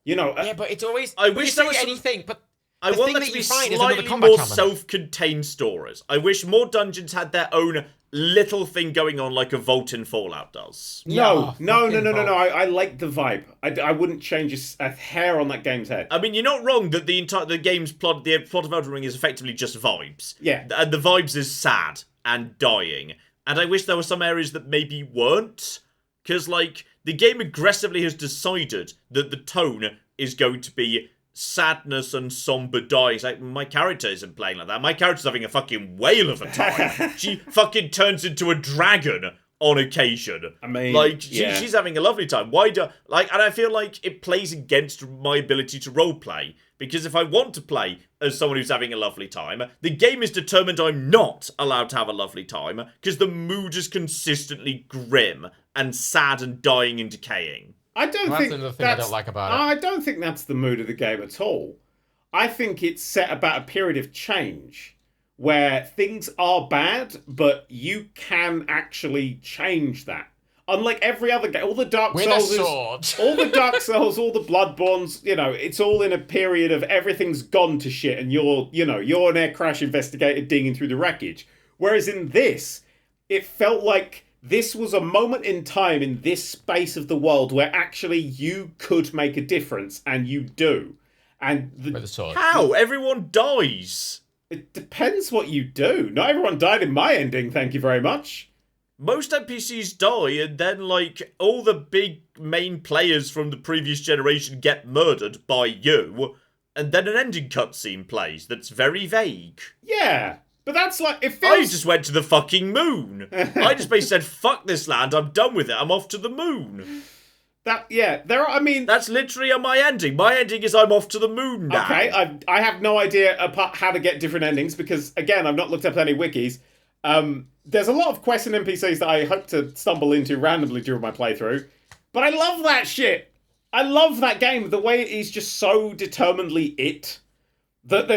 You know. Yeah, but it's always... I wish there was anything, but... I want there to be slightly more self-contained stories. I wish more dungeons had their own little thing going on like a Vault in Fallout does. No. I like the vibe. I wouldn't change a hair on that game's head. I mean, you're not wrong that the game's plot, the plot of Elden Ring is effectively just vibes. Yeah. And the vibes is sad and dying. And I wish there were some areas that maybe weren't. Because, like, the game aggressively has decided that the tone is going to be sadness and somber dying. It's like, my character isn't playing like that. My character's having a fucking whale of a time. She fucking turns into a dragon on occasion. I mean, like, she's having a lovely time. And I feel like it plays against my ability to roleplay. Because if I want to play as someone who's having a lovely time, the game is determined I'm not allowed to have a lovely time, because the mood is consistently grim and sad and dying and decaying. I don't think that's the thing I don't like about it. I don't think that's the mood of the game at all. I think it's set about a period of change where things are bad, but you can actually change that. Unlike every other game, all the Dark Souls, all the Bloodborns, it's all in a period of everything's gone to shit, and you're an air crash investigator digging through the wreckage. Whereas in this, it felt like this was a moment in time in this space of the world where actually you could make a difference, and you do. And how? Everyone dies. It depends what you do. Not everyone died in my ending, thank you very much. Most NPCs die, and then, like, all the big main players from the previous generation get murdered by you, and then an ending cutscene plays that's very vague. Yeah. But that's like, it feels... I just went to the fucking moon. I just basically said, fuck this land, I'm done with it, I'm off to the moon. That's literally my ending. My ending is I'm off to the moon now. Okay, I have no idea how to get different endings, because, again, I've not looked up any wikis. There's a lot of quests and NPCs that I hope to stumble into randomly during my playthrough. But I love that shit. I love that game. The way it is just so determinedly it. That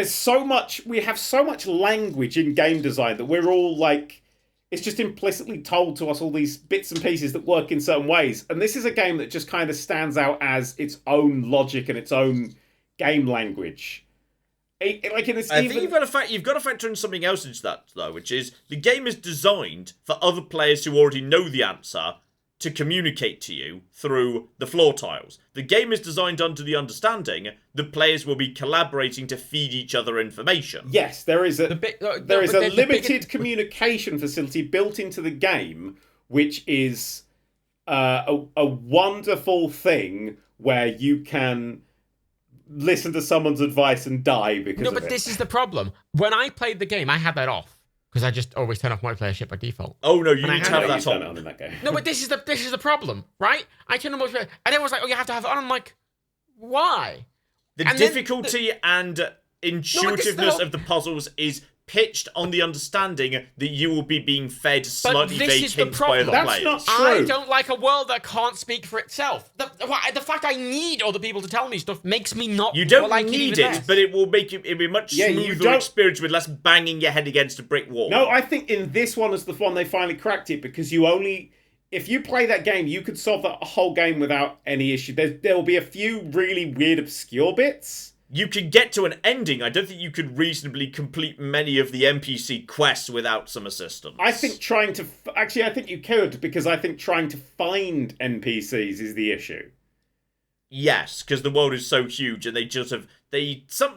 we have so much language in game design that we're all like, it's just implicitly told to us all these bits and pieces that work in certain ways. And this is a game that just kind of stands out as its own logic and its own game language. I think you've got to factor in something else into that, though, which is the game is designed for other players who already know the answer to communicate to you through the floor tiles. The game is designed under the understanding that players will be collaborating to feed each other information. Yes, there is a limited communication facility built into the game, which is a wonderful thing where you can listen to someone's advice and die because of it. No, but this is the problem. When I played the game, I had that off. Because I just always turn off multiplayer by default. Oh no, you need to have that on. In that game. No, but this is the problem, right? I turn on multiplayer, and everyone's like, "Oh, you have to have it on." I'm like, "Why?" The difficulty and intuitiveness of the puzzles is pitched on the understanding that you will be being fed slightly vague hints by other players. That's not true. I don't like a world that can't speak for itself. The fact I need other people to tell me stuff makes me not. You don't like need it, it, but it will make it be a much smoother experience with less banging your head against a brick wall. No, I think in this one is the one they finally cracked it, because if you play that game, you could solve that whole game without any issue. There will be a few really weird, obscure bits. You could get to an ending. I don't think you could reasonably complete many of the NPC quests without some assistance. I think I think you could, because I think trying to find NPCs is the issue. Yes, because the world is so huge, and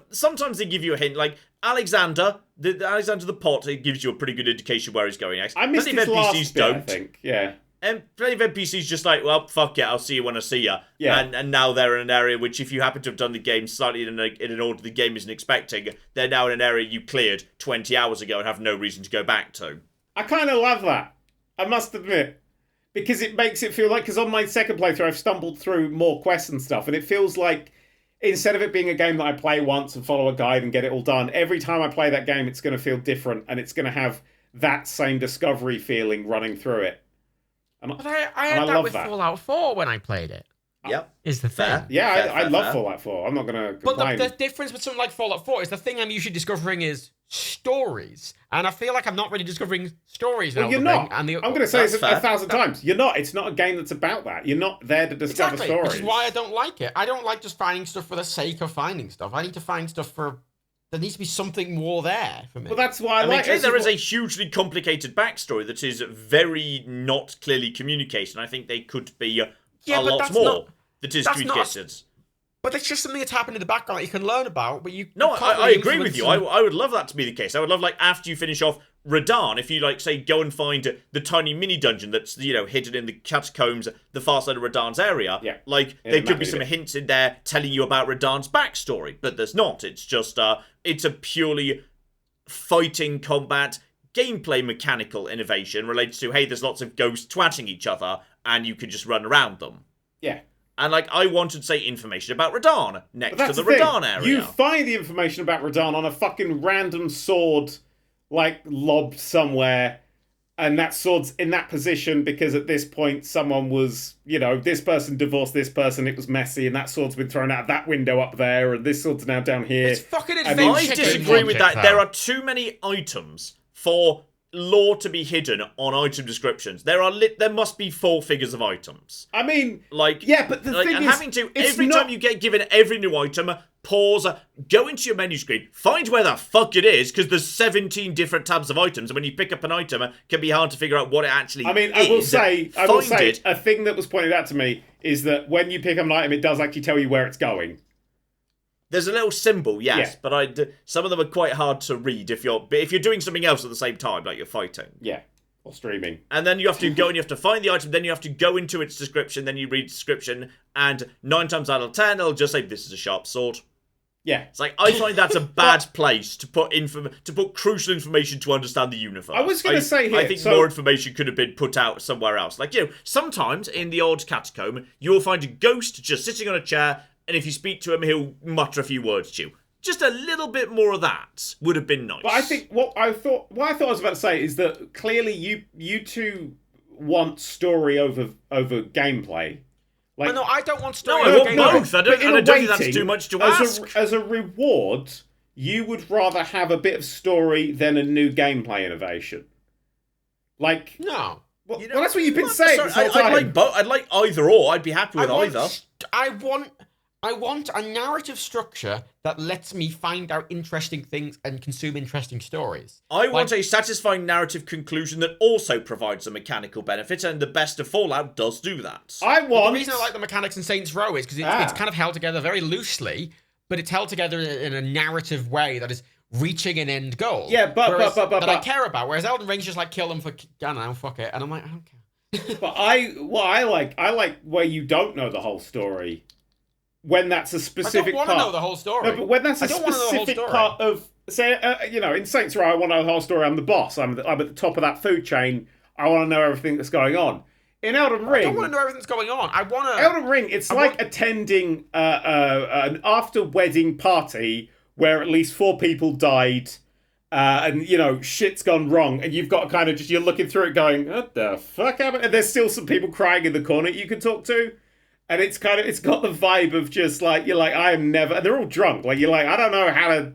sometimes they give you a hint, like Alexander the Pot. It gives you a pretty good indication where he's going. I missed his last bit, I think. Yeah. And plenty of NPCs just like, well, fuck it, I'll see you when I see you. Yeah. And now they're in an area which, if you happen to have done the game slightly in an order the game isn't expecting, they're now in an area you cleared 20 hours ago and have no reason to go back to. I kind of love that, I must admit. Because it makes it feel like, because on my second playthrough I've stumbled through more quests and stuff, and it feels like, instead of it being a game that I play once and follow a guide and get it all done, every time I play that game it's going to feel different, and it's going to have that same discovery feeling running through it. But I had that with Fallout 4 when I played it. Yep. Is the thing. Fair. Yeah, I love Fallout 4. I'm not going to complain. But the difference with something like Fallout 4 is the thing I'm usually discovering is stories. And I feel like I'm not really discovering stories now. Well, you're not. I'm going to say this 1,000 times. You're not. It's not a game that's about that. You're not there to discover stories. Which is why I don't like it. I don't like just finding stuff for the sake of finding stuff. I need to find stuff for... There needs to be something more there for me. Well, that's why I like it. There is a hugely complicated backstory that is very not clearly communicated. And I think they could be a lot more that is communicated. But it's just something that's happened in the background that you can learn about, but you... No, I agree with you. I would love that to be the case. I would love, like, after you finish off Radahn, if you, like, say, go and find the tiny mini-dungeon that's, hidden in the catacombs, the far side of Radahn's area. Yeah. Like, there could be some hints in there telling you about Radahn's backstory, but there's not. It's just, it's a purely fighting combat gameplay mechanical innovation related to, hey, there's lots of ghosts twatting each other, and you can just run around them. Yeah. And, like, I wanted, say, information about Radahn next to the Radahn area. You find the information about Radahn on a fucking random sword, like, lobbed somewhere, and that sword's in that position because at this point someone was, this person divorced this person, it was messy, and that sword's been thrown out that window up there, and this sword's now down here. It's fucking adventure. I disagree with that. There are too many items for lore to be hidden on item descriptions. There must be 4 figures of items. I mean, like, yeah, but the thing is, having to every time you get given every new item, pause, go into your menu screen, find where the fuck it is, because there's 17 different tabs of items, and when you pick up an item, it can be hard to figure out what it actually is. I mean, I will say, a thing that was pointed out to me is that when you pick up an item, it does actually tell you where it's going. There's a little symbol, yes, but some of them are quite hard to read if you're doing something else at the same time, like you're fighting. Yeah, or streaming. And then you have to go and you have to find the item, then you have to go into its description, then you read the description, and 9 times out of 10, it'll just say, this is a sharp sword. Yeah. It's like, I find that's a bad place to put crucial information to understand the universe. I was going to say here... I think more information could have been put out somewhere else. Like, sometimes in the old catacomb, you will find a ghost just sitting on a chair, and if you speak to him, he'll mutter a few words to you. Just a little bit more of that would have been nice. But I think what I thought I was about to say is that clearly you two want story over gameplay. Like, no, I don't want story. No, I want both. I don't think that's too much to ask. As a reward, you would rather have a bit of story than a new gameplay innovation. Like, no. Well, that's what you've been saying this whole time. I'd like either or. I'd be happy with either. I want I want a narrative structure that lets me find out interesting things and consume interesting stories. I want a satisfying narrative conclusion that also provides a mechanical benefit, and the best of Fallout does do that. The reason I like the mechanics in Saints Row is because it's kind of held together very loosely, but it's held together in a narrative way that is reaching an end goal. Yeah, but I care about. Whereas Elden Ring's just like kill them for I don't know, fuck it, and I'm like I don't care. But I like where you don't know the whole story. When that's a specific part. I don't want to know the whole story. No, but when that's a specific part of, say, in Saints Row, I want to know the whole story. I'm the boss. I'm at the top of that food chain. I want to know everything that's going on. In Elden Ring, I don't want to know everything that's going on. I want to. Elden Ring, it's attending an after-wedding party where at least 4 people died, and shit's gone wrong, and you've got kind of you're looking through it, going, "What the fuck happened?" And there's still some people crying in the corner you can talk to. And it's got the vibe of just like, you're like, I am never, and they're all drunk. Like, you're like, I don't know how to,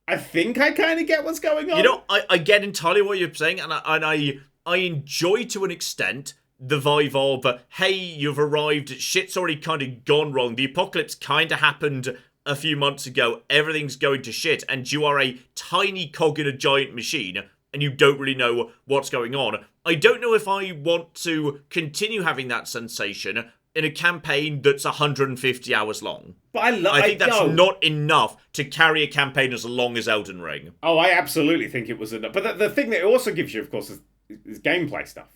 I think I kind of get what's going on. I get entirely what you're saying, and I enjoy to an extent the vibe of, hey, you've arrived, shit's already kind of gone wrong, the apocalypse kind of happened a few months ago, everything's going to shit, and you are a tiny cog in a giant machine, and you don't really know what's going on. I don't know if I want to continue having that sensation in a campaign that's 150 hours long. But I think that's not enough to carry a campaign as long as Elden Ring. Oh, I absolutely think it was enough. But the thing that it also gives you, of course, is gameplay stuff.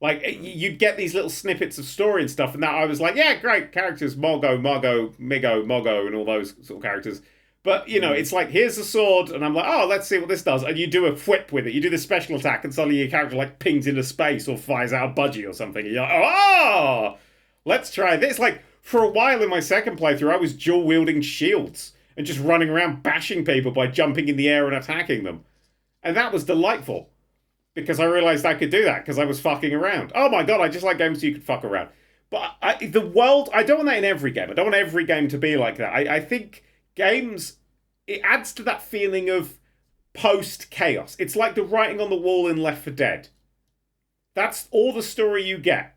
Like, you'd get these little snippets of story and stuff, and that I was like, yeah, great characters, Margot, Migo, Mogo, and all those sort of characters. But, it's like, here's the sword, and I'm like, oh, let's see what this does. And you do a whip with it. You do the special attack, and suddenly your character, like, pings into space or fires out a budgie or something. And you're like, oh! Let's try this. Like, for a while in my second playthrough, I was dual-wielding shields and just running around bashing people by jumping in the air and attacking them. And that was delightful. Because I realized I could do that, because I was fucking around. Oh my god, I just like games so you could fuck around. But the world, I don't want that in every game. I don't want every game to be like that. I think games, it adds to that feeling of post-chaos. It's like the writing on the wall in Left 4 Dead. That's all the story you get.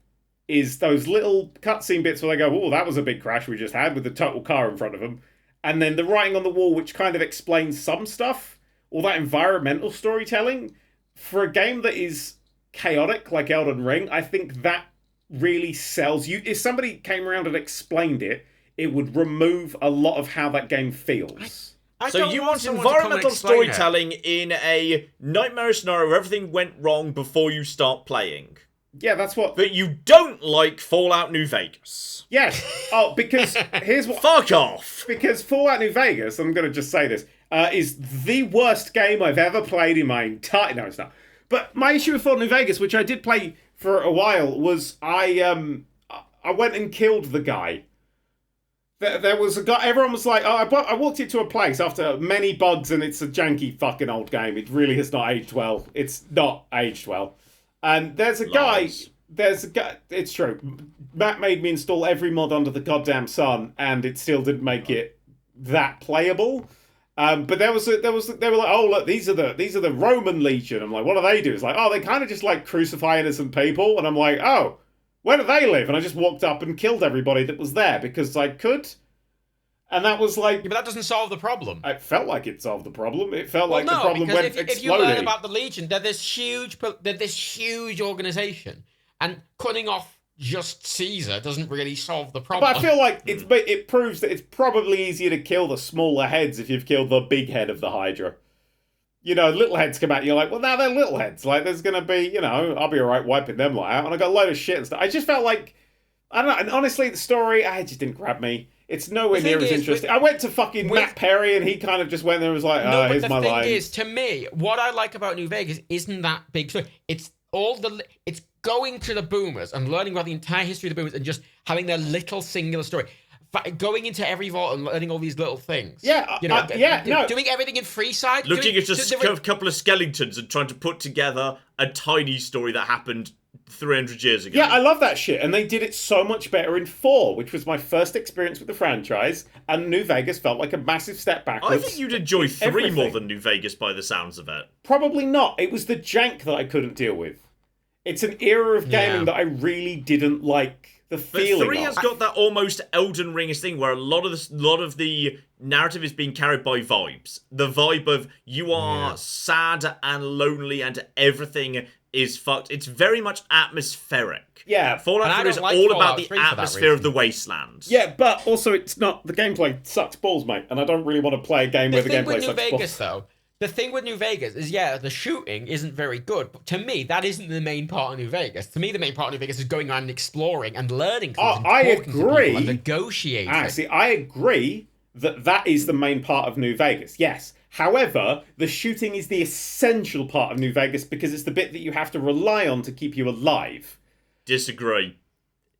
Is those little cutscene bits where they go, oh, that was a big crash we just had with the total car in front of them. And then the writing on the wall, which kind of explains some stuff, all that environmental storytelling. For a game that is chaotic, like Elden Ring, I think that really sells you. If somebody came around and explained it, it would remove a lot of how that game feels. So you want environmental storytelling in a nightmarish scenario where everything went wrong before you start playing. Yeah, that's what... But you don't like Fallout New Vegas. Yes. Oh, because here's what... Fuck off! Because Fallout New Vegas, I'm going to just say this, is the worst game I've ever played in my entire... No, it's not. But my issue with Fallout New Vegas, which I did play for a while, was I went and killed the guy. There was a guy... Everyone was like, I walked into a place after many bugs, and it's a janky fucking old game. It really has not aged well. It's not aged well. And there's a guy, it's true. Matt made me install every mod under the goddamn sun, and it still didn't make it that playable. But they were like, oh look, these are the Roman Legion. I'm like, what do they do? It's like, oh, they kind of just like crucify innocent people, and I'm like, oh, where do they live? And I just walked up and killed everybody that was there because I could. And that was like... Yeah, but that doesn't solve the problem. It felt like it solved the problem. It felt like the problem went exploding. If you learn about the Legion, they're this huge organization. And cutting off just Caesar doesn't really solve the problem. But I feel like it proves that it's probably easier to kill the smaller heads if you've killed the big head of the Hydra. Little heads come out and you're like, well, now they're little heads. Like, there's going to be, I'll be all right wiping them lot out. And I got a load of shit and stuff. I just felt like, I don't know. And honestly, the story, it just didn't grab me. It's nowhere near as interesting. I went to fucking Matt Perry, and he kind of just went there and was like, here's my line. The thing is, to me, what I like about New Vegas isn't that big story. It's going to the boomers and learning about the entire history of the boomers and just having their little singular story. Going into every vault and learning all these little things. Yeah, doing everything in Freeside. Looking at a couple of skeletons and trying to put together a tiny story that happened 300 years ago. Yeah, I love that shit. And they did it so much better in 4, which was my first experience with the franchise. And New Vegas felt like a massive step backwards. I think you'd enjoy 3 more than New Vegas by the sounds of it. Probably not. It was the jank that I couldn't deal with. It's an era of gaming that I really didn't like the But feeling 3 of. has got that almost Elden Ring-ish thing where a lot of the narrative is being carried by vibes. The vibe of you are sad and lonely and everything is fucked. It's very much atmospheric. Yeah. Fallout 3 is all about the atmosphere of the wasteland. Yeah, but also it's not, the gameplay sucks balls, mate, and I don't really want to play a game where the gameplay sucks balls. Though, the thing with New Vegas is, the shooting isn't very good. But to me, that isn't the main part of New Vegas. To me, the main part of New Vegas is going around and exploring and learning things and I talking to agree. people and negotiating. See, I agree that is the main part of New Vegas, yes. However, the shooting is the essential part of New Vegas because it's the bit that you have to rely on to keep you alive. Disagree.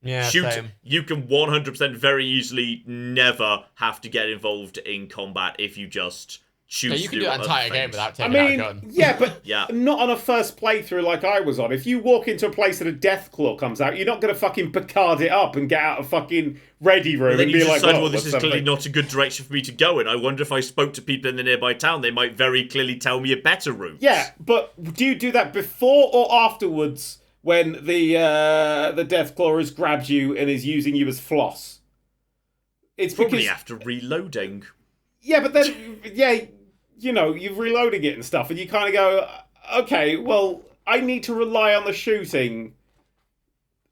Yeah, Same. You can 100% very easily never have to get involved in combat if you just choose to you can do an entire game without taking out a gun. Yeah, but not on a first playthrough like I was on. If you walk into a place and a Deathclaw comes out, you're not going to fucking Picard it up and get out of fucking ready room and be like, well, this is clearly not a good direction for me to go in. I wonder if I spoke to people in the nearby town, they might very clearly tell me a better route. Yeah, but do you do that before or afterwards when the Deathclaw has grabbed you and is using you as floss? It's probably because, after reloading. Yeah, but then, you know, you're reloading it and stuff, and you kind of go, okay, well, I need to rely on the shooting,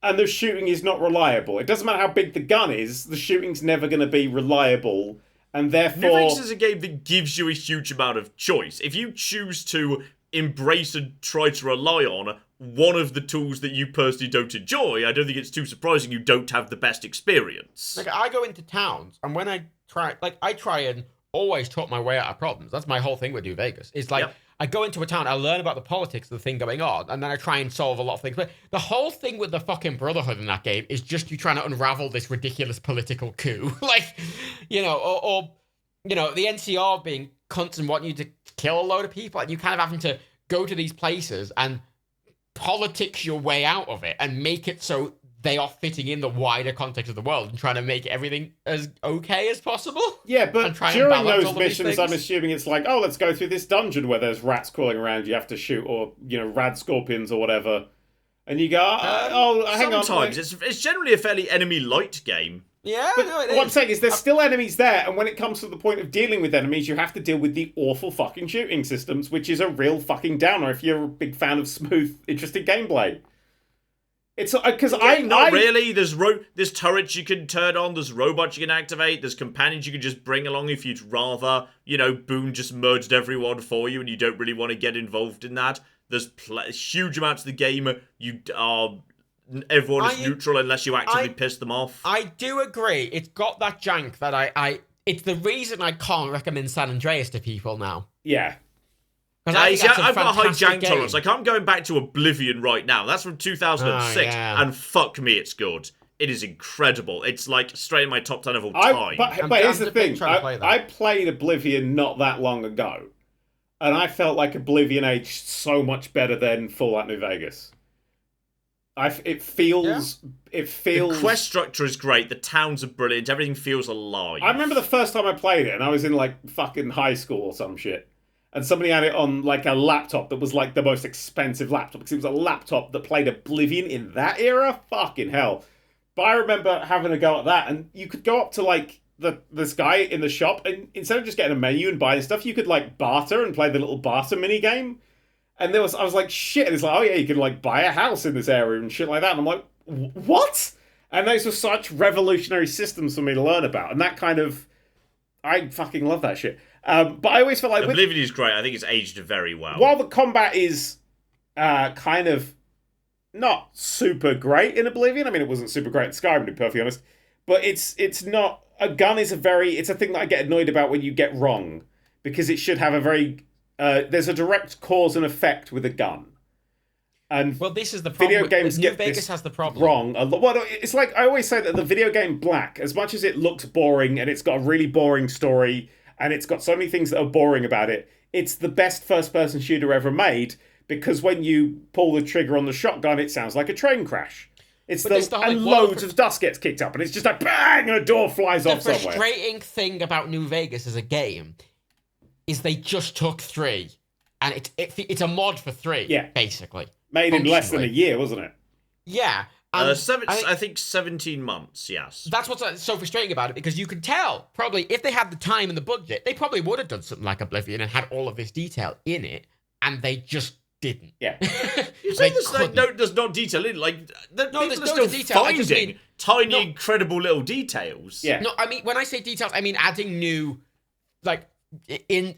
and the shooting is not reliable. It doesn't matter how big the gun is, the shooting's never going to be reliable, and therefore... New Vegas is a game that gives you a huge amount of choice. If you choose to embrace and try to rely on one of the tools that you personally don't enjoy, I don't think it's too surprising you don't have the best experience. Like, I go into towns, and when I try and always talk my way out of problems. That's my whole thing with New Vegas. It's like, I go into a town, I learn about the politics of the thing going on, and then I try and solve a lot of things. But the whole thing with the fucking Brotherhood in that game is just you trying to unravel this ridiculous political coup. Like, you know, or the NCR being cunts and wanting you to kill a load of people, and you kind of having to go to these places and politics your way out of it and make it so they are fitting in the wider context of the world and trying to make everything as okay as possible. Yeah, but during those missions, I'm assuming it's like, oh, let's go through this dungeon where there's rats crawling around you have to shoot, or, you know, rad scorpions or whatever. And you go, hang on. Sometimes. It's generally a fairly enemy-light game. Yeah, but what I'm saying is there's still enemies there, and when it comes to the point of dealing with enemies, you have to deal with the awful fucking shooting systems, which is a real fucking downer if you're a big fan of smooth, interesting gameplay. It's because really. There's turrets you can turn on. There's robots you can activate. There's companions you can just bring along if you'd rather. You know, Boone just merged everyone for you, and you don't really want to get involved in that. There's huge amounts of the game everyone is neutral unless you actively piss them off. I do agree. It's got that jank that it's the reason I can't recommend San Andreas to people now. Yeah. I've got a high jank tolerance. Like, I'm going back to Oblivion right now. That's from 2006, and fuck me, it's good. It is incredible. It's like straight in my top 10 of all time. But here's the thing. I played Oblivion not that long ago, and I felt like Oblivion aged so much better than Fallout New Vegas. It feels... The quest structure is great. The towns are brilliant. Everything feels alive. I remember the first time I played it, and I was in, like, fucking high school or some shit. And somebody had it on, like, a laptop that was, like, the most expensive laptop. Because it was a laptop that played Oblivion in that era? Fucking hell. But I remember having a go at that. And you could go up to, like, this guy in the shop. And instead of just getting a menu and buying stuff, you could, like, barter and play the little barter minigame. And I was like, shit. And it's like, oh, yeah, you can, like, buy a house in this area and shit like that. And I'm like, what? And those were such revolutionary systems for me to learn about. And that kind of... I fucking love that shit. But I always felt like... Oblivion is great. I think it's aged very well. While the combat is kind of not super great in Oblivion. I mean, it wasn't super great in Skyrim, to be perfectly honest. But it's not... A gun is it's a thing that I get annoyed about when you get wrong. Because it should have a very... there's a direct cause and effect with a gun. And well, this is the problem. Video games New Vegas has the problem. Wrong. Well, it's like I always say that the video game Black, as much as it looks boring and it's got a really boring story and it's got so many things that are boring about it, it's the best first-person shooter ever made because when you pull the trigger on the shotgun, it sounds like a train crash. Loads of dust gets kicked up and it's just like bang and a door flies off somewhere. The frustrating thing about New Vegas as a game is they just took 3 and it's a mod for 3, basically. Made in less than a year, wasn't it? Yeah, I think 17 months, yes. That's what's so frustrating about it, because you can tell, probably, if they had the time and the budget, they probably would have done something like Oblivion and had all of this detail in it, and they just didn't. Yeah. You're saying there's not detail in it. Like, people are still detail. finding tiny, incredible little details. Yeah. No, I mean, when I say details, I mean adding new, like,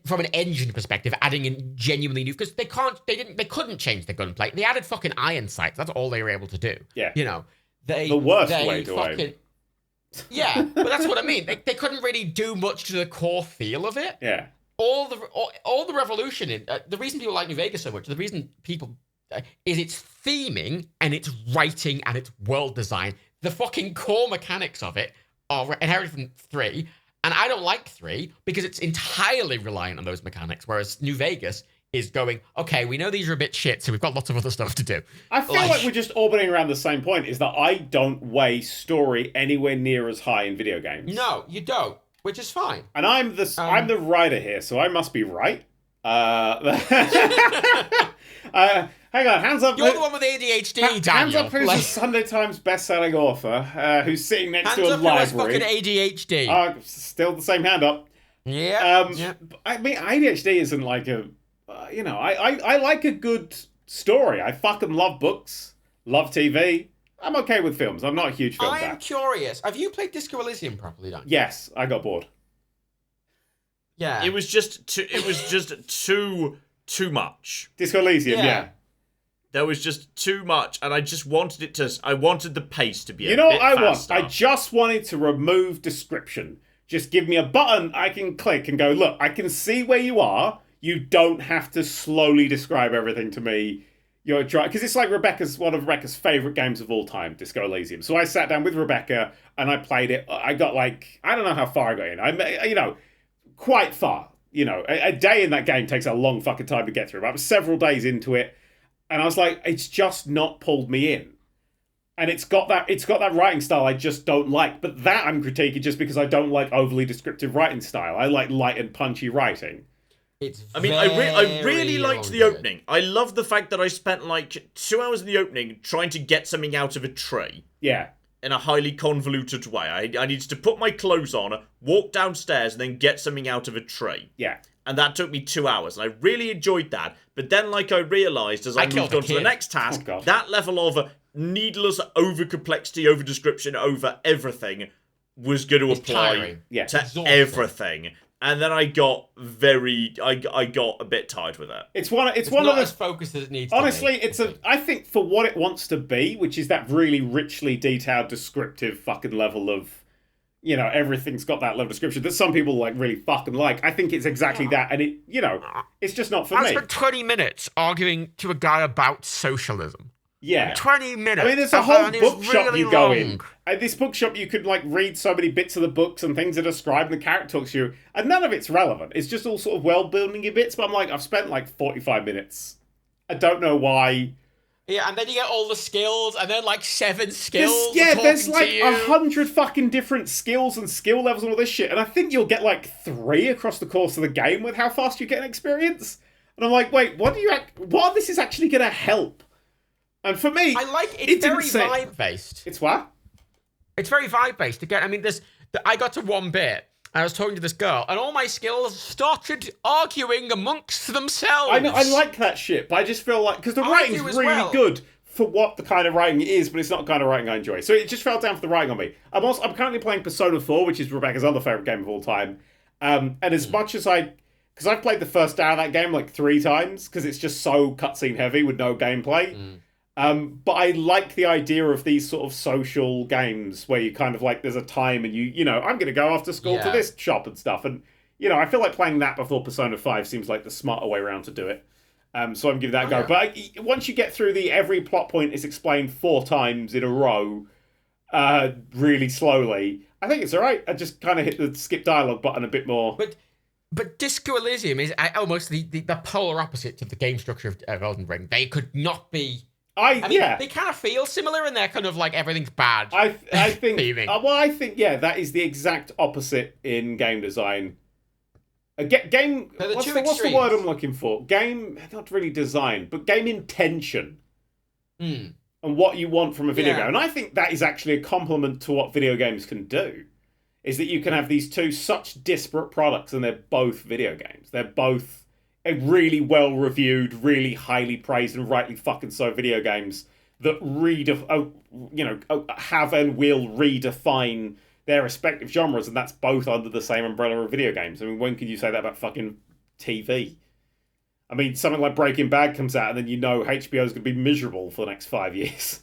from an engine perspective, adding in genuinely new, because they couldn't change the gunplay. They added fucking iron sights. That's all they were able to do. Yeah. You know, the worst way to aim. Yeah, but that's what I mean. They couldn't really do much to the core feel of it. Yeah. All the revolution in the reason people like New Vegas so much, the reason people is its theming and its writing and its world design. The fucking core mechanics of it are inherited from 3, and I don't like 3 because it's entirely reliant on those mechanics. Whereas New Vegas is going, okay, we know these are a bit shit, so we've got lots of other stuff to do. I feel like we're just orbiting around the same point. Is that I don't weigh story anywhere near as high in video games. No, you don't. Which is fine. And I'm the writer here, so I must be right. Hang on, hands up. You're the one with ADHD, Daniel. Hands up who's a Sunday Times best-selling author who's sitting next to a library. Hands up who has fucking ADHD. Still the same hand up. Yeah. I mean, ADHD isn't like a... I like a good story. I fucking love books, love TV. I'm okay with films. I'm not a huge film fan. I'm curious. Have you played Disco Elysium properly, Dan? Yes, I got bored. Yeah. It was just too much. Disco Elysium, yeah. There was just too much, and I just wanted I wanted the pace to be a bit faster. You know what I faster. want? I just wanted to remove description. Just give me a button I can click and go, look, I can see where you are. You don't have to slowly describe everything to me. You're trying, because it's like one of Rebecca's favorite games of all time, Disco Elysium. So I sat down with Rebecca and I played it. I got I don't know how far I got in. Quite far. A day in that game takes a long fucking time to get through. I was several days into it, and I was like, it's just not pulled me in. And it's got that writing style I just don't like. But that I'm critiquing just because I don't like overly descriptive writing style. I like light and punchy writing. I really liked the opening. I love the fact that I spent 2 hours in the opening trying to get something out of a tray. Yeah. In a highly convoluted way. I needed to put my clothes on, walk downstairs, and then get something out of a tray. Yeah. And that took me 2 hours, and I really enjoyed that. But then, I realised as I moved on to the next task, that level of needless over-complexity, over-description, over everything was going to apply to everything. And then I got I got a bit tired with it. It's one of the as focused as it needs. Honestly, I think for what it wants to be, which is that really richly detailed, descriptive fucking level of, everything's got that level of description that some people really fucking like. I think it's exactly that, and it's just not for me. I spent 20 minutes arguing to a guy about socialism. Yeah. 20 minutes. I mean, there's a whole bookshop really you go in. This bookshop, you could read so many bits of the books and things that are described, and the character talks to you, and none of it's relevant. It's just all sort of world-building bits, but I've spent 45 minutes. I don't know why. Yeah, and then you get all the skills, and then 7 skills. There's 100 fucking different skills and skill levels and all this shit, and I think you'll get 3 across the course of the game with how fast you get an experience. And I'm like, wait, what this is actually going to help? And for me, it's very vibe-based. It's what? It's very vibe-based. Again, I got to one bit, and I was talking to this girl, and all my skills started arguing amongst themselves. I know, I like that shit, but I just feel because the writing's really good for what the kind of writing it is, but it's not the kind of writing I enjoy. So it just fell down for the writing on me. I'm currently playing Persona 4, which is Rebecca's other favourite game of all time. And as much as because I've played the first hour of that game 3 times, because it's just so cutscene heavy with no gameplay. But I like the idea of these sort of social games where you kind of there's a time and I'm going to go after school to this shop and stuff. And, I feel like playing that before Persona 5 seems like the smarter way around to do it. So I'm giving that a go. But once you get through every plot point is explained 4 times in a row, really slowly, I think it's all right. I just kind of hit the skip dialogue button a bit more. But Disco Elysium is almost the polar opposite to the game structure of Elden Ring. They could not be... they kind of feel similar, and they're kind of everything's bad. I think. I think that is the exact opposite in game design. Game. What's the word I'm looking for? Game, not really design, but game intention. And and what you want from a video Yeah. game. And I think that is actually a compliment to what video games can do. Is that you can have these two such disparate products and they're both video games. They're both really well reviewed, really highly praised, and rightly fucking so video games that have and will redefine their respective genres, and that's both under the same umbrella of video games. I mean, when can you say that about fucking TV? I mean, something like Breaking Bad comes out, and then you know HBO's going to be miserable for the next 5 years.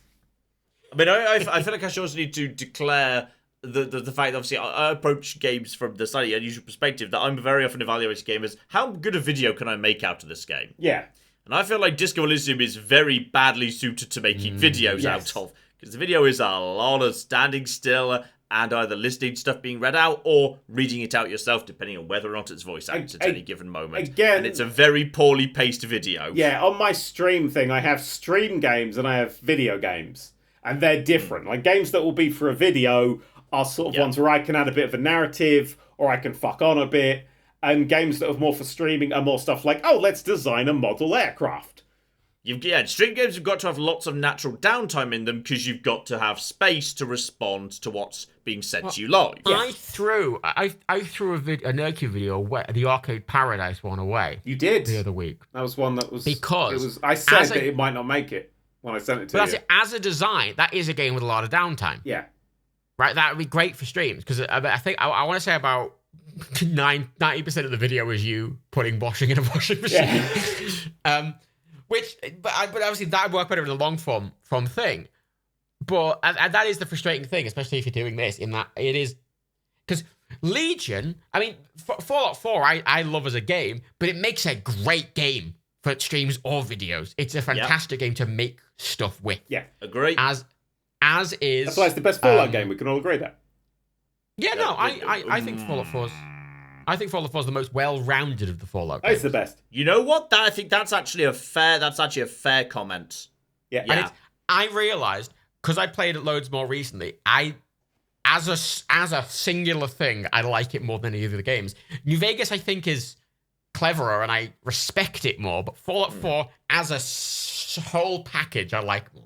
I mean, I feel like I should also need to declare the fact that obviously I approach games from the slightly unusual perspective that I'm very often evaluating game as how good a video can I make out of this game? Yeah. And I feel like Disco Elysium is very badly suited to making videos out of. Because the video is a lot of standing still and either listening to stuff being read out or reading it out yourself, depending on whether or not it's voice acted at any given moment. Again, and it's a very poorly paced video. Yeah, on my stream thing, I have stream games and I have video games. And they're different. Like, games that will be for a video are sort of ones where I can add a bit of a narrative or I can fuck on a bit. And games that are more for streaming are more stuff like, oh, let's design a model aircraft. Stream games have got to have lots of natural downtime in them because you've got to have space to respond to what's being said to you live. I threw a Nerky video away, the Arcade Paradise one away. You did? The other week. That was one that was... Because... I said that it might not make it when I sent it to you. But that's it. As a design, that is a game with a lot of downtime. Yeah. Right? That would be great for streams. Because I think, I want to say about 90% of the video is you putting washing in a washing machine. Yeah. But obviously that would work better in a long form thing. But and that is the frustrating thing, especially if you're doing this, in that it is because Legion. I mean, Fallout 4, I love as a game, but it makes a great game for streams or videos. It's a fantastic game to make stuff with. Yeah, agree. As is. That's why it's the best Fallout game. We can all agree that. Yeah, no, I think Fallout 4's. I think Fallout 4 is the most well-rounded of the Fallout games. It's the best. You know what? I think that's actually a fair comment. Yeah. And I realized, because I played it loads more recently, as a singular thing, I like it more than any of the games. New Vegas, I think, is cleverer, and I respect it more, but Fallout 4, as a whole package, I like more.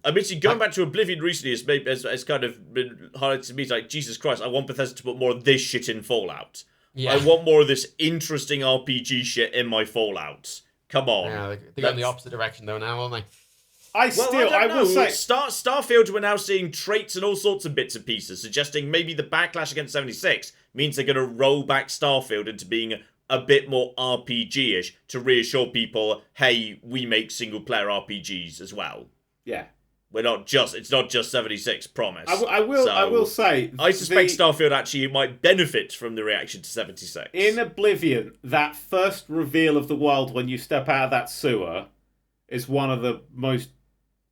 I mean, see, going back to Oblivion recently has kind of been highlighted to me. It's like, Jesus Christ, I want Bethesda to put more of this shit in Fallout. Yeah. I want more of this interesting RPG shit in my Fallouts. Come on. Yeah, they're going the opposite direction, though, now, aren't they? I will say... Starfield, we're now seeing traits and all sorts of bits and pieces, suggesting maybe the backlash against 76 means they're going to roll back Starfield into being a bit more RPG-ish to reassure people, hey, we make single-player RPGs as well. Yeah. It's not just 76, promise. I will say... I suspect Starfield actually might benefit from the reaction to 76. In Oblivion, that first reveal of the world when you step out of that sewer is one of the most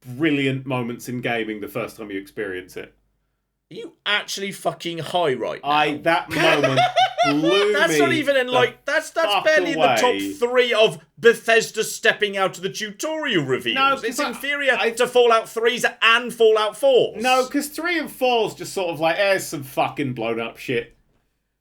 brilliant moments in gaming the first time you experience it. Are you actually fucking high right now? That moment blew That's me not even in that's barely in the top 3 of Bethesda stepping out of the tutorial reveals. No, it's inferior to Fallout 3's and Fallout 4's. No, because 3 and 4's just sort of like, some fucking blown up shit.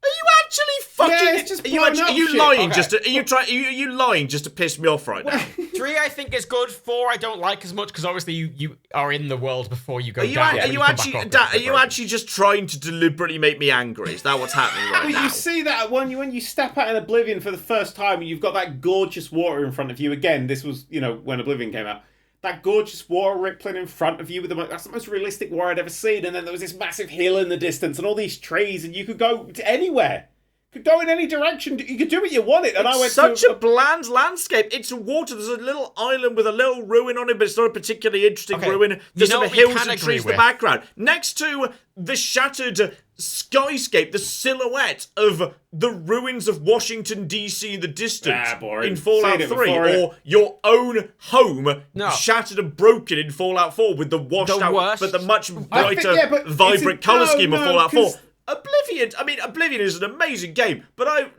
Are you actually fucking? Yeah, it's just are you shit. lying? Okay. Are you lying just to piss me off right now? 3, I think, is good. 4, I don't like as much because obviously you are in the world before you go down. Are you actually just trying to deliberately make me angry? Is that what's happening right now? You see that when you step out in Oblivion for the first time and you've got that gorgeous water in front of you. Again, this was when Oblivion came out. That gorgeous water rippling in front of you that's the most realistic water I'd ever seen. And then there was this massive hill in the distance and all these trees, and you could go to anywhere. You could go in any direction. You could do what you wanted. And I went such a bland landscape. It's water. There's a little island with a little ruin on it, but it's not a particularly interesting ruin. There's some hills and trees in the background. Next to the shattered skyscape, the silhouette of the ruins of Washington, D.C. in the distance in Fallout 3, or your own home shattered and broken in Fallout 4 with the washed out, but the much brighter, vibrant colour scheme of Fallout 4. Oblivion is an amazing game, but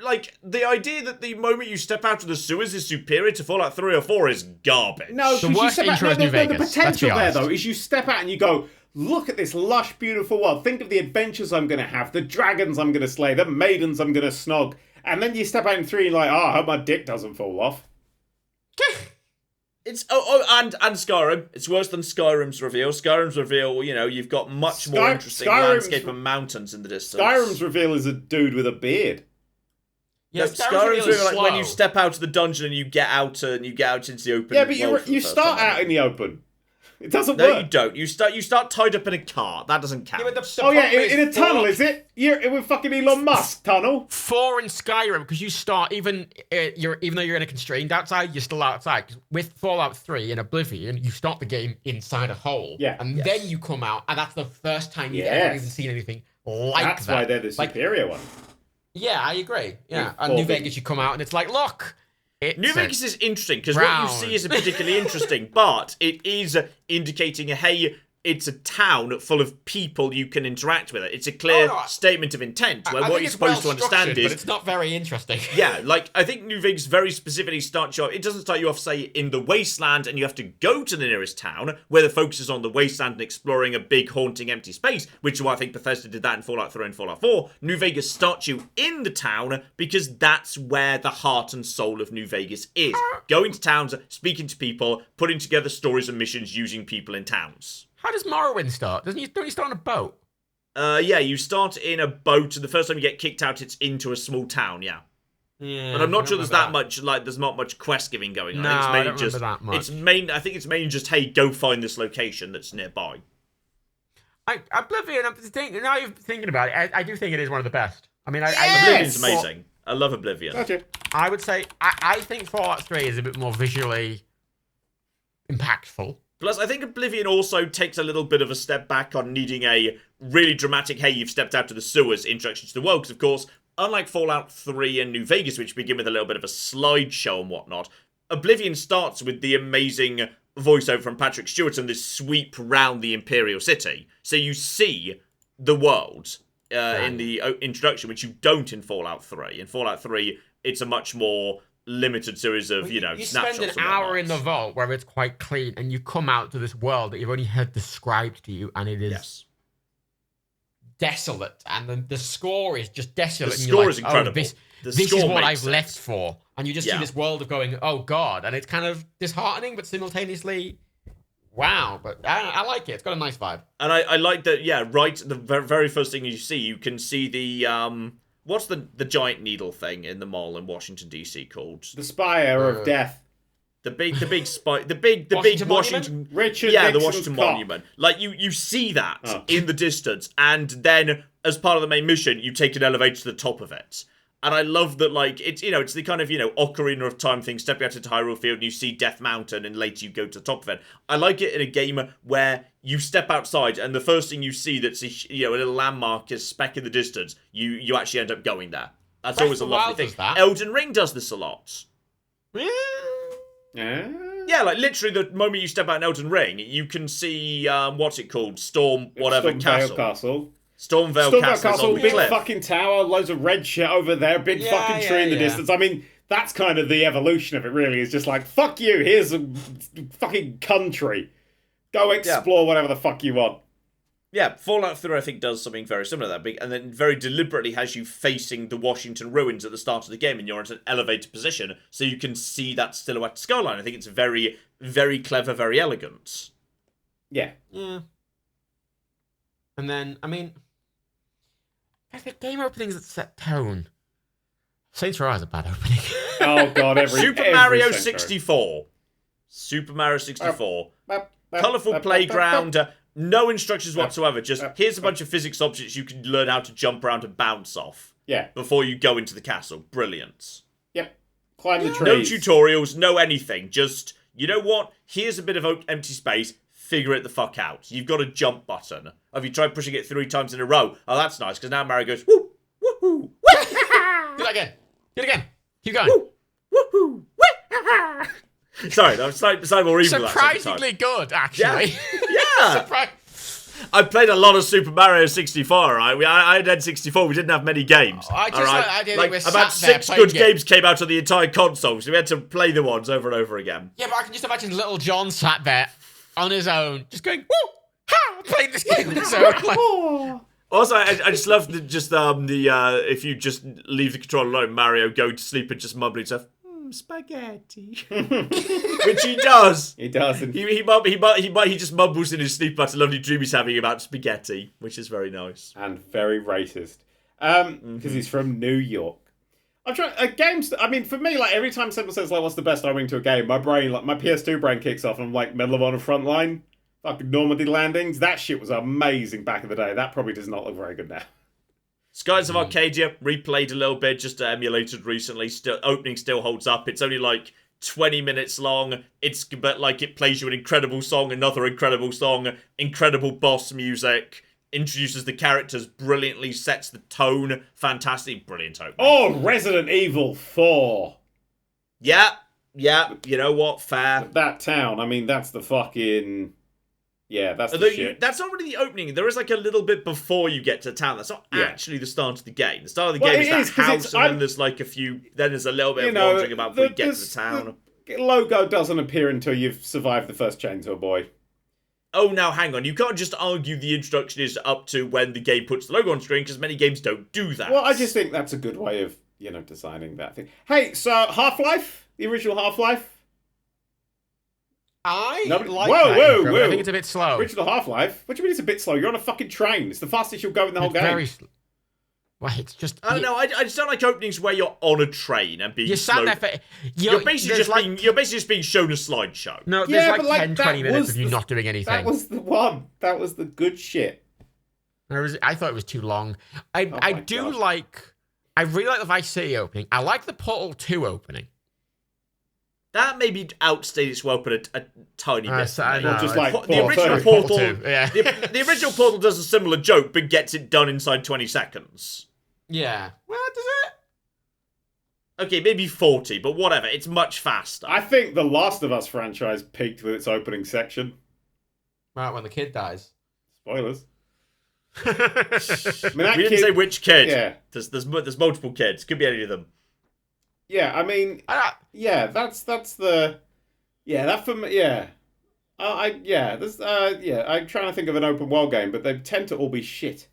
the idea that the moment you step out of the sewers is superior to Fallout 3 or 4 is garbage. No, the worst intro is New Vegas. The potential there, though, is you step out and you go, look at this lush, beautiful world. Think of the adventures I'm going to have, the dragons I'm going to slay, the maidens I'm going to snog. And then you step out in 3 and you're like, I hope my dick doesn't fall off. It's and Skyrim. It's worse than Skyrim's reveal. Skyrim's reveal, you've got much more interesting landscape and mountains in the distance. Skyrim's reveal is a dude with a beard. Yeah, Skyrim's reveal, like when you step out of the dungeon and you get out into the open. Yeah, but you start out in the open. It doesn't work. No, you don't. You start tied up in a cart. That doesn't count. Yeah, in a tunnel, is it? You're with fucking Elon Musk tunnel. 4 in Skyrim, because you start even though you're in a constrained outside, you're still outside. 'Cause with Fallout 3 and Oblivion, you start the game inside a hole, and then you come out, and that's the first time you've ever even seen anything like that. That's why they're the superior one. Yeah, I agree. Yeah, and New Vegas, you come out, and it's like, look. New Vegas is interesting because what you see isn't particularly interesting, but it is indicating, hey, it's a town full of people you can interact with. It's a clear statement of intent where what you're supposed to understand is... But it's not very interesting. Yeah, like, I think New Vegas very specifically starts you off... It doesn't start you off, say, in the wasteland, and you have to go to the nearest town, where the focus is on the wasteland and exploring a big, haunting, empty space, which is why I think Bethesda did that in Fallout 3 and Fallout 4. New Vegas starts you in the town, because that's where the heart and soul of New Vegas is. Going to towns, speaking to people, putting together stories and missions using people in towns. How does Morrowind start? Don't you start on a boat? Yeah, you start in a boat, and the first time you get kicked out, it's into a small town, yeah. But I'm not sure there's that much, there's not much quest giving going on. No, I don't remember that much. I think it's mainly just, hey, go find this location that's nearby. Oblivion, now you're thinking about it, I do think it is one of the best. I mean, Oblivion's amazing. I love Oblivion. Okay. I would say, I think Fallout 3 is a bit more visually impactful. Plus, I think Oblivion also takes a little bit of a step back on needing a really dramatic, hey, you've stepped out to the sewers introduction to the world. Because, of course, unlike Fallout 3 and New Vegas, which begin with a little bit of a slideshow and whatnot, Oblivion starts with the amazing voiceover from Patrick Stewart and this sweep round the Imperial City. So you see the world in the introduction, which you don't in Fallout 3. In Fallout 3, it's a much more limited series of, you snapshots. You spend an hour in the vault where it's quite clean, and you come out to this world that you've only heard described to you, and it is desolate, and the score is just desolate. The score is incredible. This is what I've left for. And you just see this world of going, oh god, and it's kind of disheartening, but simultaneously, wow. But I like it. It's got a nice vibe. And I like that, right, the very first thing you can see the, what's the giant needle thing in the mall in Washington D.C. called? The Spire of Death. The big Washington Richard the Nixon's Washington clock. Monument. Like you see that in the distance, and then as part of the main mission, you take an elevator to the top of it. And I love that, like, it's it's the kind of Ocarina of Time thing. Stepping out into Hyrule Field, and you see Death Mountain, and later you go to the top of it. I like it in a game where you step outside, and the first thing you see that's a little landmark, a speck in the distance, you actually end up going there. That's always a lovely thing. Elden Ring does this a lot. Yeah, like literally the moment you step out in Elden Ring, you can see what's it called, Stormvale Castle. Stormvale Castle, big fucking tower, loads of red shit over there, big fucking tree in the distance. I mean, that's kind of the evolution of it, really. Is just like, fuck you, here's a fucking country. Go explore whatever the fuck you want. Yeah, Fallout 3, I think, does something very similar to that, and then very deliberately has you facing the Washington ruins at the start of the game, and you're at an elevated position, so you can see that silhouette skyline. I think it's very, very clever, very elegant. Yeah. Yeah. And then, I mean, the game openings that set tone. Saints Row is a bad opening. Oh god, Super Mario 64. Super Mario 64. Colourful playground. No instructions whatsoever. Just here's a bunch of physics objects you can learn how to jump around and bounce off. Yeah. Before you go into the castle. Brilliant. Yep. Climb the trees. No tutorials, no anything. Just, you know what? Here's a bit of empty space. Figure it the fuck out. You've got a jump button. Have you tried pushing it 3 times in a row? Oh, that's nice, because now Mario goes, woo, woo, woo, woo. Do that again. Do it again. Keep going. Woo, woo, woo. Sorry, I'm slightly more evil. Surprisingly good, actually. Yeah. I played a lot of Super Mario 64, right? I had N64, we didn't have many games. About 6 good games came out of the entire console, so we had to play the ones over and over again. Yeah, but I can just imagine little John sat there on his own, just going, woo, ha, playing this game. Also, I just love if you just leave the controller alone, Mario go to sleep and just mumbling stuff. some spaghetti. Which he does. He does. He just mumbles in his sleep about a lovely dream he's having about spaghetti, which is very nice. And very racist. Because he's from New York. I'm trying games. I mean, for me, like every time someone says like, "What's the best opening to a game?" My brain, like my PS2 brain, kicks off. And I'm like, Medal of Honor Frontline, fucking Normandy landings. That shit was amazing back in the day. That probably does not look very good now. Skies of Arcadia replayed a little bit, just emulated recently. Opening still holds up. It's only like 20 minutes long. But like it plays you an incredible song, another incredible song, incredible boss music. Introduces the characters brilliantly, sets the tone. Fantastic, brilliant opening. Oh, Resident Evil 4. Yeah, you know what? Fair. That town, I mean, that's the fucking... Yeah, that's the shit. That's not really the opening. There is like a little bit before you get to town. That's not actually the start of the game. The start of the game is that house, and then there's like a few... Then there's a little bit of wandering about before you get to the town. The logo doesn't appear until you've survived the first Chainsaw Boy. Oh, now hang on. You can't just argue the introduction is up to when the game puts the logo on screen, because many games don't do that. Well, I just think that's a good way of, designing that thing. Hey, so Half-Life? The original Half-Life? I like that. Whoa. I think it's a bit slow. Original Half-Life? What do you mean it's a bit slow? You're on a fucking train. It's the fastest you'll go in the whole game. Very slow. Well, it's just... I don't know. I just don't like openings where you're on a train and being slow. You're basically just being shown a slideshow. No, there's 10, 20 minutes of you not doing anything. That was the one. That was the good shit. I thought it was too long. I really like the Vice City opening. I like the Portal 2 opening. That maybe outstayed its welcome a tiny bit. Just like the original Portal. Yeah. The original Portal does a similar joke, but gets it done inside 20 seconds. Yeah. Well, does it? Okay, maybe 40, but whatever. It's much faster. I think the Last of Us franchise peaked with its opening section. Right, when the kid dies. Spoilers. I mean, we didn't say which kid. Yeah. There's multiple kids. Could be any of them. Yeah, I mean, that's the, that for me, I'm trying to think of an open world game, but they tend to all be shit.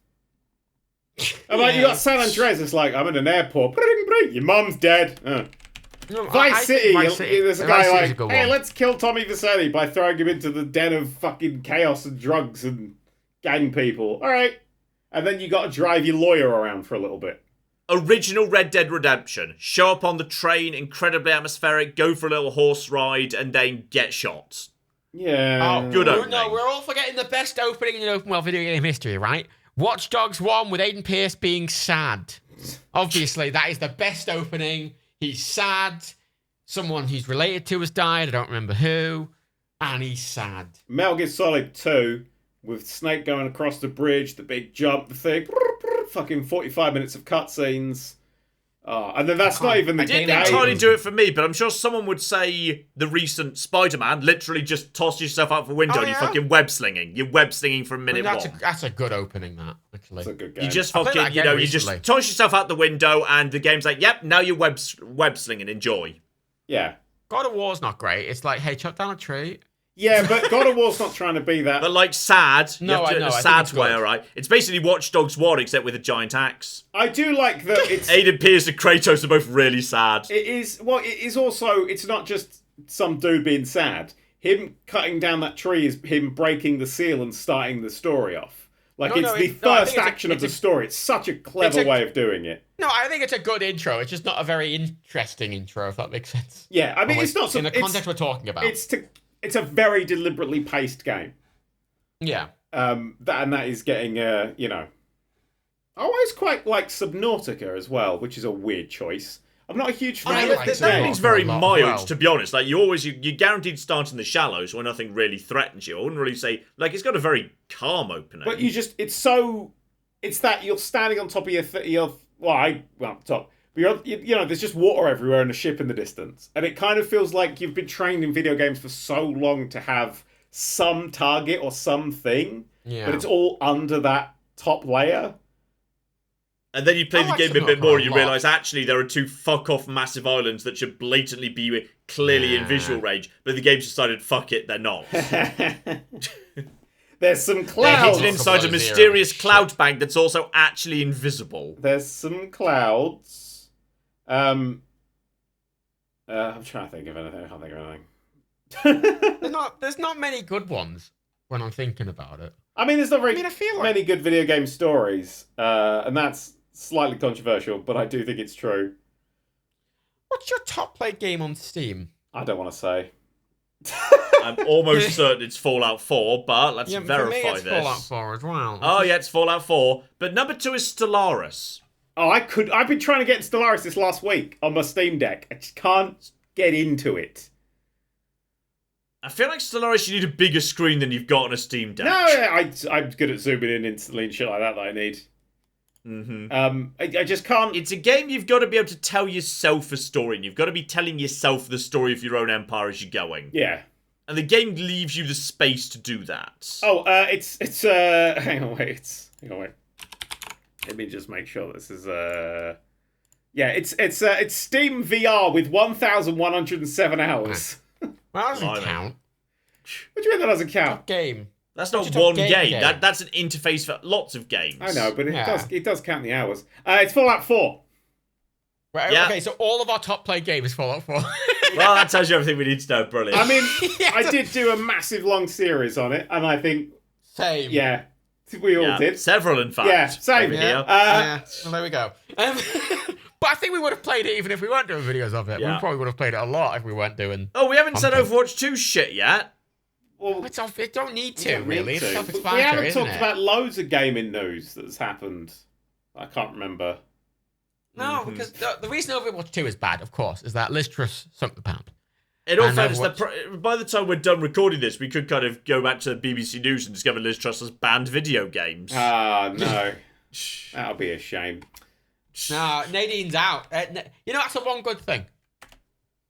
You got San Andreas, it's like, I'm in an airport, your mum's dead. Vice City, there's a guy like, hey, let's kill Tommy Vercetti by throwing him into the den of fucking chaos and drugs and gang people. All right. And then you got to drive your lawyer around for a little bit. Original Red Dead Redemption. Show up on the train, incredibly atmospheric, go for a little horse ride, and then get shot. Yeah. Oh, good opening. No, we're all forgetting the best opening in open world video game history, right? Watch Dogs 1 with Aiden Pierce being sad. Obviously, that is the best opening. He's sad. Someone he's related to has died. I don't remember who. And he's sad. Metal Gear Solid 2, with Snake going across the bridge, the big jump, the thing. Fucking 45 minutes of cutscenes. And then that's not even the game. I didn't entirely do it for me, but I'm sure someone would say the recent Spider-Man literally just toss yourself out the window and you're fucking web-slinging. You're web-slinging from minute one. That's a good opening, that, actually. That's a good game. You just fucking, you just toss yourself out the window and the game's like, yep, now you're web-slinging. Enjoy. Yeah. God of War's not great. It's like, hey, chop down a tree. Yeah, but God of War's not trying to be that. But like sad. No, I know. A sad way, alright? It's basically Watch Dogs 1 except with a giant axe. I do like that it's... Aiden Pierce and Kratos are both really sad. It is also, it's not just some dude being sad. Him cutting down that tree is him breaking the seal and starting the story off. The first action of the story. It's such a clever way of doing it. No, I think it's a good intro. It's just not a very interesting intro, if that makes sense. Yeah, I mean, it's not... In the context we're talking about. It's a very deliberately paced game. Yeah. That is getting, I always quite like Subnautica as well, which is a weird choice. I'm not a huge fan of that game's very mild, to be honest. Like, you're guaranteed to start in the shallows where nothing really threatens you. I wouldn't really say, it's got a very calm opening. But it's that you're standing on top of top. But there's just water everywhere and a ship in the distance. And it kind of feels like you've been trained in video games for so long to have some target or something. Yeah. But it's all under that top layer. And then you play the game a bit more and you realise, actually, there are two fuck-off massive islands that should blatantly be clearly in visual range. But the game's decided, fuck it, they're not. There's some clouds. They're hidden inside a mysterious cloud bank that's also actually invisible. There's some clouds. I'm trying to think of anything. I can't think of anything. There's not many good ones when I'm thinking about it. I mean, there's not very I feel like... many good video game stories, and that's slightly controversial, but I do think it's true. What's your top played game on Steam? I don't want to say. I'm almost certain it's Fallout 4, but let's verify for me it's this. Fallout 4 as well. Oh yeah, it's Fallout 4. But number 2 is Stellaris. Oh, I've been trying to get Stellaris this last week on my Steam Deck. I just can't get into it. I feel like Stellaris, you need a bigger screen than you've got on a Steam Deck. No, I'm good at zooming in instantly and shit like that I need. Mm-hmm. I just can't. It's a game you've got to be able to tell yourself a story, and you've got to be telling yourself the story of your own empire as you're going. Yeah. And the game leaves you the space to do that. Oh, it's hang on, wait. Let me just make sure this is yeah, it's Steam VR with 1,107 hours. Well, that doesn't count. What do you mean that doesn't count? Top game. That's not one game. That's an interface for lots of games. I know, but it does count the hours. It's Fallout 4. Right, yeah. Okay, so all of our top played games is Fallout 4. Well, that tells you everything we need to know. Brilliant. I mean, I did do a massive long series on it, and I think... Same. Yeah, we all did. Several, in fact. Yeah, same. Well, there we go. But I think we would have played it even if we weren't doing videos of it. Yeah. We probably would have played it a lot if we weren't doing... Oh, we haven't said content. Overwatch 2 shit yet. Well, It don't need to, really. It's we self-explanatory, haven't isn't talked it? about loads of gaming news that's happened. I can't remember. No, because the reason Overwatch 2 is bad, of course, is that Liz Truss sunk the pound. In all And fairness, Overwatch- by the time we're done recording this, we could kind of go back to BBC News and discover Liz Truss has banned video games. Ah, no. That'll be a shame. No, Nadine's out. You know, that's the one good thing.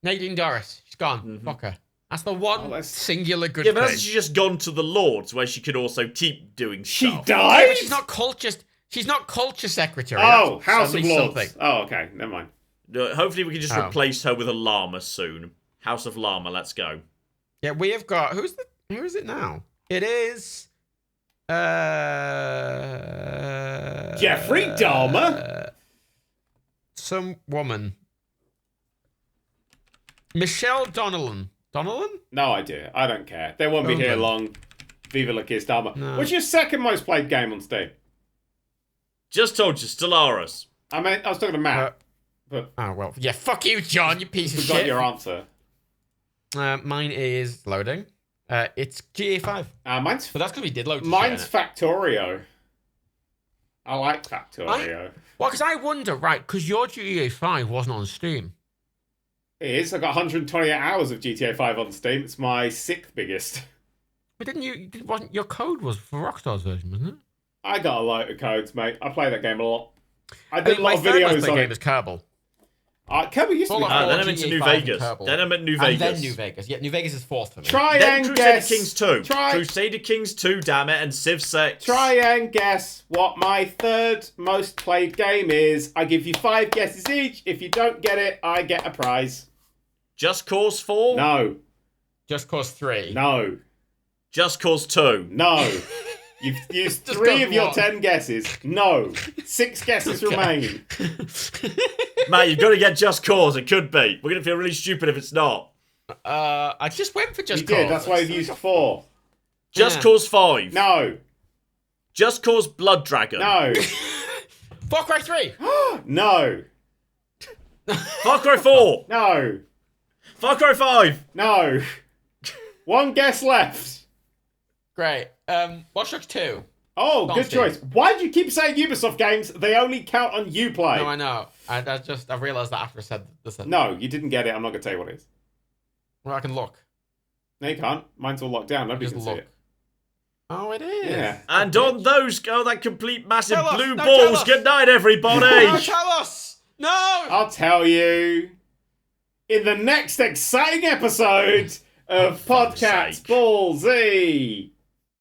Nadine Dorris, she's gone. Fuck her. That's the one singular good Yeah, thing. but hasn't she just gone to the Lords, where she could also keep doing She stuff? died? Yeah, but she's not culture secretary. Oh, That's House at of least Lords. something. Oh, okay. Never mind. Hopefully we can just replace her with a llama soon. House of Llama, let's go. Yeah, we have got... Who is it now? It is... Jeffrey Dahmer? Some woman. Michelle Donnellan. Donnellan? No idea. I don't care. They won't be here long. Viva la Kiss Dahmer. No. What's your second most played game on Steam? Just told you, Stellaris. I was talking to Matt. But Oh, well. Yeah, fuck you, John, you piece of we got shit. your answer. Mine is loading. It's GA5. Mine's But that's because we did load. Mine's Factorio. I like Factorio. Well, because I wonder, right, because your GTA 5 wasn't on Steam. It is. I got 128 hours of GTA 5 on Steam. It's my 6th biggest. But wasn't your code was for Rockstar's version, wasn't it? I got a load of codes, mate. I play that game a lot. I did a my lot of third most videos played on game it. is Kerbal. Kerbal used to be Fallout cool. Then I'm into New GTA 5 and Vegas. Kerbal. Then I'm at New And Vegas. then New Vegas. Yeah, New Vegas is fourth for me. Try Then and Crusader guess. Kings 2. Crusader Kings 2, damn it, and Civ 6. Try and guess what my third most played game is. I give you 5 guesses each. If you don't get it, I get a prize. Just Cause 4? No. Just Cause 3. No. Just Cause 2? No. You've used Just 3 Cause of your 1. 10 guesses. No. 6 guesses remain. Mate, you've got to get Just Cause. It could be. We're going to feel really stupid if it's not. I just went for Just You Cause. did. That's why you've used 4. Just Yeah. Cause 5. No. Just Cause Blood Dragon. No. Far Cry 3. No. Far Cry 4. No. Far Cry 5. No. 1 guess left. Great. Watch Dogs 2. Oh, Not good Steam. choice. Why do you keep saying Ubisoft games? They only count on Uplay. No, I know. I realised that after I said this. No, you didn't get it. I'm not going to tell you what it is. Well, I can look. No, you can't. Mine's all locked down. Nobody Just can see look. it. Oh, it is. Yeah. And on those go that complete massive Tell us. blue No, tell balls. us. Good night, everybody. No, tell us. No. I'll tell you in the next exciting episode of fuck's PodCats sake. Ball Z.